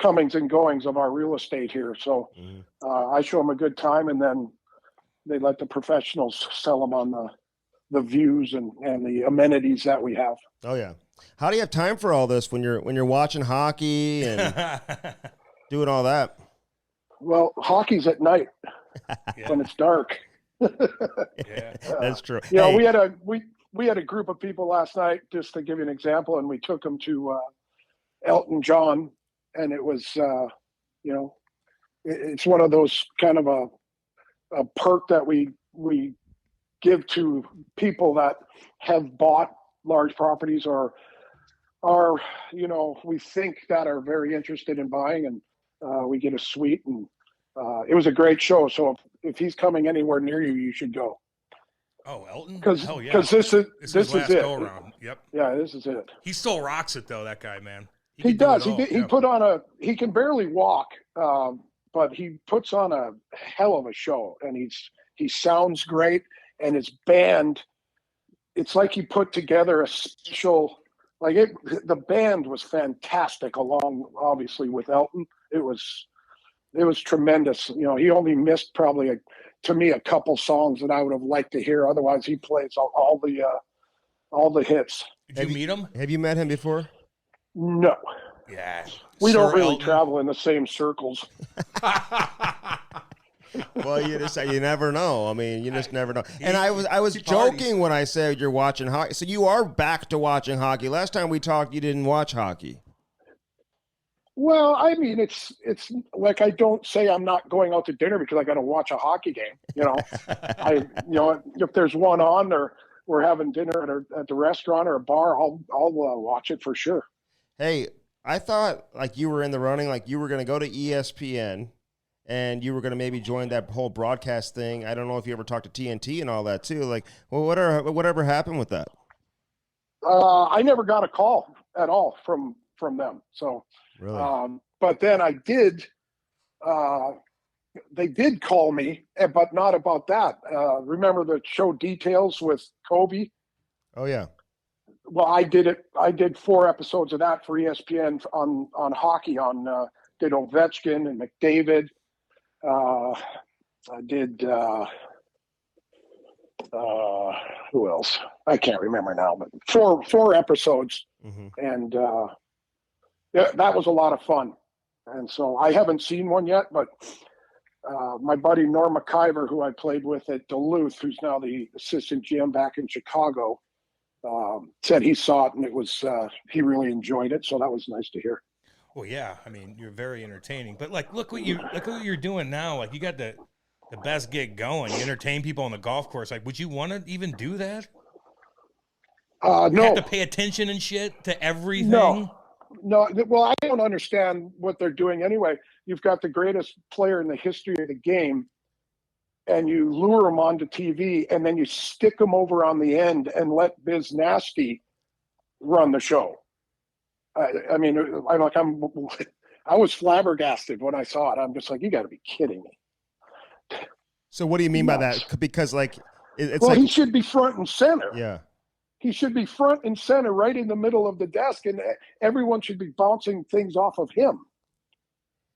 comings and goings of our real estate here. So I show them a good time, and then they let the professionals sell them on the views and the amenities that we have. Oh, yeah. How do you have time for all this when you're watching hockey and doing all that? Well, hockey's at night when it's dark. Yeah, That's true. Hey. We had a group of people last night, just to give you an example, and we took them to Elton John, and it was it's one of those kind of a perk that we give to people that have bought large properties or are we think that are very interested in buying, and we get a suite, and it was a great show. So if he's coming anywhere near you, you should go. Oh, Elton? Because Hell yeah. this is last it. go around. Yep. Yeah, this is it. He still rocks it though. That guy, man. He can do does. it all. He put on he can barely walk, but he puts on a hell of a show, and he sounds great. and his band. It's like he put together a special. The band was fantastic, along obviously with Elton. It was tremendous. You know, he only missed probably to me a couple songs that I would have liked to hear. Otherwise, he plays all the hits. Did you meet him? Have you met him before? No. Yeah. We Sir don't really Elton. travel in the same circles. Well, you never know. I mean, you just never know. And I was joking when I said you're watching hockey. So you are back to watching hockey. Last time we talked, you didn't watch hockey. Well, I mean, it's like I don't say I'm not going out to dinner because I got to watch a hockey game. You know, if there's one on or we're having dinner at the restaurant or a bar, I'll watch it for sure. Hey, I thought like you were in the running, like you were going to go to ESPN and you were going to maybe join that whole broadcast thing. I don't know if you ever talked to TNT and all that too. Like, well, whatever happened with that? I never got a call at all from them. So, really? but then I did. They did call me, but not about that. Remember the show Details with Kobe? Oh yeah. Well, I did it. I did 4 episodes of that for ESPN on hockey. Did Ovechkin and McDavid. I did. Who else? I can't remember now. But 4 episodes, and yeah, that was a lot of fun. And so I haven't seen one yet, but my buddy Norm McIver, who I played with at Duluth, who's now the assistant GM back in Chicago, said he saw it and it was he really enjoyed it. So that was nice to hear. Well, yeah. I mean, you're very entertaining. But like, look what you're doing now. Like, you got the best gig going. You entertain people on the golf course. Like, would you want to even do that? No. You have to pay attention and shit to everything. No. Well, I don't understand what they're doing anyway. You've got the greatest player in the history of the game, and you lure them onto TV, and then you stick them over on the end and let Biz Nasty run the show. I mean, I was flabbergasted when I saw it. I'm just like, you got to be kidding me. So what do you mean by that? Because like, it's well, like he should be front and center. Yeah. He should be front and center, right in the middle of the desk, and everyone should be bouncing things off of him.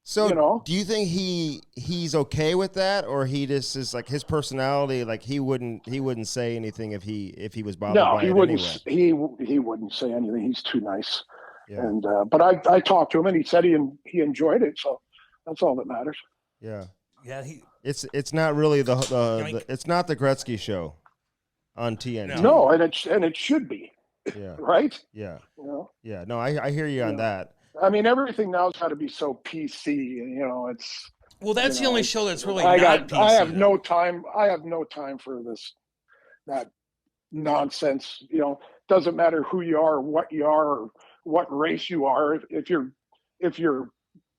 So, do you think he's okay with that, or he just is like his personality? Like he wouldn't say anything if he was bothered. No, by he it wouldn't. Anyway. He wouldn't say anything. He's too nice. Yeah. And but I talked to him, and he said he enjoyed it. So that's all that matters. Yeah. Yeah. It's not really the it's not the Gretzky show on TNT. No, and it should be. Yeah. Right. Yeah. You know? Yeah. No, I hear you on that. I mean, everything now's got to be so PC. It's. Well, that's the only show that's really I PC. I have no time. I have no time for that nonsense. Doesn't matter who you are, what you are, or what race you are. If you're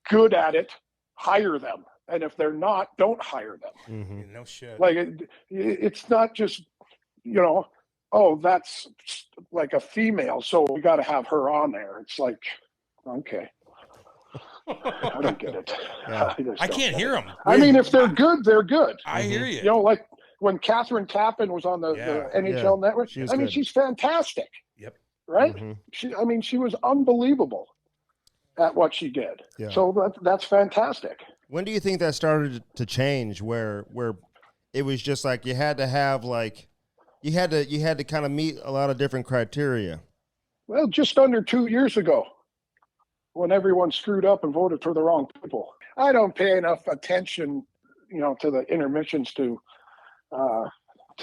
good at it, hire them. And if they're not, don't hire them. Mm-hmm. No shit. Like it's not just, oh, that's like a female, so we got to have her on there. It's like, okay. I don't get it. Yeah. I can't hear them. I mean, if they're good, they're good. I hear you. Like when Catherine Tappan was on the NHL Network, she's fantastic. Yep. Right? Mm-hmm. She was unbelievable at what she did. Yeah. So that's fantastic. When do you think that started to change where it was just like you had to have like you had to kind of meet a lot of different criteria? Well, just under 2 years ago, when everyone screwed up and voted for the wrong people. I don't pay enough attention, to the intermissions to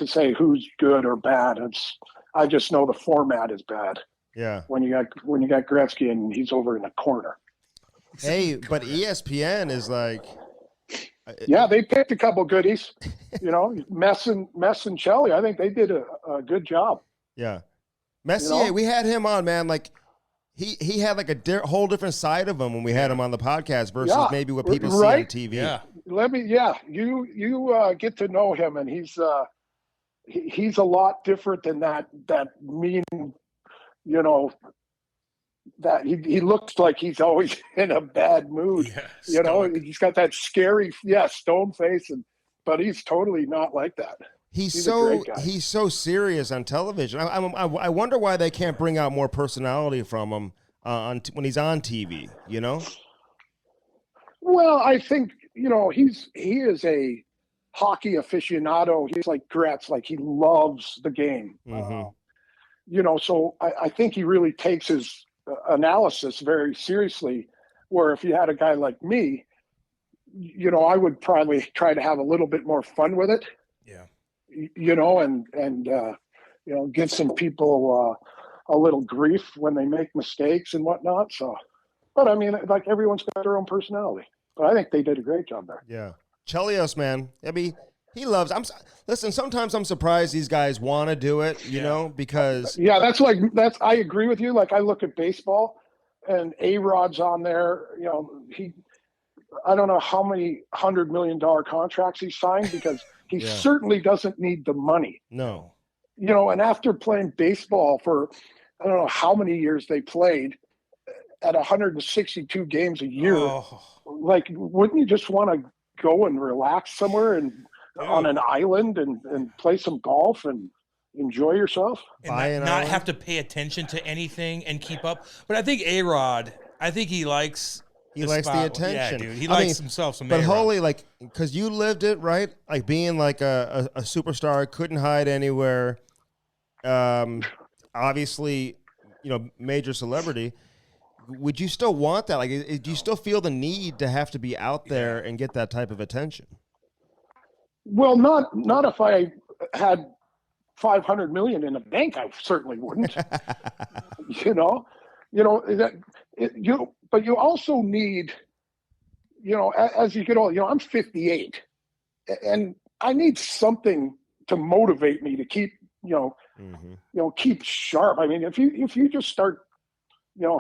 say who's good or bad. I just know the format is bad. Yeah. When you got Gretzky and he's over in the corner. Hey, but ESPN is like. Yeah, they picked a couple goodies. Mess and Shelley. I think they did a good job. Yeah, Messier. We had him on, man. Like. He had like a whole different side of him when we had him on the podcast versus maybe what people see on TV. Yeah. You get to know him, and he's a lot different than that mean, that he looks like he's always in a bad mood. Yeah, he's got that scary, stone face, but he's totally not like that. He's a great guy. he's so serious on television. I wonder why they can't bring out more personality from him when he's on TV. You know. Well, I think he is a hockey aficionado. He's like Gretz, like he loves the game. So I think he really takes his analysis very seriously. Where if you had a guy like me, I would probably try to have a little bit more fun with it. Yeah. And give some people a little grief when they make mistakes and whatnot. So, but I mean, like everyone's got their own personality. But I think they did a great job there. Yeah, Chelios, man. I mean, he loves. Listen. Sometimes I'm surprised these guys want to do it. You know, because that's. I agree with you. Like I look at baseball, and A-Rod's on there. I don't know how many $100 million contracts he signed because he certainly doesn't need the money. No. And after playing baseball for I don't know how many years they played at 162 games a year, like wouldn't you just want to go and relax somewhere and on an island and play some golf and enjoy yourself? And not have to pay attention to anything and keep up. But I think A-Rod, he likes... He likes the attention. Yeah, dude. He likes himself some But A-Rod. Hully, like, because you lived it, right? Like being like a superstar, couldn't hide anywhere. Obviously, major celebrity. Would you still want that? Like, do you still feel the need to have to be out there and get that type of attention? Well, not if I had $500 million in the bank. I certainly wouldn't. But you also need, as you get older. I'm 58, and I need something to motivate me to keep, keep sharp. I mean, if you just start,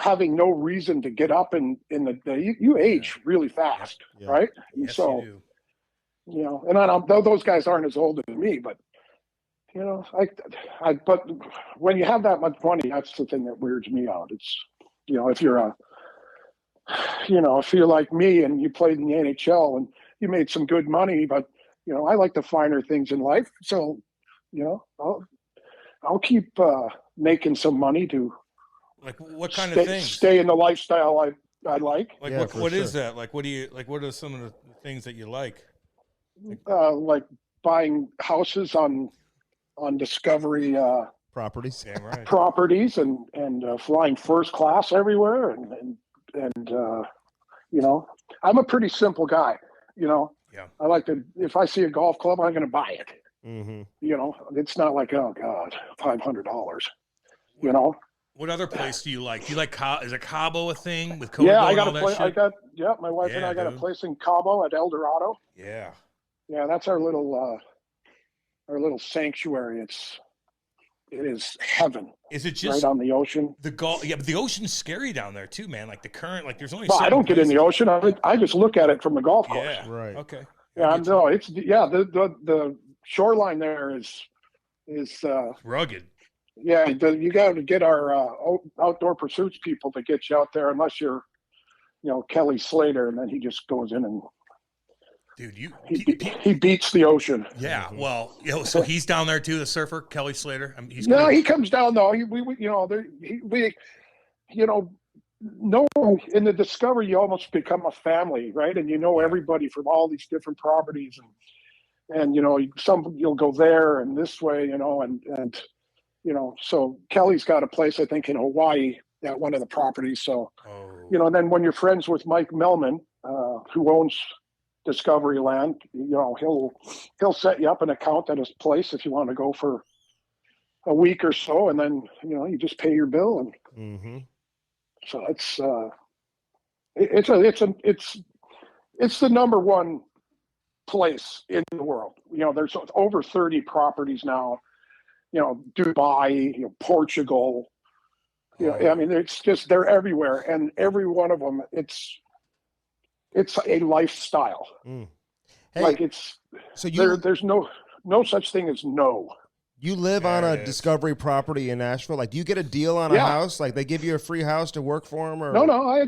having no reason to get up in the day, you age really fast, right? And yes, so, you do. and those guys aren't as old as me, but but when you have that much money, that's the thing that weirds me out. It's, if you're if you're like me and you played in the NHL and you made some good money, but I like the finer things in life. So, I'll keep making some money to what kind of things? Stay in the lifestyle I like. Like what is that? Like what are some of the things that you like? Like buying houses on Discovery properties. Damn right. Properties and flying first class everywhere and I'm a pretty simple guy. I like to, if I see a golf club, I'm going to buy it. It's not like, oh God, $500. What other place do you like? Do you like is it Cabo a thing with Cabo? Yeah, I got a place. My wife and I got a place in Cabo at El Dorado. Yeah. Yeah, that's our little sanctuary. It is heaven. Is it just right on the ocean? Yeah, but the ocean's scary down there too, man. Like the current, like there's only. Well, I don't get in the ocean. I just look at it from the golf course. Yeah. Right. Okay. Yeah, no, it's the shoreline there is rugged. Yeah, you got to get our outdoor pursuits people to get you out there, unless you're, Kelly Slater, and then he just goes in and. Dude, he beats the ocean. Yeah, well, so he's down there too, the surfer, Kelly Slater. He comes down though. In the Discovery, you almost become a family, right? And everybody from all these different properties, and some you'll go there and this way, and so Kelly's got a place I think in Hawaii at one of the properties. So, and then when you're friends with Mike Melman, who owns Discovery Land, he'll set you up an account at his place if you want to go for a week or so, and then you just pay your bill, and so it's the number one place in the world. There's over 30 properties now. Dubai, Portugal. I mean, it's just they're everywhere, and every one of them, it's a lifestyle. Hey, like so there's no such thing as no. You live on a Discovery property in Nashville. Like, do you get a deal on a house? Like, they give you a free house to work for them, or no? I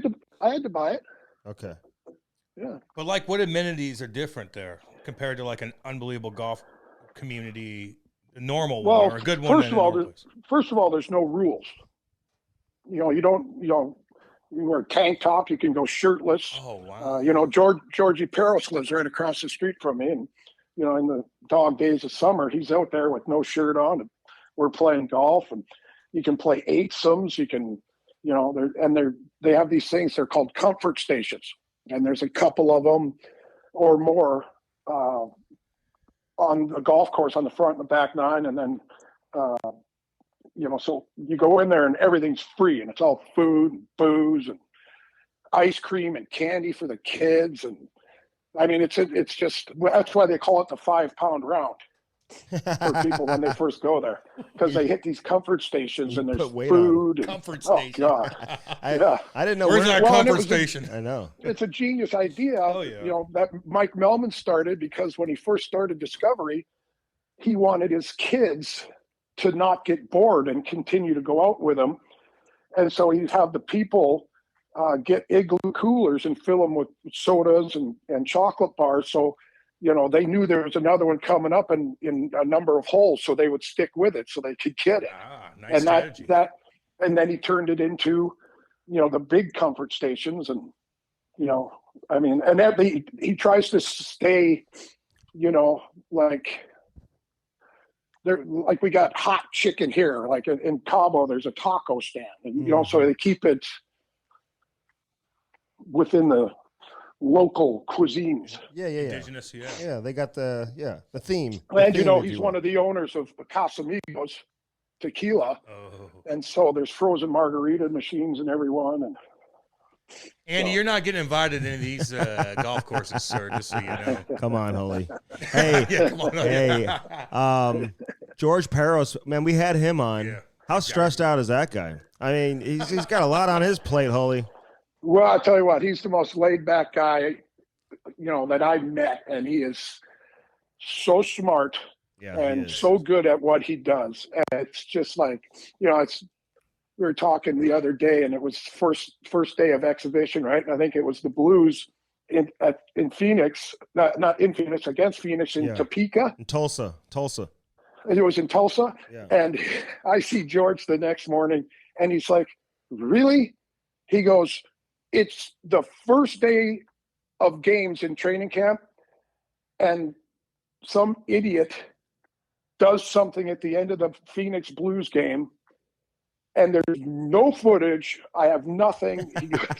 had to buy it. Okay. Yeah. But like, what amenities are different there compared to like an unbelievable golf community, a normal Well, one or a good one? First of all, there's no rules. You don't. You wear a tank top. You can go shirtless. Oh wow. Georgie Peros lives right across the street from me, and in the dog days of summer, he's out there with no shirt on, and we're playing golf, and you can play eightsomes. You can, they have these things. They're called comfort stations, and there's a couple of them or more on the golf course on the front and the back nine, and then so you go in there and everything's free, and it's all food and booze and ice cream and candy for the kids, and I mean it's just, that's why they call it the 5-pound round for people when they first go there, because they hit these comfort stations and there's food and, comfort station. Oh God. I didn't know where's our comfort station. I know it's a genius idea. Oh, yeah. That Mike Melman started, because when he first started Discovery, he wanted his kids to not get bored and continue to go out with them, and so he'd have the people get igloo coolers and fill them with sodas and chocolate bars, so they knew there was another one coming up in a number of holes, so they would stick with it so they could get it. Nice and strategy. And then he turned it into the big comfort stations, and I mean, and that he tries to stay like there, like we got hot chicken here, like in Cabo there's a taco stand, and so they keep it within the local cuisines. Yeah. Indigenous, Yeah, they got the theme. And he's one of the owners of Casamigos Tequila. Oh. And so there's frozen margarita machines in every one. And Andy, you're not getting invited to any of these golf courses, sir, just so you know. Come on, Hully. Hey, Yeah, come on. hey, George Peros, man, we had him on. Yeah. How stressed out is that guy? I mean, he's got a lot on his plate, Hully. Well, I'll tell you what, he's the most laid back guy, that I've met. And he is so smart and so good at what he does. And it's just like, we were talking the other day, and it was first day of exhibition, right? And I think it was the Blues in Phoenix, not in Phoenix, against Phoenix in Topeka. In Tulsa. It was in Tulsa. Yeah. And I see George the next morning, and he's like, really? He goes, it's the first day of games in training camp, and some idiot does something at the end of the Phoenix Blues game, and there's no footage. I have nothing.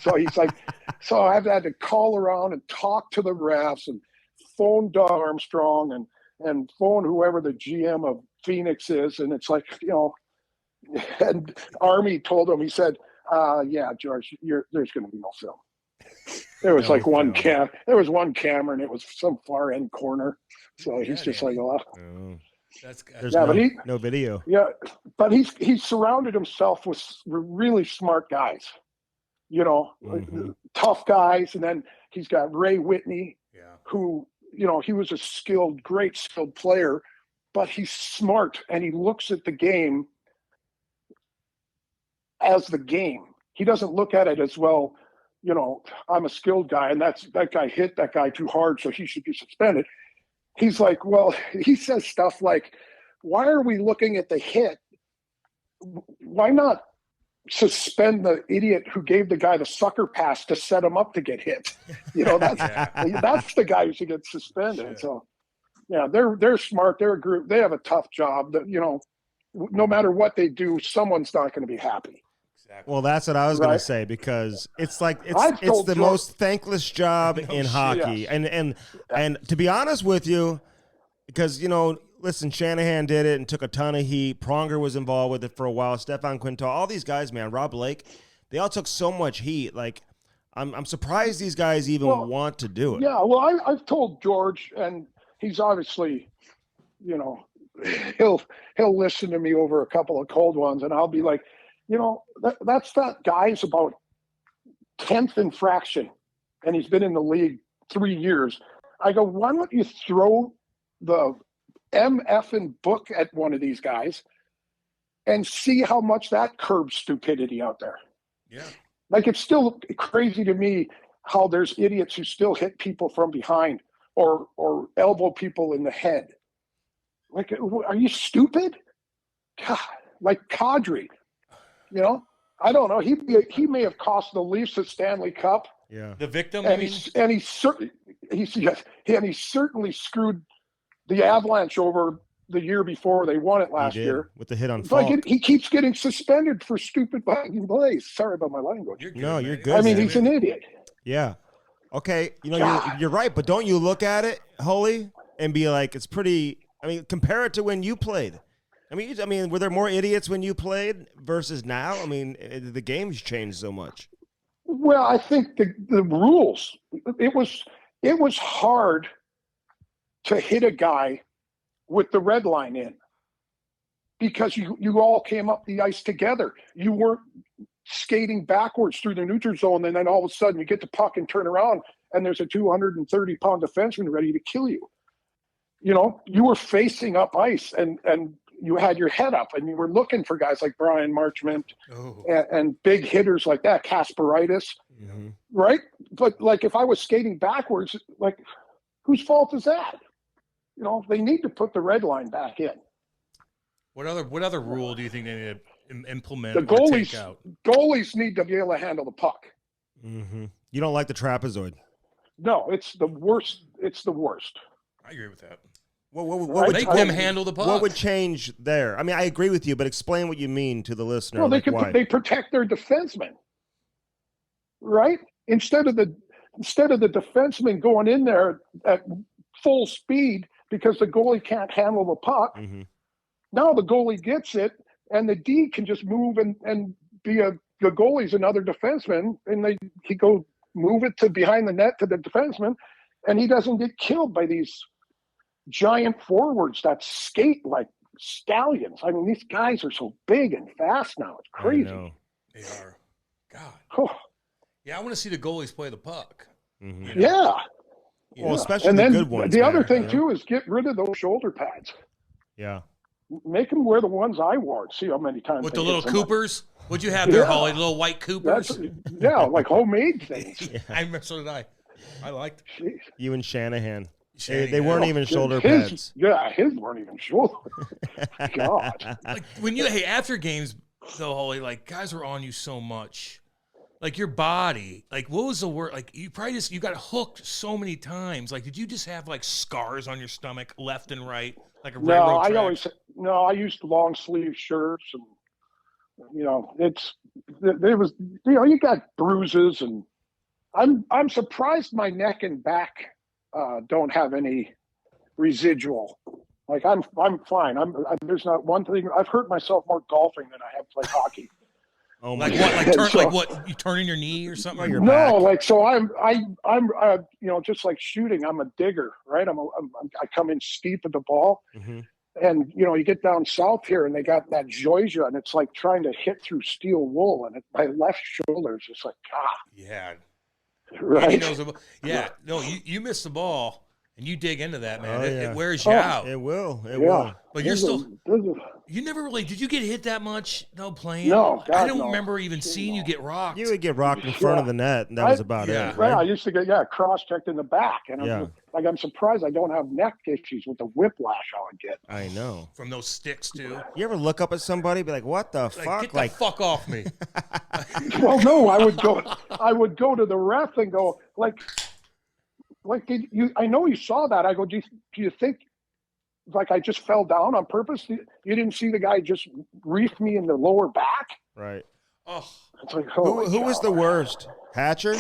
So he's like, so I've had to call around and talk to the refs and phone Doug Armstrong and phone whoever the GM of Phoenix is. And it's like, and Army told him, he said, yeah, George, there's going to be no film. There was one camera, and it was some far end corner. So he's just like, oh. There's no video. Yeah, but he's surrounded himself with really smart guys, tough guys. And then he's got Ray Whitney, who, he was a great skilled player, but he's smart, and he looks at the game as the game. He doesn't look at it as, well, I'm a skilled guy, and that guy hit that guy too hard, so he should be suspended. He's like, well, he says stuff like, why are we looking at the hit? Why not suspend the idiot who gave the guy the sucker pass to set him up to get hit? That's the guy who should get suspended. So, yeah, they're smart. They're a group. They have a tough job. That no matter what they do, someone's not going to be happy. Well, that's what I was going to say, because it's the most thankless job in hockey. Yes. And to be honest with you, because, listen, Shanahan did it and took a ton of heat. Pronger was involved with it for a while. Stefan Quintal, all these guys, man, Rob Blake, they all took so much heat. Like, I'm surprised these guys even want to do it. Yeah, well, I've told George, and he's obviously, he'll listen to me over a couple of cold ones, and I'll be like, that guy's about 10th infraction, and he's been in the league 3 years. I go, why don't you throw the MFing book at one of these guys and see how much that curbs stupidity out there? Yeah. Like, it's still crazy to me how there's idiots who still hit people from behind or elbow people in the head. Like, are you stupid? God, like Kadri, I don't know. He may have cost the Leafs a Stanley Cup. Yeah. The victim, and he certainly screwed the Avalanche over the year before they won it last year with the hit on Falk. He keeps getting suspended for stupid fucking plays. Sorry about my language. You're good. I mean, he's an idiot. Yeah. Okay, you're right, but don't you look at it, Hully, and be like, it's pretty. I mean, compare it to when you played. I mean, were there more idiots when you played versus now? I mean, the game's changed so much. Well, I think the rules. It was hard to hit a guy with the red line in because you all came up the ice together. You weren't skating backwards through the neutral zone, and then all of a sudden you get the puck and turn around, and there's a 230-pound defenseman ready to kill you. You were facing up ice, and you had your head up, and you were looking for guys like Brian Marchment and big hitters like that, Kasperitis, right? But like if I was skating backwards, like whose fault is that? They need to put the red line back in. What other rule do you think they need to implement? The goalies need to be able to handle the puck. Mm-hmm. You don't like the trapezoid? No, it's the worst. It's the worst. I agree with that. What would make them handle the puck? What would change there? I mean, I agree with you, but explain what you mean to the listener. Well, they protect their defensemen, right? Instead of the defenseman going in there at full speed because the goalie can't handle the puck. Mm-hmm. Now the goalie gets it, and the D can just move and be the goalie's another defenseman, and he go move it to behind the net to the defenseman, and he doesn't get killed by these giant forwards that skate like stallions. I mean, these guys are so big and fast now. It's crazy. I know. They are. God. Oh. Yeah, I want to see the goalies play the puck. Mm-hmm. Yeah. Well, especially and the then good ones. The other thing, too, is get rid of those shoulder pads. Yeah. Make them wear the ones I wore. See how many times. With the little Coopers? What'd you have there, Hully? The little white Coopers? Like homemade things. Yeah. I remember, so did I. I liked it. You and Shanahan. They weren't even shoulder pads. Yeah, his weren't even shoulder. God. Like after games though, Hully, like guys were on you so much. Like your body, like what was the word? Like you got hooked so many times. Like did you just have like scars on your stomach left and right, like a railroad track? I used long sleeve shirts, and you got bruises, and I'm surprised my neck and back don't have any residual. Like I'm fine. There's not one thing. I've hurt myself more golfing than I have played hockey. Oh my God. Like what? You turning your knee or something? Your no, back? like so I'm just like shooting. I'm a digger, right? I come in steep at the ball, mm-hmm. and you get down south here, and they got that Georgia, and it's like trying to hit through steel wool, and my left shoulder is just like yeah, right. Yeah, no, you miss the ball. And you dig into that, man. Oh, It wears you out. It will. It will. But you're you never really, did you get hit that much, though, playing? No. I don't remember even seeing you get rocked. You would get rocked in front of the net, and that was about it. Right? Right? I used to get, cross-checked in the back. And I'm surprised I don't have neck issues with the whiplash I would get. I know. From those sticks, too. You ever look up at somebody, be like, what the fuck? Get the fuck off me. Well, no, I would go to the ref and go, like, I know you saw that. I go, do you think like I just fell down on purpose? You didn't see the guy just reef me in the lower back? Right. Oh, it's like, who was the worst? Hatcher?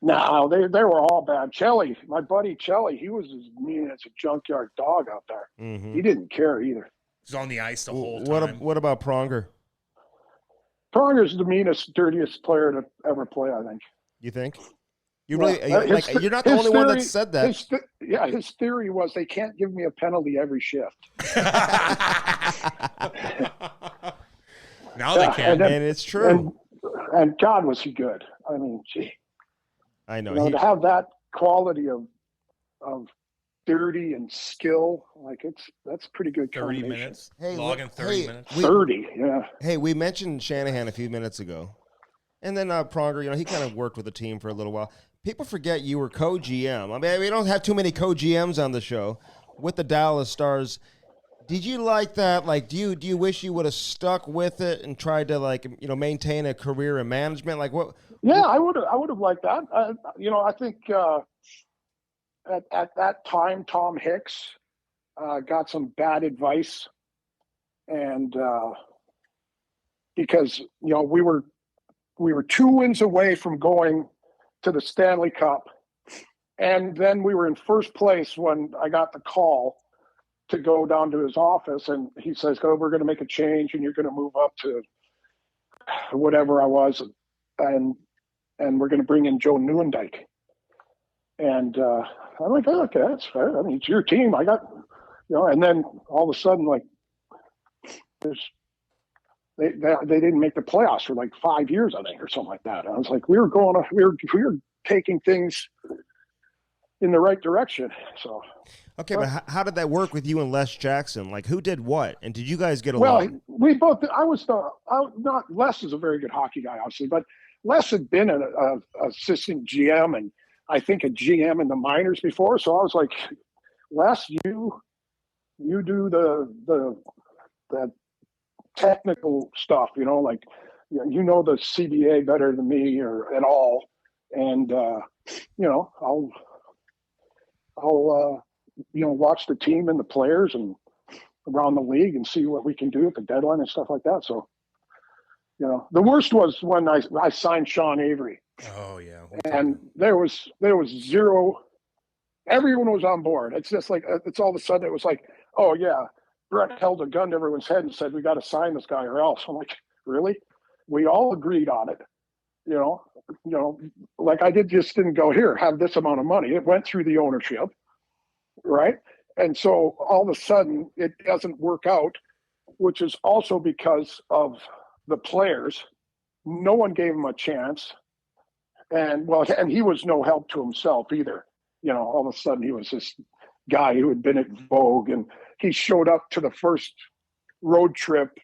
No, they were all bad. Chelly, my buddy Chelly, he was as mean as a junkyard dog out there. Mm-hmm. He didn't care either. He's on the ice the whole time. What about Pronger? Pronger's the meanest, dirtiest player to ever play, I think. You think? You really you're not the only one that said that. His theory was they can't give me a penalty every shift. Now they can, and it's true. And God, was he good? I mean, gee, I know to have that quality of dirty and skill, like that's pretty good. 30 minutes. Hey, logging 30 minutes. 30, yeah. Hey, we mentioned Shanahan a few minutes ago, and then Pronger. He kind of worked with the team for a little while. People forget you were co-GM. I mean, we don't have too many co-GMs on the show with the Dallas Stars. Did you like that? Like, do you wish you would have stuck with it and tried to, like, maintain a career in management? Like, what? Yeah, I would have liked that. I think at that time, Tom Hicks got some bad advice, and because we were 2 wins away from going to the Stanley Cup, and then we were in first place when I got the call to go down to his office, and he says, "Oh, we're going to make a change, and you're going to move up to whatever I was, and we're going to bring in Joe Nieuwendyk." And I'm like, "Oh, okay, that's fair. I mean, it's your team. I got, And then all of a sudden, like, they didn't make the playoffs for like 5 years, I think, or something like that. And I was like, we were taking things in the right direction. So. Okay, but how did that work with you and Les Jackson? Like, who did what, and did you guys get along? Well, we both. Not Les is a very good hockey guy, obviously, but Les had been an assistant GM and I think a GM in the minors before. So I was like, Les, you do the technical stuff, like the CBA better than me or at all, and I'll watch the team and the players and around the league and see what we can do at the deadline and stuff like that. So, the worst was when I signed Sean Avery. Oh yeah. And there was zero, everyone was on board. It's just like, it's all of a sudden it was like, oh yeah, Brett held a gun to everyone's head and said, we got to sign this guy or else. I'm like, really? We all agreed on it. Like I didn't go, here, have this amount of money. It went through the ownership. Right. And so all of a sudden it doesn't work out, which is also because of the players. No one gave him a chance. And he was no help to himself either. All of a sudden he was this guy who had been at Vogue, and he showed up to the first road trip,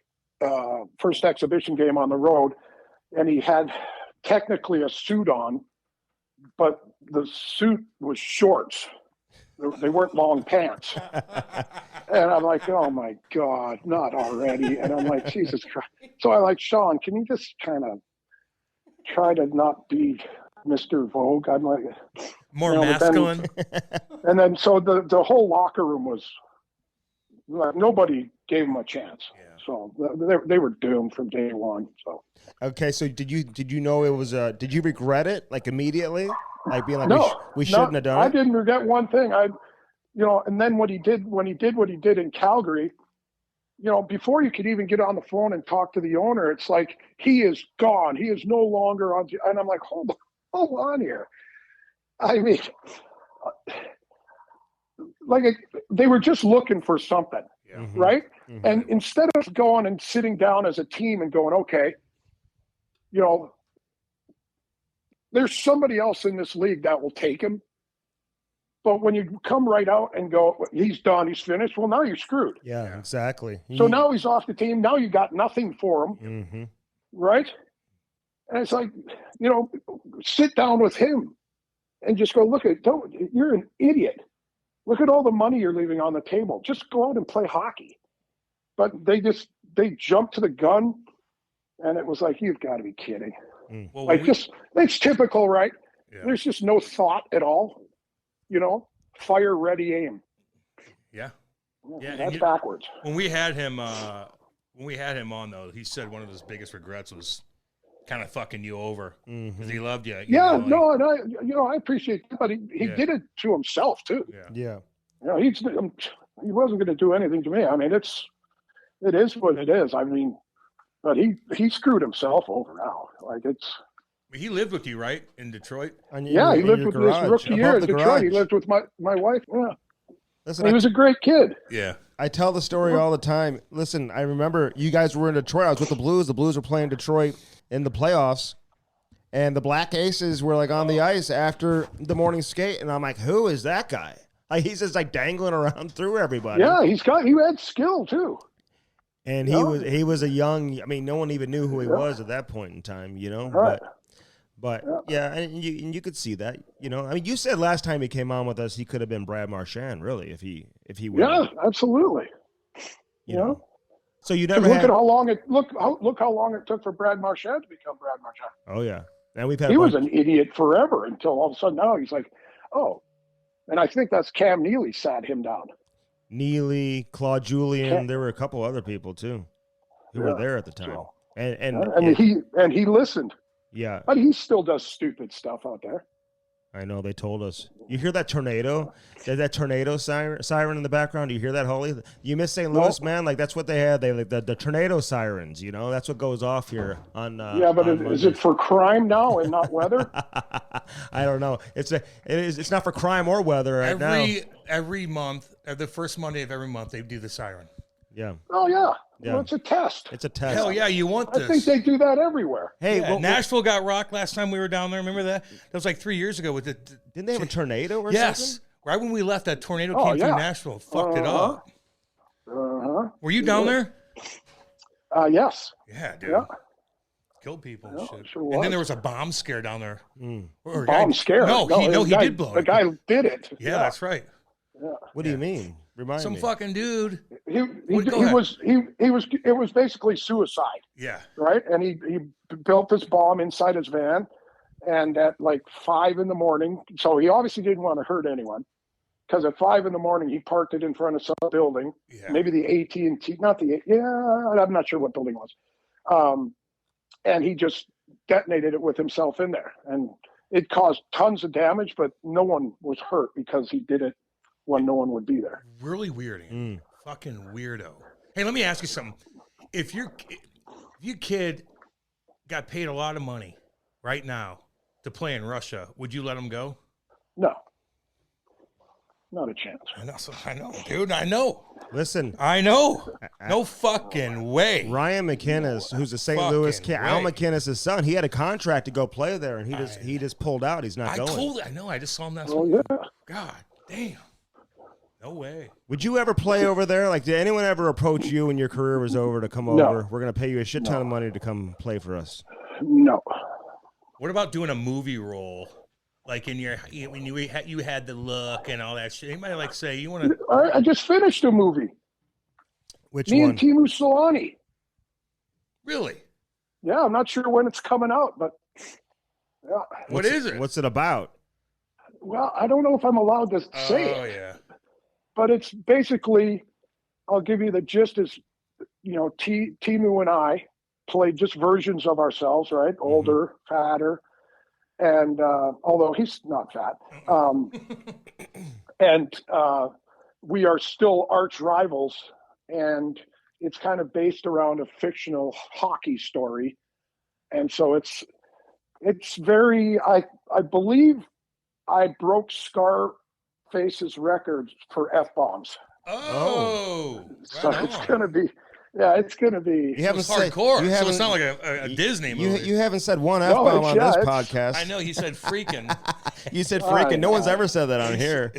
first exhibition game on the road. And he had technically a suit on, but the suit was shorts. They weren't long pants. And I'm like, oh my God, not already. And I'm like, Jesus Christ. So I like, Sean, can you just kind of try to not be Mr. Vogue? I'm like, more masculine. And then so the whole locker room was like, nobody gave him a chance. Yeah. So they were doomed from day one. So okay, so did you know it was did you regret it like immediately? Like being like, no, we shouldn't have done it? I didn't regret one thing. And then when he did what he did in Calgary, before you could even get on the phone and talk to the owner, it's like, he is gone. He is no longer on. And I'm like, hold on here. I mean, they were just looking for something, right? Mm-hmm. And instead of going and sitting down as a team and going, okay, there's somebody else in this league that will take him. But when you come right out and go, he's done, he's finished, well, now you're screwed. Yeah, exactly. So now he's off the team. Now you got nothing for him, right? And it's like, sit down with him and just go, you're an idiot. Look at all the money you're leaving on the table. Just go out and play hockey. But they jumped to the gun, and it was like, you've got to be kidding. Well, it's typical, right? Yeah. There's just no thought at all. Fire, ready, aim. Yeah. Yeah, that's backwards. When we had him on though, he said one of his biggest regrets was kind of fucking you over because he loved you. I appreciate that, but he did it to himself too. Yeah. He wasn't going to do anything to me. I mean, it is what it is. I mean, but he screwed himself over now. Like he lived with you, right, in Detroit? He lived with his rookie year in Detroit. He lived with my wife. Yeah. Listen, he was a great kid. Yeah. I tell the story all the time. Listen, I remember you guys were in Detroit. I was with the Blues. The Blues were playing Detroit in the playoffs, and the Black Aces were like on the ice after the morning skate, and I'm like, who is that guy? Like, he's just like dangling around through everybody. Yeah, he had skill too. And he was a young. I mean, no one even knew who he was at that point in time. Right. But yeah, and you could see that. I mean, you said last time he came on with us, he could have been Brad Marchand, really, if he. Yeah, absolutely. You know? So you 'Cause never had. Look how long it took for Brad Marchand to become Brad Marchand. Oh yeah, and we've had. He was an idiot forever until all of a sudden now he's like, oh, and I think that's Cam Neely sat him down. Neely, Claude Julien. There were a couple other people too who were there at the time, so, and he listened. Yeah, but he still does stupid stuff out there. I know, they told us. You hear that tornado? That tornado siren in the background? Do you hear that, Hully? You miss St. Louis, man? Like, that's what they had. They like the tornado sirens, you know? That's what goes off here on yeah, but is it for crime now and not weather? I don't know. It's not for crime or weather right now. Every month, the first Monday of every month, they do the siren. Yeah. Oh, yeah. Well, it's a test. It's a test. Hell yeah, you want this. I think they do that everywhere. Hey, yeah, Nashville got rocked last time we were down there. Remember that? That was like 3 years ago. With the Didn't they have a tornado or yes. something? Right when we left, that tornado came through Nashville. Fucked it up. Were you down there? Yes. Yeah, dude. Yeah. Killed people and shit. Sure was. And then there was a bomb scare down there. Bomb scare? No, he did blow it. The guy did it. Yeah, that's right. Yeah. What do you mean? Remind me. Some fucking dude. It was basically suicide. Yeah. Right? And he built this bomb inside his van, and at like 5 a.m, so he obviously didn't want to hurt anyone, because at 5 a.m. he parked it in front of some building, maybe the AT&T, I'm not sure what building it was. And he just detonated it with himself in there, and it caused tons of damage, but no one was hurt because he did it when no one would be there. Really weird. Fucking weirdo. Hey, let me ask you something. If your kid got paid a lot of money right now to play in Russia, would you let him go? No. Not a chance. I know, dude. I know. Listen. I know. No fucking way. Ryan McInnes, who's a St. Louis kid, Al McInnes' son, he had a contract to go play there, and he just pulled out. He's not going. I know. I just saw him last week. Yeah. God damn. No way. Would you ever play over there? Like, did anyone ever approach you when your career was over to come over? We're going to pay you a shit ton of money to come play for us. No. What about doing a movie role? Like when you had the look and all that shit. Anybody like say you want to? I just finished a movie. Which Me one? and Timu Solani. Really? Yeah, I'm not sure when it's coming out, but yeah. What is it? What's it about? Well, I don't know if I'm allowed to say it. Oh yeah. But it's basically, I'll give you the gist is, Timu and I played just versions of ourselves, right? Older, fatter, and although he's not fat, and we are still arch rivals, and it's kind of based around a fictional hockey story, and so it's very. I believe I broke Scarface's record for F-bombs. Oh, so it's gonna be. Yeah, it's going to be. You haven't said hardcore. So it's not like a Disney movie. You haven't said one F-bomb on this podcast. I know. He said freaking. You said freaking. No one's ever said that on here.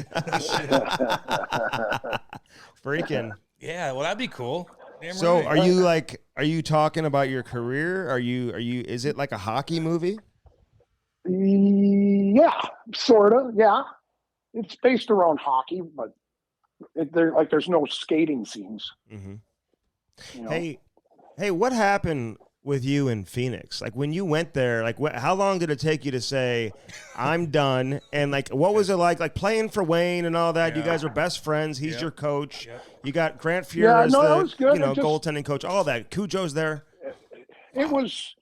Freaking. Yeah, well, that'd be cool. Damn so right. Are you talking about your career? Are you, is it like a hockey movie? Yeah, sort of. Yeah. It's based around hockey, but there's no skating scenes. Mm-hmm. Hey, what happened with you in Phoenix? Like when you went there, like how long did it take you to say, I'm done? And like, what was it like playing for Wayne and all that? Yeah. You guys are best friends. He's your coach. Yeah. You got Grant Fuhr as the goaltending coach, all that. Cujo's there. It was,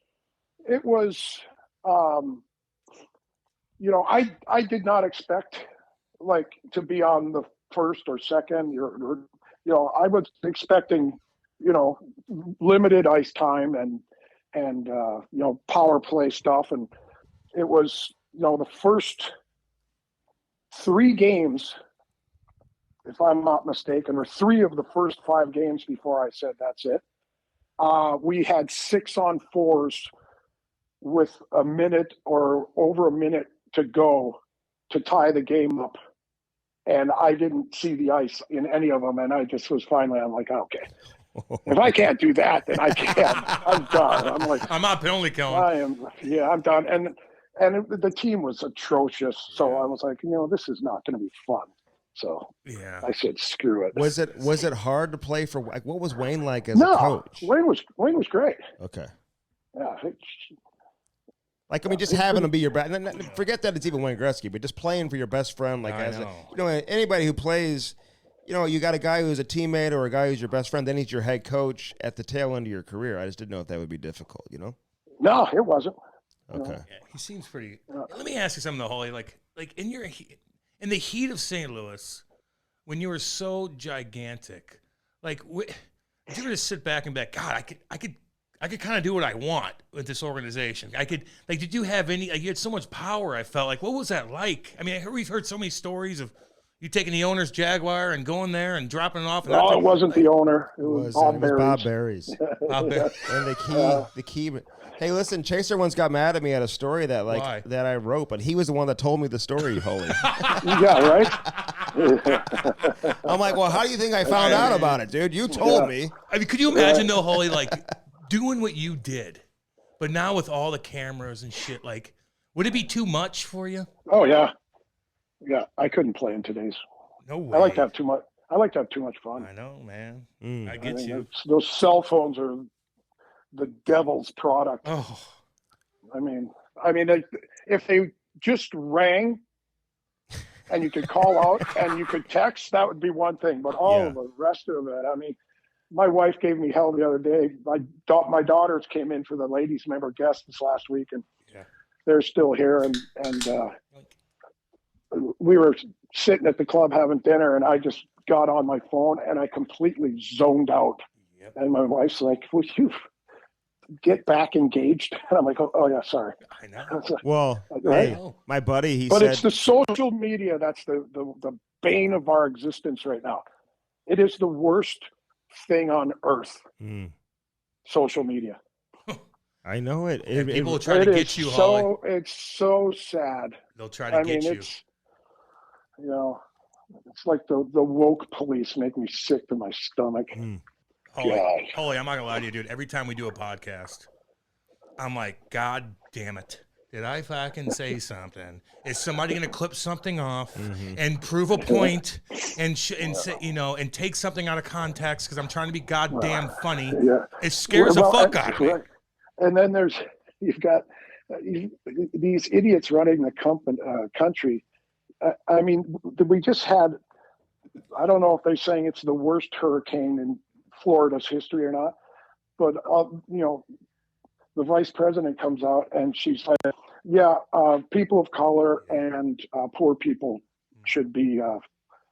I did not expect to be on the first or second, I was expecting, limited ice time and power play stuff. And it was, the first 3 games, if I'm not mistaken, or 3 of the first 5 games before I said, that's it. We had 6-on-4s with a minute or over a minute to go to tie the game up. And I didn't see the ice in any of them. And I just was finally, I'm like, okay. If I can't do that, then I can't. I'm done. I'm like, I'm not penalty killing. I'm done. And the team was atrocious. So I was like, this is not going to be fun. So Yeah. I said, screw it. Was it hard to play for? Like, what was Wayne like as a coach? Wayne was great. Okay. Yeah. Like, I mean, just having him be your best. Forget that it's even Wayne Gretzky, but just playing for your best friend, like anybody who plays, you got a guy who's a teammate or a guy who's your best friend, then he's your head coach at the tail end of your career. I just didn't know if that would be difficult. No, it wasn't. Okay. Yeah, he seems pretty. Let me ask you something, though, Hully. Like in the heat of St. Louis, when you were so gigantic, like, did you ever just sit back and be like, God, I could kind of do what I want with this organization. I could, like, did you have any? Like, you had so much power. I felt like, what was that like? I mean, we've heard so many stories of you taking the owner's Jaguar and going there and dropping it off. And no, it wasn't the owner. It was Bob Berry's. Bob Berry. And the key. Hey, listen, Chaser once got mad at me at a story that I wrote, but he was the one that told me the story, Hully. Yeah, right? I'm like, well, how do you think I found out about it, dude? You told me. I mean, could you imagine, though, Hully, like, doing what you did, but now with all the cameras and shit, like, would it be too much for you? Oh, yeah. Yeah, I couldn't play in today's. No way. I like to have too much fun. I know, man. I get you. Those cell phones are the devil's product. Oh, I mean, if they just rang and you could call out and you could text, that would be one thing. But all of the rest of it, I mean, my wife gave me hell the other day. My daughters came in for the ladies' member guests this last week, and they're still here. And we were sitting at the club having dinner, and I just got on my phone and I completely zoned out. Yep. And my wife's like, "Will you get back engaged?" And I'm like, "Oh yeah, sorry." I know. Well, right? Hey, my buddy, but it's the social media that's the bane of our existence right now. It is the worst thing on earth. Social media. I know it. People will try to get you, Hully. It's so sad. They'll try to get you. It's like the woke police make me sick to my stomach. Hully, I'm not gonna lie to you, dude. Every time we do a podcast, I'm like, God damn it. Did I fucking say something? Is somebody going to clip something off and prove a point and say, and take something out of context because I'm trying to be goddamn funny? Yeah. It scares the fuck out of me. And then you've got these idiots running the country. I mean, we just had, I don't know if they're saying it's the worst hurricane in Florida's history or not, but, the vice president comes out and she's like, people of color and poor people should be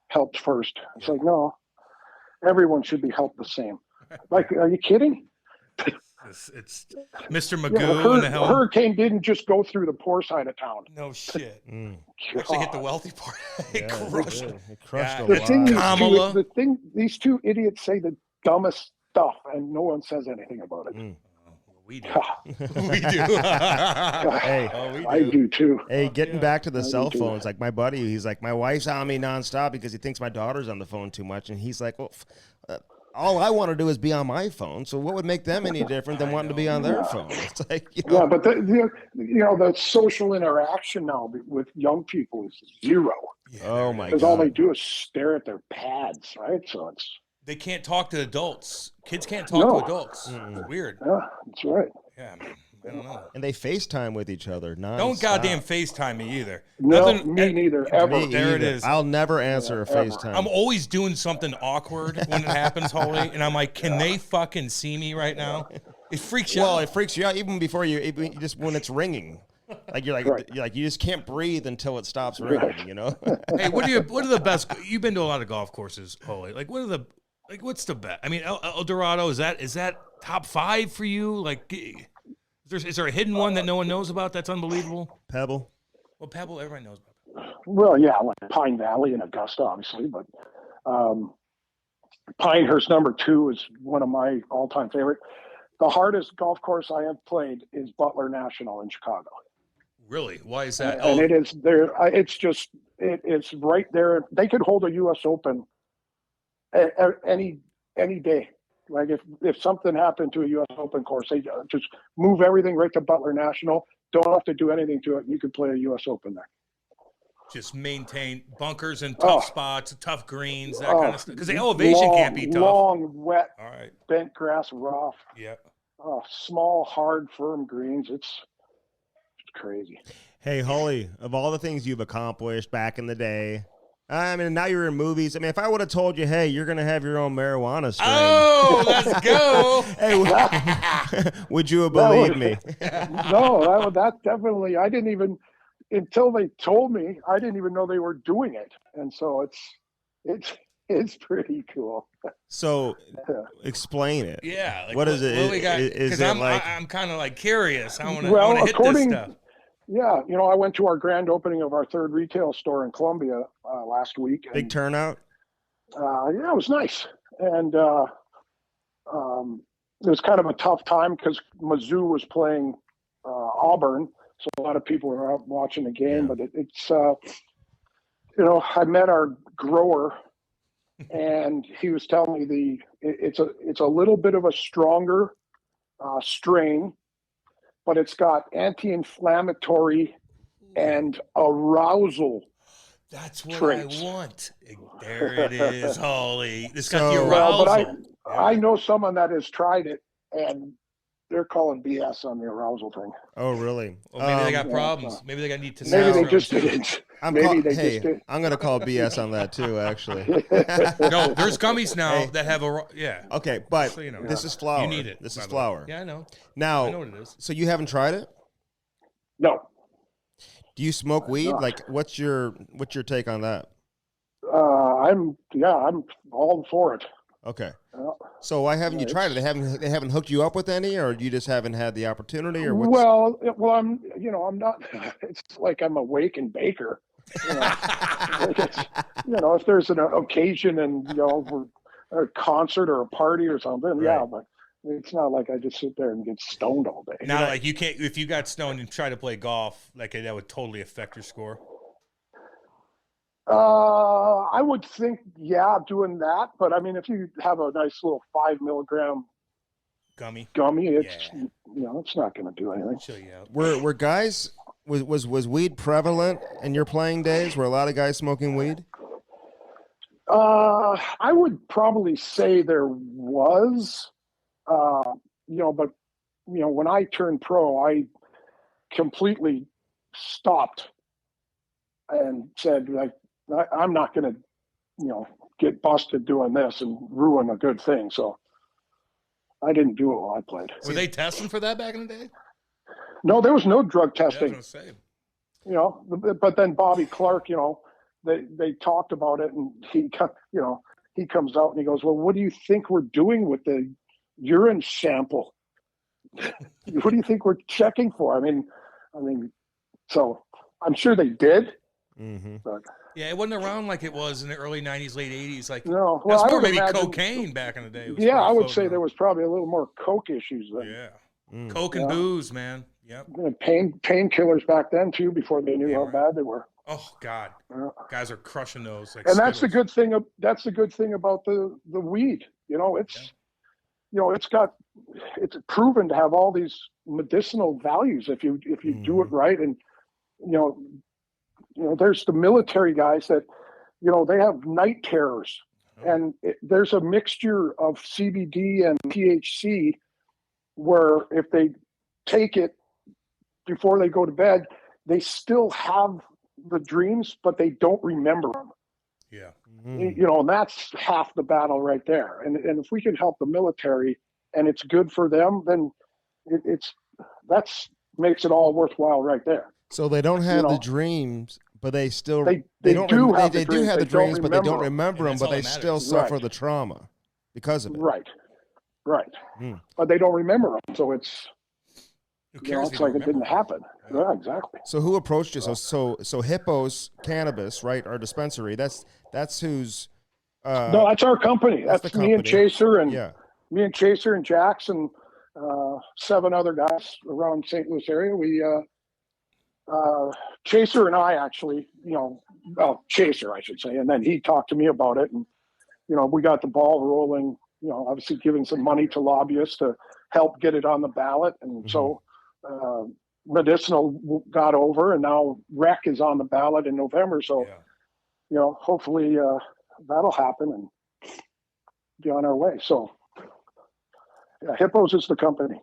helped first. It's like, no, everyone should be helped the same. Like, are you kidding? It's Mr. Magoo in the hell. Hurricane didn't just go through the poor side of town. No shit. Actually hit the wealthy part. It crushed it. It crushed the thing, these two idiots say the dumbest stuff and no one says anything about it. We do. We do. Hey, I do too. Hey, getting back to the cell phones, like my buddy, he's like, my wife's on me nonstop because he thinks my daughter's on the phone too much. And he's like, well, all I want to do is be on my phone. So what would make them any different than wanting to be on their phone? It's like, Yeah, but the social interaction now with young people is zero. Yeah, oh my God. Because all they do is stare at their pads, right? So they can't talk to adults. Kids can't talk to adults. It's weird. Yeah, that's right. Yeah, man. I don't know. And they FaceTime with each other. Don't goddamn FaceTime me either. No, me neither. Ever. There it is. I'll never answer a FaceTime. I'm always doing something awkward when it happens, Hully, and I'm like, can they fucking see me right now? It freaks you out. Well, it freaks you out even before just when it's ringing. Like you're like you just can't breathe until it stops ringing. Hey, what are the best? You've been to a lot of golf courses, Hully. Like, what's the best? I mean, El Dorado, is that top 5 for you? Like, is there a hidden one that no one knows about that's unbelievable? Pebble. Well, Pebble, everybody knows about Pebble. Well, yeah, like Pine Valley and Augusta, obviously, but Pinehurst number 2 is one of my all-time favorite. The hardest golf course I have played is Butler National in Chicago. Really? Why is that? And it is there. It's right there. They could hold a U.S. Open any day. Like if something happened to a U.S. Open course, they just move everything right to Butler National. Don't have to do anything to it. You could play a U.S. Open there. just maintain bunkers and tough spots, tough greens, that kind of stuff. Because the elevation can't be tough. Long, wet, all right, bent grass, rough. Yeah. Small, hard, firm greens. It's crazy. Hey, Hully, of all the things you've accomplished back in the day, I mean, now you're in movies. I mean, if I would have told you, hey, you're going to have your own marijuana strain. Oh, let's go. Hey, would you have believed me? No, that definitely, I didn't even, until they told me, I didn't even know they were doing it. And so it's pretty cool. So explain it. Yeah. Like, what is it? What we got? Is it like? I'm kind of like curious. I want to hit this stuff. Yeah, I went to our grand opening of our third retail store in Columbia last week. And, big turnout? Yeah, it was nice. And it was kind of a tough time because Mizzou was playing Auburn. So a lot of people were out watching the game. Yeah. But it's I met our grower, and he was telling me it's a little bit of a stronger strain, but it's got anti-inflammatory and arousal. That's what traits. I want. There it is, Hully. It's got the arousal. But I know someone that has tried it, and they're calling BS on the arousal thing. Oh, really? Well, maybe they got problems. Maybe they got need to. Maybe they just didn't. I'm going to call BS on that too, actually. No, there's gummies now that have Okay, but so, this is flour. You need it. This is flour. Yeah, I know. Now, I know what it is. So you haven't tried it? No. Do you smoke weed? Like, what's your take on that? I'm all for it. Okay. So why haven't you tried it? They haven't hooked you up with any, or you just haven't had the opportunity, or what's... Well, I'm not. It's like I'm a wake and baker. If there's an occasion and a concert or a party or something, right. But it's not like I just sit there and get stoned all day. Not like you can't. If you got stoned and try to play golf, like that would totally affect your score. I would think, doing that. But I mean, if you have a nice little 5 milligram gummy, it's it's not going to do anything. Chill you out. Were guys was weed prevalent in your playing days? Were a lot of guys smoking weed? I would probably say there was, but when I turned pro, I completely stopped and said, like, I'm not going to, get busted doing this and ruin a good thing. So I didn't do it while I played. Were they testing for that back in the day? No, there was no drug testing. Yeah, I was gonna say. But then Bobby Clark, they talked about it, and he comes out and he goes, well, what do you think we're doing with the urine sample? What do you think we're checking for? I mean, so I'm sure they did. Mm-hmm. But yeah, it wasn't around like it was in the early 90s, late 80s. Like, no, that's more maybe cocaine back in the day. I would say there was probably a little more coke issues then. Yeah. Coke and booze, man. Yep. Painkillers back then too, before they knew how bad they were. Oh God, guys are crushing those. Like and Skittles. That's the good thing. That's the good thing about the weed. It's proven to have all these medicinal values if you do it right. And there's the military guys that they have night terrors, and there's a mixture of CBD and THC where if they take it before they go to bed, they still have the dreams, but they don't remember them. Yeah. Mm-hmm. And that's half the battle right there. And if we can help the military and it's good for them, then that's makes it all worthwhile right there. So they don't have the dreams, but they still they do have the dreams, but they don't remember them, but they still suffer the trauma because of it. Right. But they don't remember them, so it's it's like it didn't happen. Yeah, exactly. So who approached you? So Hippos Cannabis, right? Our dispensary. That's who's. No, that's our company. That's the company. Me and Chaser and Jax and 7 other guys around St. Louis area. We Chaser and I actually, Chaser I should say, and then he talked to me about it, and we got the ball rolling. Obviously giving some money to lobbyists to help get it on the ballot, and so medicinal got over, and now rec is on the ballot in November. So, hopefully that'll happen and be on our way. So, yeah, Hippos is the company.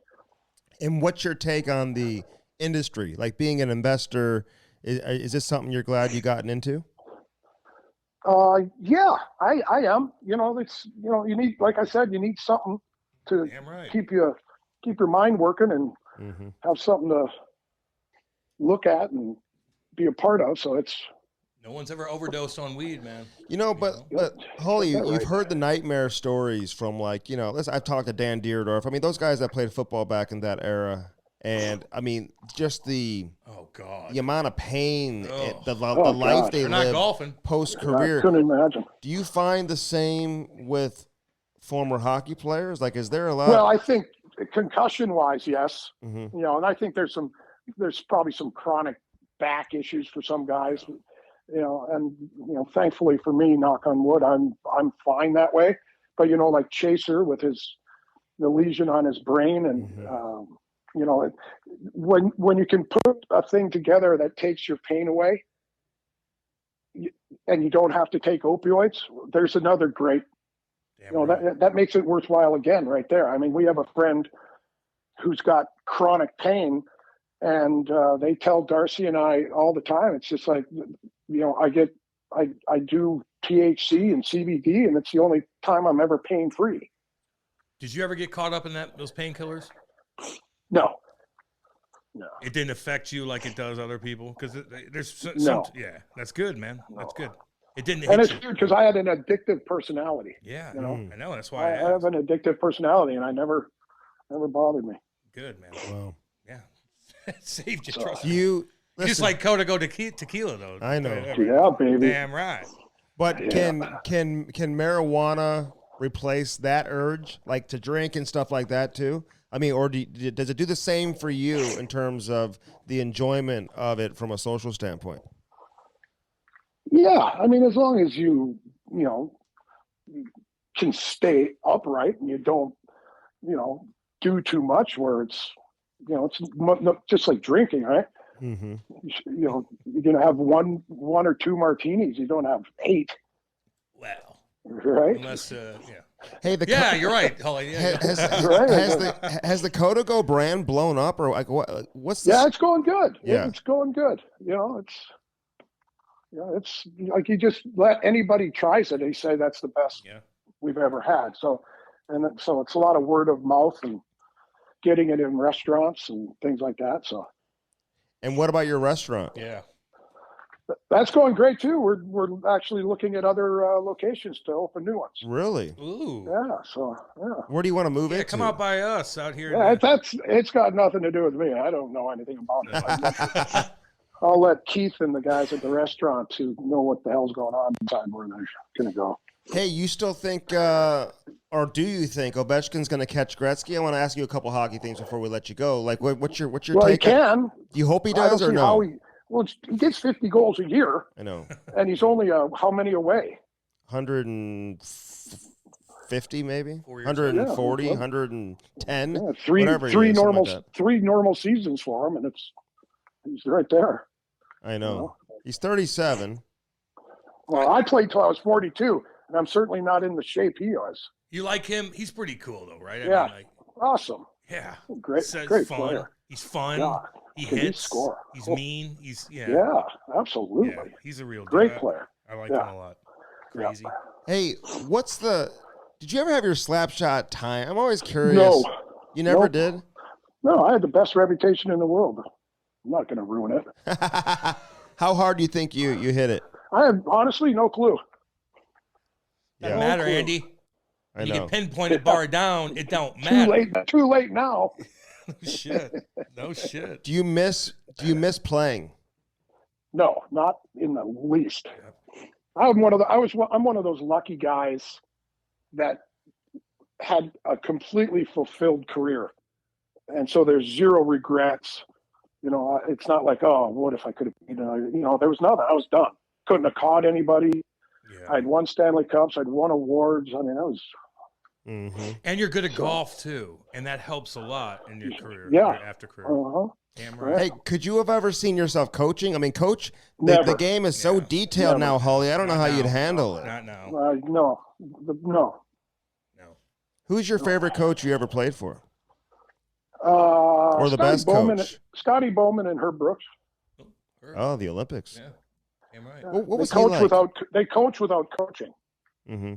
And what's your take on the industry? Like being an investor, is this something you're glad you gotten into? Yeah, I am. It's you need, like I said, you need something to keep your mind working and have something to look at and be a part of. So it's. No one's ever overdosed on weed, man. But Hully, you've heard the nightmare stories from I've talked to Dan Deerdorf. I mean, those guys that played football back in that era. And I mean, just the amount of pain, the life they live post-career. I couldn't imagine. Do you find the same with former hockey players? Like, is there a lot? Well, I think concussion-wise, yes. And I think there's probably some chronic back issues for some guys. And thankfully for me, knock on wood, I'm fine that way. But like Chaser with the lesion on his brain and. When you can put a thing together that takes your pain away and you don't have to take opioids, there's another great, that makes it worthwhile again right there. I mean, we have a friend who's got chronic pain and they tell Darcy and I all the time, it's just like, I do THC and CBD and it's the only time I'm ever pain free. Did you ever get caught up in those painkillers? No. It didn't affect you like it does other people? Because there's some, yeah, that's good, man. That's good. It didn't hit and it's you. weird because I had an addictive personality. Yeah, I know. That's why I have an addictive personality, and I never bothered me. Good, man. Wow. Yeah. It saved you. So, trust you me. Just like Código tequila, though. I know. Yeah, baby. Damn right. But can marijuana replace that urge, like to drink and stuff like that too? I mean, or does it do the same for you in terms of the enjoyment of it from a social standpoint? Yeah, I mean, as long as you can stay upright and you don't, do too much where it's, it's just like drinking, right? Mm-hmm. You're gonna have one or two martinis. You don't have 8. Well, right? Unless, Hey, you're right, Hully. Yeah, has the Código brand blown up, or like what's this? Yeah, it's going good. Yeah, it's going good. It's like you just let anybody tries it. They say that's the best we've ever had. So it's a lot of word of mouth and getting it in restaurants and things like that. So. And what about your restaurant? Yeah. That's going great too. We're actually looking at other locations to open new ones. Really? Ooh. Yeah. So yeah. Where do you want to move into? Come out by us out here. Yeah, it's got nothing to do with me. I don't know anything about it. I'll let Keith and the guys at the restaurant who know what the hell's going on decide where they're going to go. Hey, you still think, or do you think Ovechkin's going to catch Gretzky? I want to ask you a couple hockey things before we let you go. Like, what's your take? He can. Do you hope he does or no? He gets 50 goals a year. I know. And he's only how many away? 150 maybe? 140, 110? Yeah, three normal seasons for him, and he's right there. I know. He's 37. Well, I played till I was 42, and I'm certainly not in the shape he was. You like him? He's pretty cool, though, right? Yeah. Awesome. Yeah. Great fun. Player. He's fun. Yeah. He hits. Score. He's mean. Yeah, absolutely. Yeah, he's a real great dude. player. I like him a lot. Crazy. Yeah. Hey, did you ever have your slap shot time? I'm always curious. No. You never did? No, I had the best reputation in the world. I'm not going to ruin it. How hard do you think you hit it? I have honestly no clue. Doesn't matter, Andy. I you know. can pinpoint it bar down. It don't matter. Too late now. No shit. Do you miss playing? No, not in the least. I'm one of those lucky guys that had a completely fulfilled career, and so there's zero regrets. It's not like, oh, what if I could have, there was nothing. I was done. Couldn't have caught anybody. Yeah. I'd won Stanley Cups. I'd won awards. I mean, I was. Mm-hmm. And you're good at golf too, and that helps a lot in your career. Yeah. After career. Uh-huh. Damn right. Hey, could you have ever seen yourself coaching? I mean, coach, Never. the game is so detailed now, Hully. I don't know how you'd handle it. Not now. No. No. Who's your favorite coach you ever played for? Or the best coach? Scotty Bowman and Herb Brooks. Oh, the Olympics. Yeah. Damn right. What was they coach he like? They coach without coaching. Mm-hmm.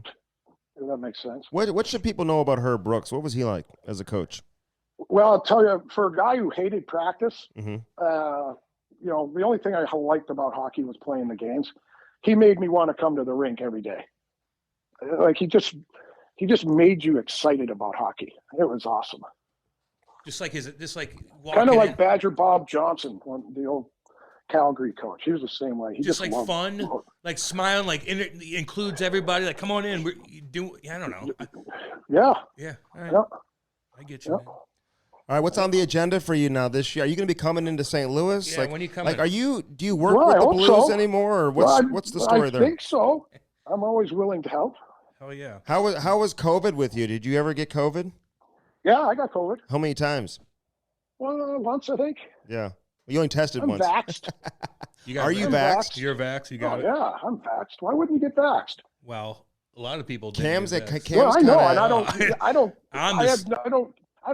If that makes sense. What should people know about Herb Brooks? What was he like as a coach? Well, I'll tell you, for a guy who hated practice, Mm-hmm. The only thing I liked about hockey was playing the games. He made me want to come to the rink every day. Like he just made you excited about hockey. It was awesome. Just like Kind of like Badger Bob Johnson, the old Calgary coach. He was the same way. He just like loved fun, like smiling, like includes everybody. Like, come on in. I don't know. Yeah. Yeah. All right. Yeah. I get you. Yeah. Man. All right, what's on the agenda for you now this year? Are you going to be coming into St. Louis? Yeah, when you come in. do you work Well, with I the hope Blues so. anymore, or what's the story I there? I think so. I'm always willing to help. Hell yeah. How was COVID with you? Did you ever get COVID? Yeah, I got COVID. How many times? Well, once, I think. Yeah. You only tested I'm once. vaxxed. Are you I'm vaxxed? You're vaxxed. You got it. Yeah, I'm vaxxed. Why wouldn't you get vaxxed? Well, a lot of people do. Cam's Well, I know, and I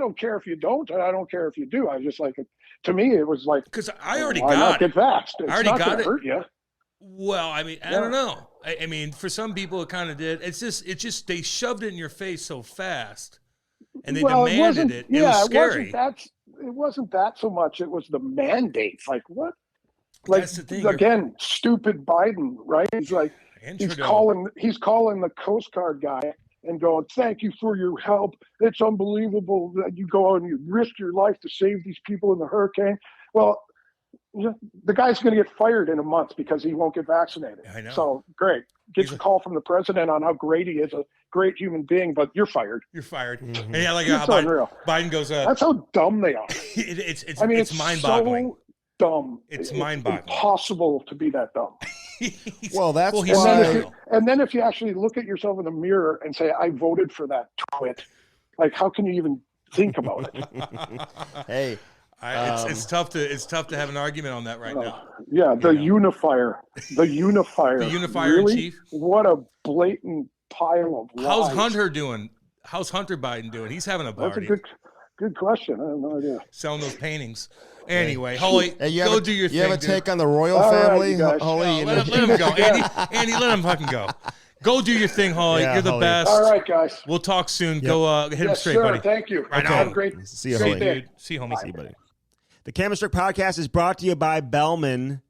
don't care if you don't, and I don't care if you do. I just like it. To me, it was like, because I already why got not it. get vaxxed? It's I already not got gonna it. hurt you. Well, I mean, I don't know. I mean, for some people, it kind of did. It's just they shoved it in your face so fast, and they demanded it. It was scary. It wasn't that so much. It was the mandates. Like what? Like That's the thing. again, stupid Biden, right? He's like he's calling the Coast Guard guy and going, "Thank you for your help. It's unbelievable that you go and you risk your life to save these people in the hurricane." Well, the guy's going to get fired in a month because he won't get vaccinated. I know. So great. Gets a call from the president on how great he is, a great human being, but you're fired. You're fired. Mm-hmm. And yeah, like It's unreal. Biden goes, That's how dumb they are. it's mind-boggling. So dumb. It's mind-boggling. Impossible to be that dumb. Well, that's he's why. And then if you actually look at yourself in the mirror and say, "I voted for that twit," like how can you even think about it? Hey. It's tough to have an argument on that right now. Yeah, the unifier. The unifier. The unifier really? in chief. What a blatant pile of lies. How's Hunter doing? How's Hunter Biden doing? He's having a party. That's a good question. I have no idea. Selling those paintings. Hully, go do your thing. You have a take on the royal All right, family, you guys. Hully? Let him go. Andy, let him fucking go. Go do your thing, Hully. Yeah, You're the Hully. best. All right, guys. We'll talk soon. Go hit him Yes, straight, sir. buddy. Thank you. Right Have on. a great See you, great Hully. day. Dude. See you, homie. See you, buddy. The Camera Strick Podcast is brought to you by Bellman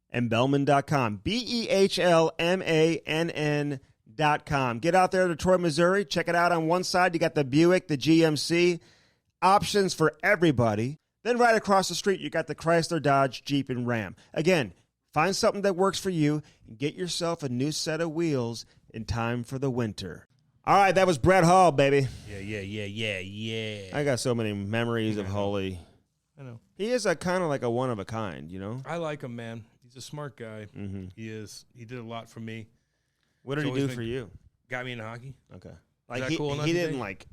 and Bellman.com. BEHLMANN.com. Get out there to Detroit, Missouri. Check it out. On one side, you got the Buick, the GMC. Options for everybody. Then right across the street, you got the Chrysler, Dodge, Jeep, and Ram. Again, find something that works for you and get yourself a new set of wheels in time for the winter. All right, that was Brett Hall, baby. Yeah. I got so many memories of Hully. I know. He is a kind of like a one of a kind, you know? I like him, man. He's a smart guy. Mm-hmm. He is. He did a lot for me. What did he do for you? Got me into hockey. Okay. that he, cool enough, he you didn't think? like.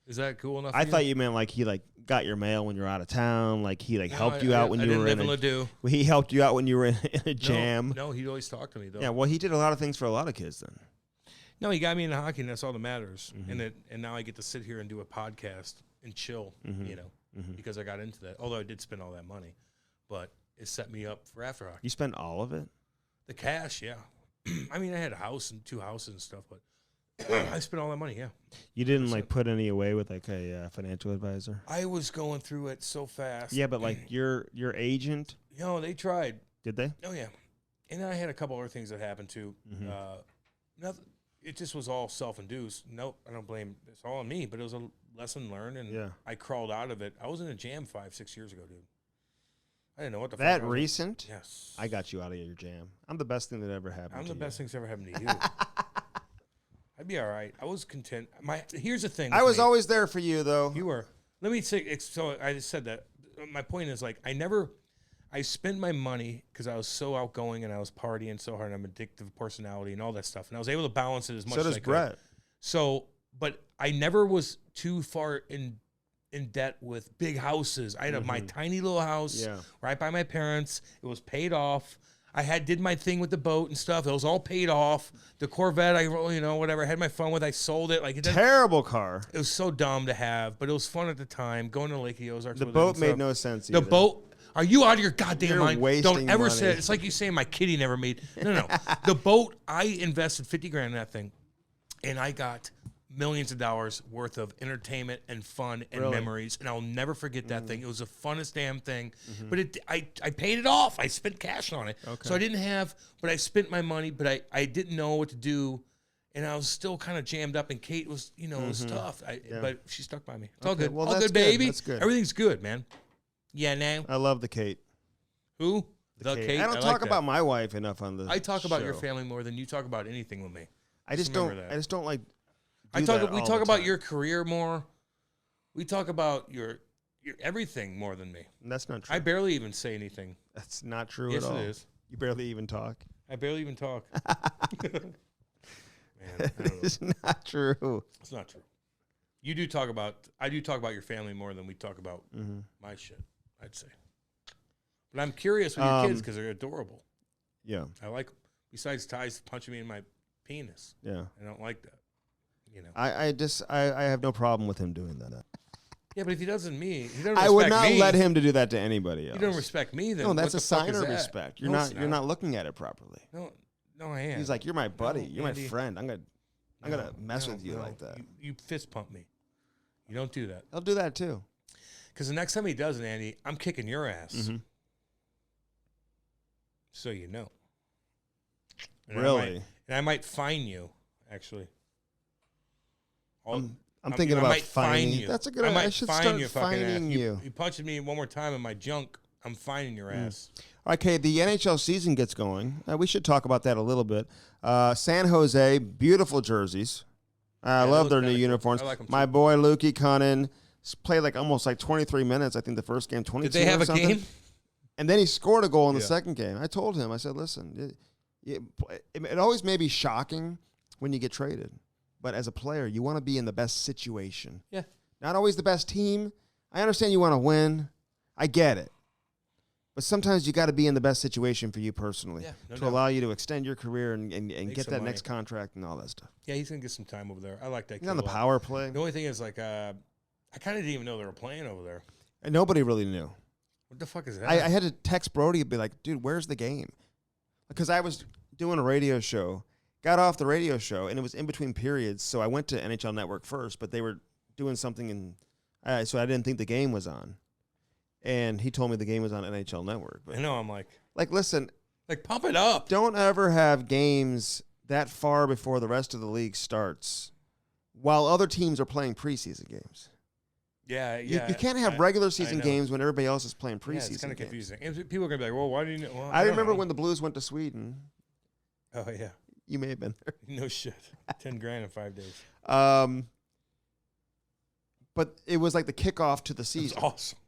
Is that cool enough? I thought you meant like he like got your mail when you were out of town. Like he like helped you out when you were in a. He helped you out when you were in a jam. No, he always talked to me though. Yeah, well, he did a lot of things for a lot of kids then. No, he got me into hockey, and that's all that matters. Mm-hmm. And now I get to sit here and do a podcast and chill, because I got into that. Although I did spend all that money, but it set me up for after hockey. You spent all of it? The cash, yeah. I mean, I had a house and 2 houses and stuff, but I spent all that money, yeah. You didn't like put any away with like a financial advisor? I was going through it so fast. Yeah, but like your agent? They tried. Did they? Oh, yeah. And then I had a couple other things that happened too. Nothing. It just was all self-induced. Nope, I don't blame. It's all on me, but it was a lesson learned, and I crawled out of it. I was in a jam 5-6 years ago, dude. I didn't know what the fuck. That recent? Yes. I got you out of your jam. I'm the best thing that ever happened to you. I'm the best thing that's ever happened to you. I'd be all right. I was content. Here's the thing. I was always there for you, though. You were. Let me say. So I just said that. My point is, like, I spent my money because I was so outgoing and I was partying so hard. And I'm addictive personality and all that stuff, and I was able to balance it as much. So as does I could. Brett. So, but I never was too far in debt with big houses. I had my tiny little house right by my parents. It was paid off. I did my thing with the boat and stuff. It was all paid off. The Corvette, whatever. I had my fun with. I sold it. Like terrible car. It was so dumb to have, but it was fun at the time. Going to Lake Ozarks. The boat made no sense. The boat. Are you out of your goddamn mind? Wasting Don't ever money. say it. It's like you saying my kitty never made. No. The boat. I invested $50,000 in that thing, and I got millions of dollars worth of entertainment and fun and memories, and I'll never forget that thing. It was the funnest damn thing. But I paid it off. I spent cash on it, so I didn't have. But I spent my money, but I didn't know what to do, and I was still kind of jammed up. And Kate was, it was tough. But she stuck by me. It's all good. Well, all that's good, baby. That's good. Everything's good, man. Yeah, now. I love the Kate. Who? The Kate. I don't talk about my wife enough on the. I talk about your show. family more than you talk about anything with me. I just don't like. We talk about your career more. We talk about your everything more than me. And that's not true. I barely even say anything. That's not true Yes, at all. it is. You barely even talk. I barely even talk. Man, It's not true. It's not true. I do talk about your family more than we talk about my shit, I'd say. But I'm curious with your kids because they're adorable. Yeah. I like them. Besides Ty's punching me in my penis. Yeah. I don't like that. I have no problem with him doing that. Yeah, but if he doesn't he doesn't I would respect not me. let him to do that to anybody else. You don't respect me, then No, that's what a the fuck sign is of that? respect. You're No, not. it's You're not looking at it properly. No, I am. He's like, you're my buddy. No, You're Andy. my friend. I'm gonna mess with you like that. You fist pump me. You don't do that. I'll do that too. Because the next time he does it, Andy, I'm kicking your ass. So you know. And Really? I might fine you, actually. I'm thinking about fining you. That's a good idea. I should start fining you. You punched me one more time in my junk, I'm fining your ass. Okay, the NHL season gets going. We should talk about that a little bit. San Jose, beautiful jerseys. I love their new uniforms. I like them too. My boy Lukey Cunnin played almost 23 minutes. I think the first game, 22. Did they have or a something. game? And then he scored a goal in the second game. I told him, I said, listen, it always may be shocking when you get traded. But as a player, you want to be in the best situation. Yeah. Not always the best team. I understand you want to win. I get it. But sometimes you got to be in the best situation for you personally to allow you to extend your career and get that next contract and all that stuff. Yeah, he's going to get some time over there. I like that. He's on the power play. The only thing is, I kind of didn't even know they were playing over there. And nobody really knew. What the fuck is that? I had to text Brody and be like, dude, where's the game? Because I was doing a radio show, got off the radio show, and it was in between periods, so I went to NHL Network first, but they were doing something, so I didn't think the game was on. And he told me the game was on NHL Network. But I know, I'm like, listen. Pump it up. Don't ever have games that far before the rest of the league starts while other teams are playing preseason games. Yeah. You can't have regular season games when everybody else is playing preseason games. It's kind of confusing. And people are going to be like, well, why do you know? Well, I remember when the Blues went to Sweden. Oh, yeah. You may have been there. No shit. $10,000 in 5 days. But it was like the kickoff to the season. It was awesome.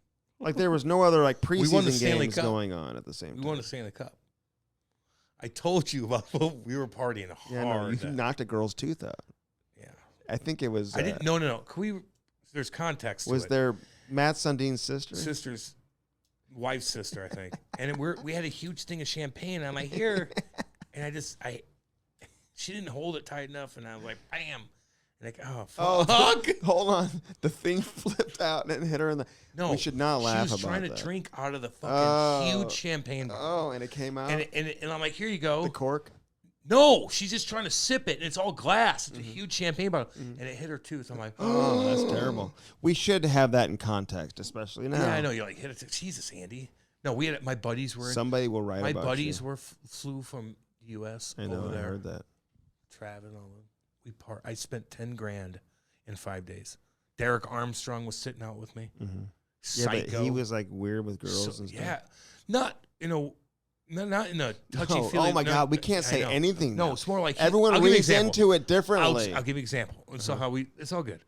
There was no other preseason Stanley games Cup. going on at the same time. We won the Stanley Cup. I told you about we were partying hard. Yeah, no, you knocked a girl's tooth out. Yeah. I think it was. I didn't. No. Can we? There's context. Was to it. there Matt Sundin's sister? Sister's wife's sister, I think. And we had a huge thing of champagne. I'm like, here, and she didn't hold it tight enough, and I was like, bam. And fuck. Hold on. The thing flipped out and hit her in the. No, we should not laugh about that. She was trying to drink out of the fucking huge champagne bottle. Oh, and it came out. And I'm like, here you go. The cork. No, she's just trying to sip it, and it's all glass. It's a huge champagne bottle, and it hit her tooth. I'm like, oh, that's terrible. We should have that in context, especially now. Yeah, I know. You're like, hit it. Jesus, Andy. No, we had my buddies were. Somebody will write about you. My buddies flew from the U.S. I know. over there. I heard that. Traveling all over. I spent $10,000 in 5 days. Derek Armstrong was sitting out with me. Mm-hmm. Psycho. Yeah, but he was weird with girls and stuff. Yeah, not in a touchy feely. Oh my God, we can't say anything. No, it's more like everyone reads into it differently. I'll give you an example. And so it's all good.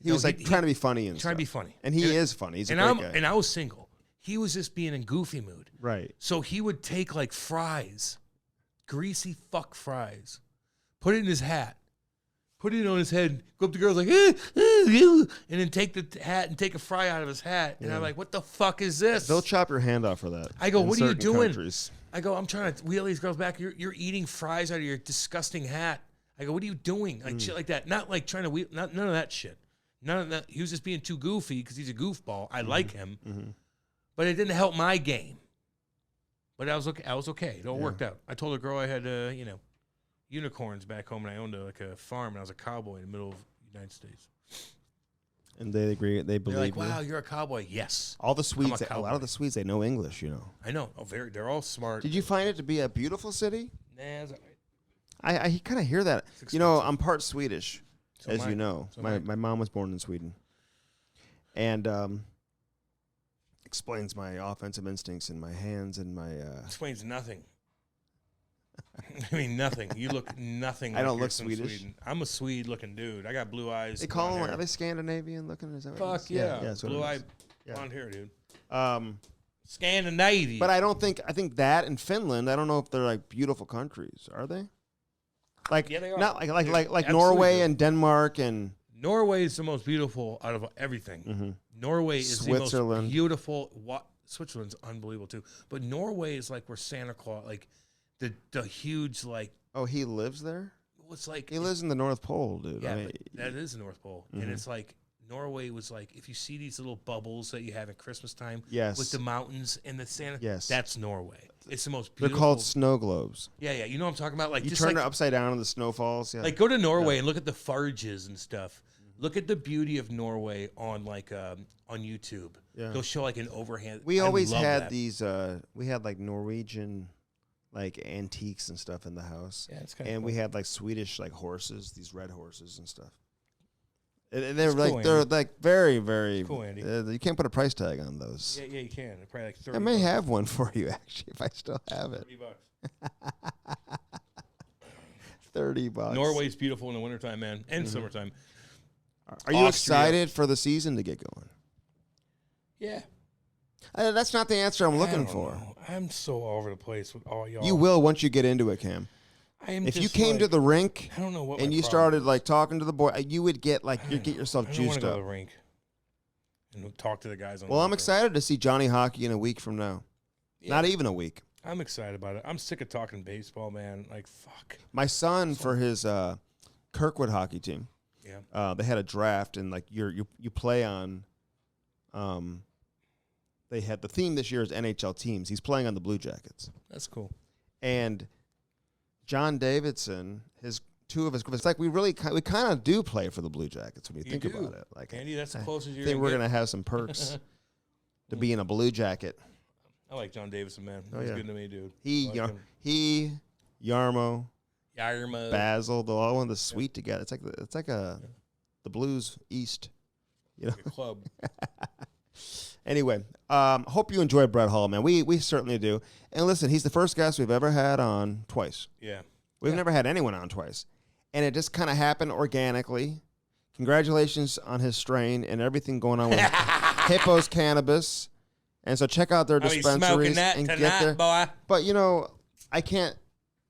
He was trying to be funny and trying to be funny, and he is funny. He's a great guy. And I was single. He was just being in goofy mood. Right. So he would take fries, greasy fuck fries, put it in his hat, put it on his head, go up to girls like, and then take the hat and take a fry out of his hat. And I'm like, what the fuck is this? They'll chop your hand off for that. I go, in what are you certain doing? countries. I go, I'm trying to wheel these girls back. You're eating fries out of your disgusting hat. I go, what are you doing? Like shit like that. Not like trying to wheel, none of that shit. None of that. He was just being too goofy because he's a goofball. I like him. But it didn't help my game. But I was okay. It all worked out. I told a girl I had, unicorns back home, and I owned a farm, and I was a cowboy in the middle of the United States. And they agree. They believe. They're like, you. wow, you're a cowboy. Yes. All the Swedes. A cowboy. lot of the Swedes, they know English. I know. Oh, they're all smart. Did you find it to be a beautiful city? Nah, it's all right. I kind of hear that. I'm part Swedish, as you know. My mom was born in Sweden, and explains my offensive instincts and my hands and my. Explains nothing. I mean, nothing. You look nothing. I like don't you're look from Swedish. Sweden. I'm a Swede-looking dude. I got blue eyes. They call them. hair. Are they Scandinavian looking? Is that what Fuck it is? yeah. That's what Blue it eye, is. blonde hair, dude. But Scandinavian. I think that and Finland. I don't know if they're like beautiful countries. Are they? Like Yeah, they are. not like Absolutely Norway do. and Denmark and Norway is the most beautiful out of everything. Norway is the Switzerland. most beautiful. Switzerland's unbelievable too. But Norway is like where Santa Claus, like the huge like. Oh, he lives there? It's like He lives in the North Pole, dude. Yeah, I mean, but that is the North Pole, and it's like Norway was like if you see these little bubbles that you have at Christmas time, Yes. with the mountains and the Santa, Yes. that's Norway. It's the most they're beautiful. called snow globes. Yeah, you know what I'm talking about. Like You just turn like, it upside down and the snow falls. Yeah. like go to Norway and look at the farges and stuff. Look at the beauty of Norway on on YouTube. Yeah. They'll show like an overhand. We I always love had that. these. We had like Norwegian, like antiques and stuff in the house. Yeah, it's kind of And cool. we had like Swedish like horses, these red horses and stuff. And they're It's like cool, they're Andy. like very very. Cool, Andy. You can't put a price tag on those. Yeah, you can. They're probably like 30 I may bucks. have one for you actually if I still have it. $30. $30. Norway's beautiful in the wintertime, man, and summertime. Are you Austria. excited for the season to get going? Yeah. That's not the answer I'm looking I don't for. know. I'm so all over the place with all y'all. You will once you get into it, Cam. I am If you just came to like- the rink I don't know what. and my you problem started is. like talking to the boy, you would get like you get yourself I don't want juiced to go to up. the rink and talk to the guys on. Well, the I'm rink. excited to see Johnny Hockey in a week from now. Yeah. Not even a week. I'm excited about it. I'm sick of talking baseball, man. Like fuck. My son for his Kirkwood hockey team. Yeah. They had a draft and like you play on. They had the theme this year is NHL teams. He's playing on the Blue Jackets. That's cool. And John Davidson, two of his, it's like we kind of do play for the Blue Jackets when you think do. about it. Like Andy, that's the closest I you're think we're get. gonna have some perks to be in a Blue Jacket. I like John Davidson, man. Oh, He's yeah. good to me, dude. He, I like him. Yarmo, Yarmo. Basil, they're all in the suite together. It's like the Blues East, you know. Like a club. Anyway, hope you enjoy Brett Hall, man. We certainly do. And listen, he's the first guest we've ever had on twice. Yeah. We've never had anyone on twice. And it just kind of happened organically. Congratulations on his strain and everything going on with Hippos Cannabis. And so check out their I'll be smoking dispensaries that and tonight, get there. boy. But, I can't.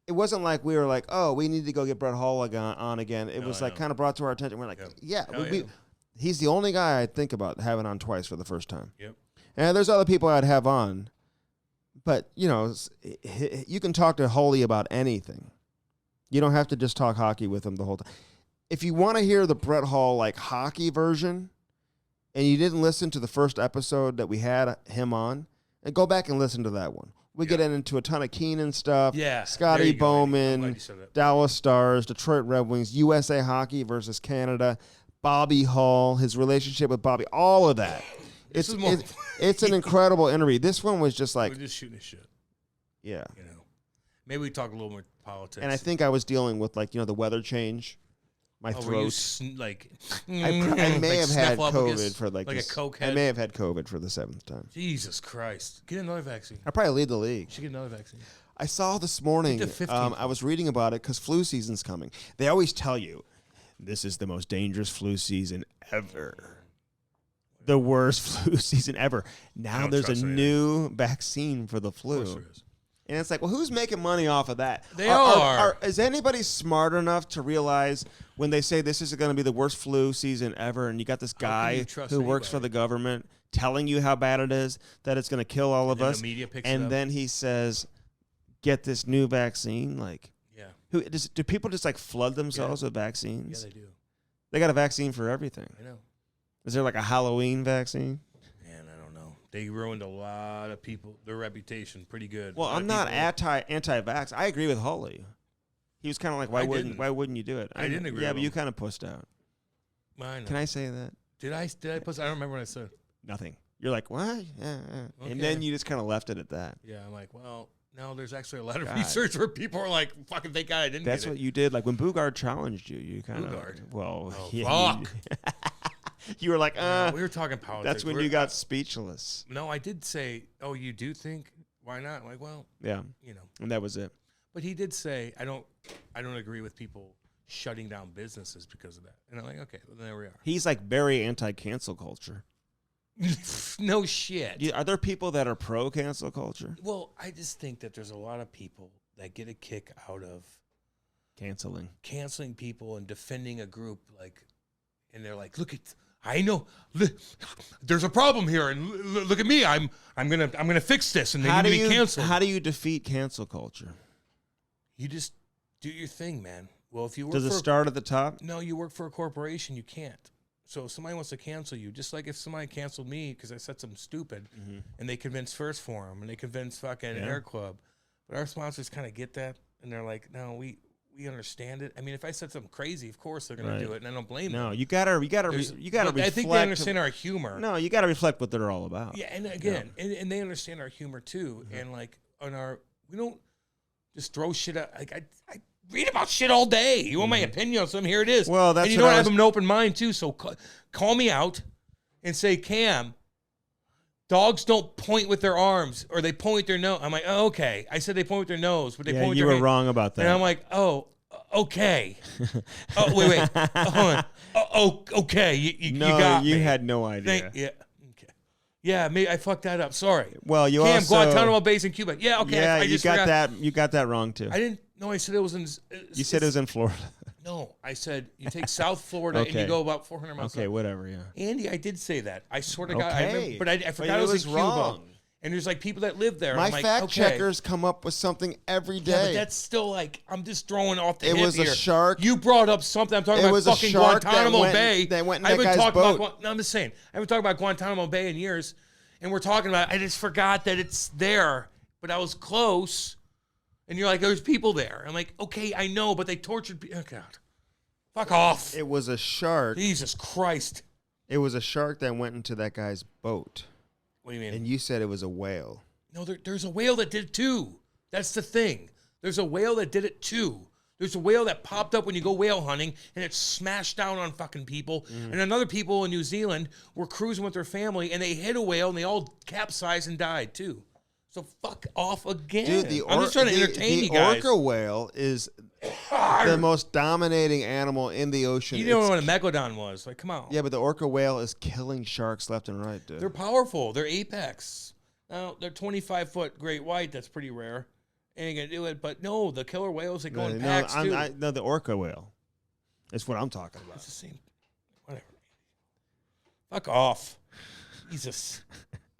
It wasn't like we were like, oh, we need to go get Brett Hall on again. It was like kind of brought to our attention. We're like, Hell yeah. He's the only guy I'd think about having on twice for the first time. Yep. And there's other people I'd have on. But, you can talk to Hully about anything. You don't have to just talk hockey with him the whole time. If you want to hear the Brett Hall, like, hockey version, and you didn't listen to the first episode that we had him on, and go back and listen to that one. We get into a ton of Keenan stuff. Yeah. There Scotty you go, Andy. I'm Bowman, glad you said that. Dallas Stars, Detroit Red Wings, USA Hockey versus Canada, Bobby Hall, his relationship with Bobby, all of that. This is more- It's an incredible interview. This one was just like, We're just shooting the shit. yeah. Maybe we talk a little more politics. And I think I was dealing with the weather change, my were you throat. I I may have had COVID for like this, a coke I head. may have had COVID for the 7th time. Jesus Christ! Get another vaccine. I probably lead the league. You should get another vaccine. I saw this morning, the 15th I was reading about it because flu season's coming. They always tell you, this is the most dangerous flu season ever. The worst flu season ever. Now don't there's a trust anything. new vaccine for the Of course flu. there is. And it's like, well, who's making money off of that? They are. Is anybody smart enough to realize when they say this is going to be the worst flu season ever, and you got this guy who works for the government telling you how bad it is, that it's going to kill all of us, the media picks and it up. then he says, get this new vaccine? Like, do people just like flood themselves with vaccines? Yeah, they do. They got a vaccine for everything. I know. Is there like a Halloween vaccine? Man, I don't know. They ruined a lot of people, their reputation pretty good. Well, I'm not anti-vax. I agree with Hully. He was kind of like, why wouldn't you do it? I didn't agree Yeah, with but him. you kind of pushed out. Can I say that? Did I push? I don't remember what I said. Nothing. You're like, what? Yeah. Okay. And then you just kind of left it at that. Yeah, I'm like, well, no, there's actually a lot of research where people are like, fucking thank God I didn't That's get what it. you did. Like when Bugard challenged you, you kind of. Bugard? Well, Oh, yeah, fuck. You were like, we were talking politics. That's when you got speechless. No, I did say, oh, you do think? Why not? I'm like, well, Yeah. you know. And that was it. But he did say, I don't agree with people shutting down businesses because of that. And I'm like, okay, well, there we are. He's like very anti-cancel culture. No shit. Are there people that are pro-cancel culture? Well, I just think that there's a lot of people that get a kick out of canceling people and defending a group, like, and they're like, I know there's a problem here, and look at me, I'm gonna fix this, and they need to be canceled. How do you defeat cancel culture? You just do your thing, man. Well, if you work Does it start at the top? No, you work for a corporation, you can't. So if somebody wants to cancel you, just like if somebody canceled me because I said something stupid, and they convinced First Forum, and they convinced fucking Air Club, but our sponsors kind of get that, and they're like, no, we understand it. I mean, if I said something crazy, of course they're gonna do it, and I don't blame them. No, you gotta reflect. I think they understand our humor. No, you gotta reflect what they're all about. Yeah, and again, and they understand our humor too, and like we don't just throw shit out. Like I read about shit all day. You want my opinion on something? Here it is. Well, that's and you know I have an open mind too. So call me out and say, Cam, dogs don't point with their arms or they point with their nose. I'm like, oh, okay. I said they point with their nose, but they point with you their were wrong about that. And I'm like, oh, okay. Oh, wait. Hold on. Oh, okay. You got me. You had no idea. Yeah. Okay. Yeah, maybe I fucked that up. Sorry. Well, you Cam, also Guantanamo Bay's in Cuba. Yeah, okay. Yeah, I just forgot. You got that wrong too. I didn't. No, I said it was in. You said it was in Florida. No, I said you take South Florida and you go about 400 miles. Okay, whatever. Yeah. Andy, I did say that. I sort of got. Okay. I remember, but I forgot it was in wrong. Cuba. And there's like people that live there. My I'm like, fact okay. checkers come up with something every day. Yeah, but that's still like I'm just throwing off the. It hip was a here. shark. You brought up something. I'm talking It about was a fucking shark Guantanamo Bay. That went in I that haven't guy's talked boat. about. No, I'm just saying. I haven't talked about Guantanamo Bay in years, and we're talking about. I just forgot that it's there, but I was close. And you're like, there's people there. I'm like, okay, I know, but they tortured people. Oh, God. Fuck off. It was a shark. Jesus Christ. It was a shark that went into that guy's boat. What do you mean? And you said it was a whale. No, there's a whale that did it too. That's the thing. There's a whale that did it too. There's a whale that popped up when you go whale hunting, and it smashed down on fucking people. And another people in New Zealand were cruising with their family, and they hit a whale, and they all capsized and died too. So fuck off again. Dude, I'm just trying to entertain you guys. The orca whale is the most dominating animal in the ocean. You didn't know what a megalodon was. Like, come on. Yeah, but the orca whale is killing sharks left and right, dude. They're powerful. They're apex. Now, they're 25-foot great white. That's pretty rare. Ain't gonna do it. But no, the killer whales that go in packs too. No, the orca whale. That's what I'm talking about. It's the same. Whatever. Fuck off. Jesus.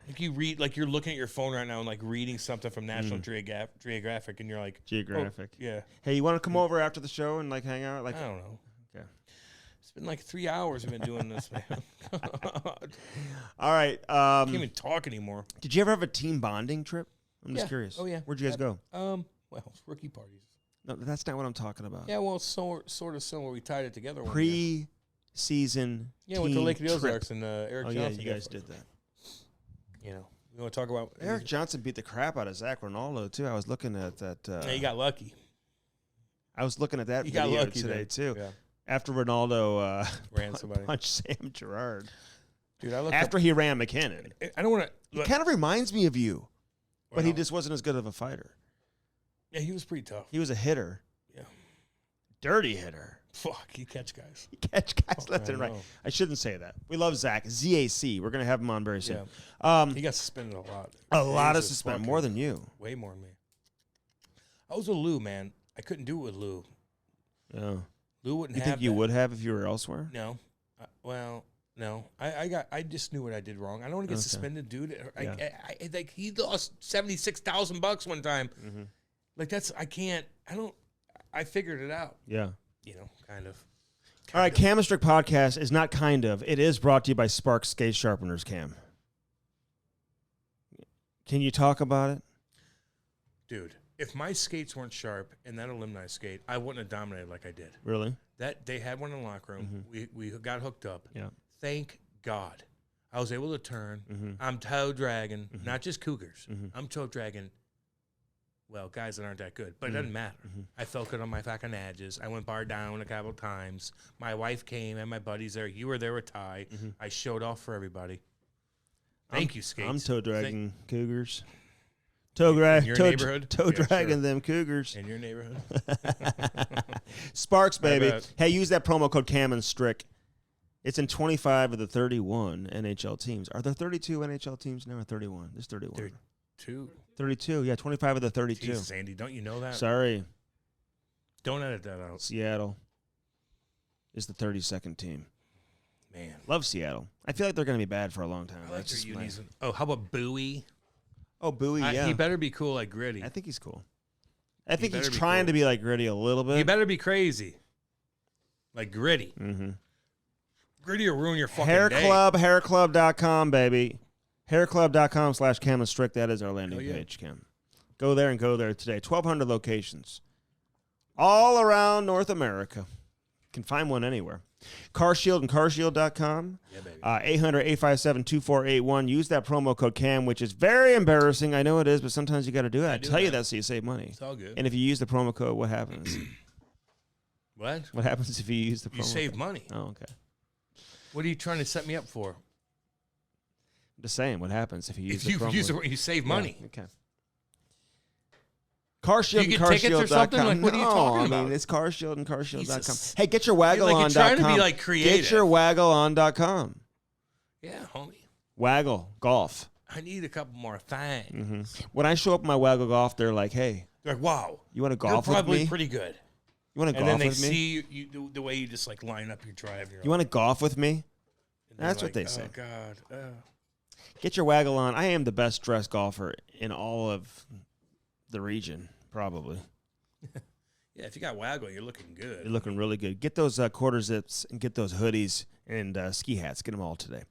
Like you read, like you're looking at your phone right now and like reading something from National Geographic, and you're like, Geographic. Oh, yeah. Hey, you want to come over after the show and like hang out? Like, I don't know. Okay. It's been like 3 hours we've been doing this, man. God. All right. Can't even talk anymore. Did you ever have a team bonding trip? I'm just curious. Oh yeah. Where'd you guys go? Well, it's rookie parties. No, that's not what I'm talking about. Yeah, well, it's sort of similar. We tied it together. Pre-season. Yeah, went to Lake of the Ozarks and Eric Johnson. Oh yeah, you guys did that. You know, we want to talk about Eric Johnson beat the crap out of Zach Ronaldo too. I was looking at that. Yeah, he got lucky. I was looking at that He video got lucky today then. too. Yeah. After Ronaldo ran somebody, punched Sam Gerrard. Dude, I looked after he ran McKinnon. I don't want to. He kind of reminds me of you, but he just wasn't as good of a fighter. Yeah, he was pretty tough. He was a hitter. Yeah, dirty hitter. Fuck, he catch guys. He catch guys left and right. I shouldn't say that. We love Zach. ZAC. We're gonna have him on very soon. Yeah. He got suspended a lot. A lot of suspended, more than you. Way more than me. I was with Lou, man. I couldn't do it with Lou. Oh. Lou wouldn't You have think you that. would have if you were elsewhere? No. Well, no. I just knew what I did wrong. I don't want to get suspended, dude. Like he lost $76,000 one time. Mm-hmm. Like I figured it out. Yeah. Kind of. All right, Cam and Strick podcast is not kind of. It is brought to you by Spark Skate Sharpeners, Cam. Can you talk about it? Dude, if my skates weren't sharp and that alumni skate, I wouldn't have dominated like I did. Really? That they had one in the locker room. Mm-hmm. We got hooked up. Yeah. Thank God. I was able to turn. Mm-hmm. I'm toe dragging, Mm-hmm. not just cougars. Mm-hmm. I'm toe dragging, well, guys that aren't that good. But it doesn't matter. Mm-hmm. I felt good on my fucking edges. I went bar down a couple times. My wife came and my buddies there. You were there with Ty. Mm-hmm. I showed off for everybody. Thank you, Skates. I'm toe dragging cougars. In your neighborhood? Toe Yeah, dragging sure. them cougars. In your neighborhood? Sparks, baby. bet. Hey, use that promo code Cam and Strick. It's in 25 of the 31 NHL teams. Are there 32 NHL teams now or 31? There's 31. 32, yeah, 25 of the 32. Jesus, Andy, don't you know that? Sorry. Don't edit that out. Seattle is the 32nd team. Man. Love Seattle. I feel like they're going to be bad for a long time. I like That's just their my- unis. Oh, how about Bowie? Oh, Bowie, yeah. He better be cool like Gritty. I think he's cool. I think he's better be trying cool. to be like Gritty a little bit. He better be crazy. Like Gritty. Mm-hmm. Gritty will ruin your fucking Hair day. Club, hairclub.com, baby. Hairclub.com/Cam and Strick. That is our landing page, Cam. Go there and go there today. 1,200 locations. All around North America. You can find one anywhere. CarShield and carshield.com. Yeah, baby. 800-857-2481. Use that promo code CAM, which is very embarrassing. I know it is, but sometimes you got to do it. I tell you that so you save money. It's all good. And if you use the promo code, what happens? What? What happens if you use the promo You save code? money. Oh, okay. What are you trying to set me up for? I'm just saying, what happens if you use If the you promo use code? it, you save money. Yeah, okay. CarShield You and get tickets or something? carshield.com. Like, what are you talking about? I mean, it's CarShield and carshield.com. Jesus. Hey, get your You're waggleon.com. trying to be like creative. Get your waggleon.com. Yeah, homie. Waggle golf. I need a couple more things. Mm-hmm. When I show up at my Waggle Golf, they're like, "Hey, They're like, wow, you want to you're golf with probably me? pretty good. You want to And golf then they with me? see you the way you just like line up your drive. You want to golf with me? and they're That's like, what they say. Oh God. Get your Waggle on. I am the best dressed golfer in all of the region, probably. Yeah, if you got waggle, you're looking good. You're looking really good. Get those quarter zips and get those hoodies and ski hats. Get them all today.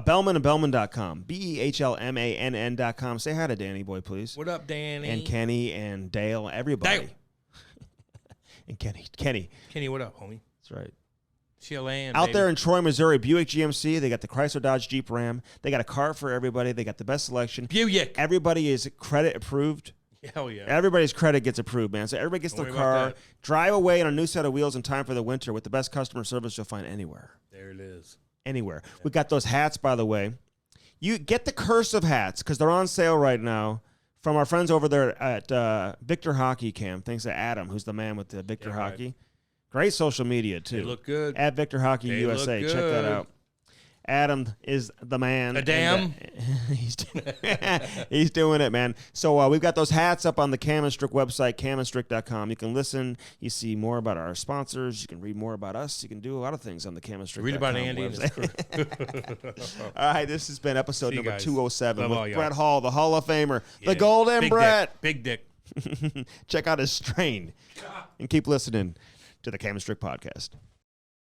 Bellman and Bellman.com. BEHLMANN.com. Say hi to Danny Boy, please. What up, Danny? And Kenny and Dale, everybody. Dale. And Kenny. Kenny, what up, homie? That's right. Chilean, Out baby. there in Troy, Missouri, Buick GMC, they got the Chrysler Dodge Jeep Ram. They got a car for everybody. They got the best selection. Buick. Everybody is credit approved. Hell yeah. Everybody's credit gets approved, man. So everybody gets Don't their worry about car, that. drive away on a new set of wheels in time for the winter with the best customer service you'll find anywhere. There it is. Anywhere. We got those hats, by the way. You get the cursive hats because they're on sale right now from our friends over there at Victor Hockey Cam. Thanks to Adam, who's the man with the Victor Yeah, right. Hockey. Great social media, too. They look good. At Victor Hockey They USA. look Check that good. out. Adam is the man. A damn. He's doing it, man. So we've got those hats up on the Cam and Strick website, camandstrick.com. You can listen. You see more about our sponsors. You can read more about us. You can do a lot of things on the Cam and Strick. Read about Andy and his website. crew. All right, this has been episode See you number guys. 207 Love with all y'all. Brett Hall, the Hall of Famer, Yeah. the Golden Big Brett. Dick. Big dick. Check out his strain and keep listening to the Cam and Strick podcast.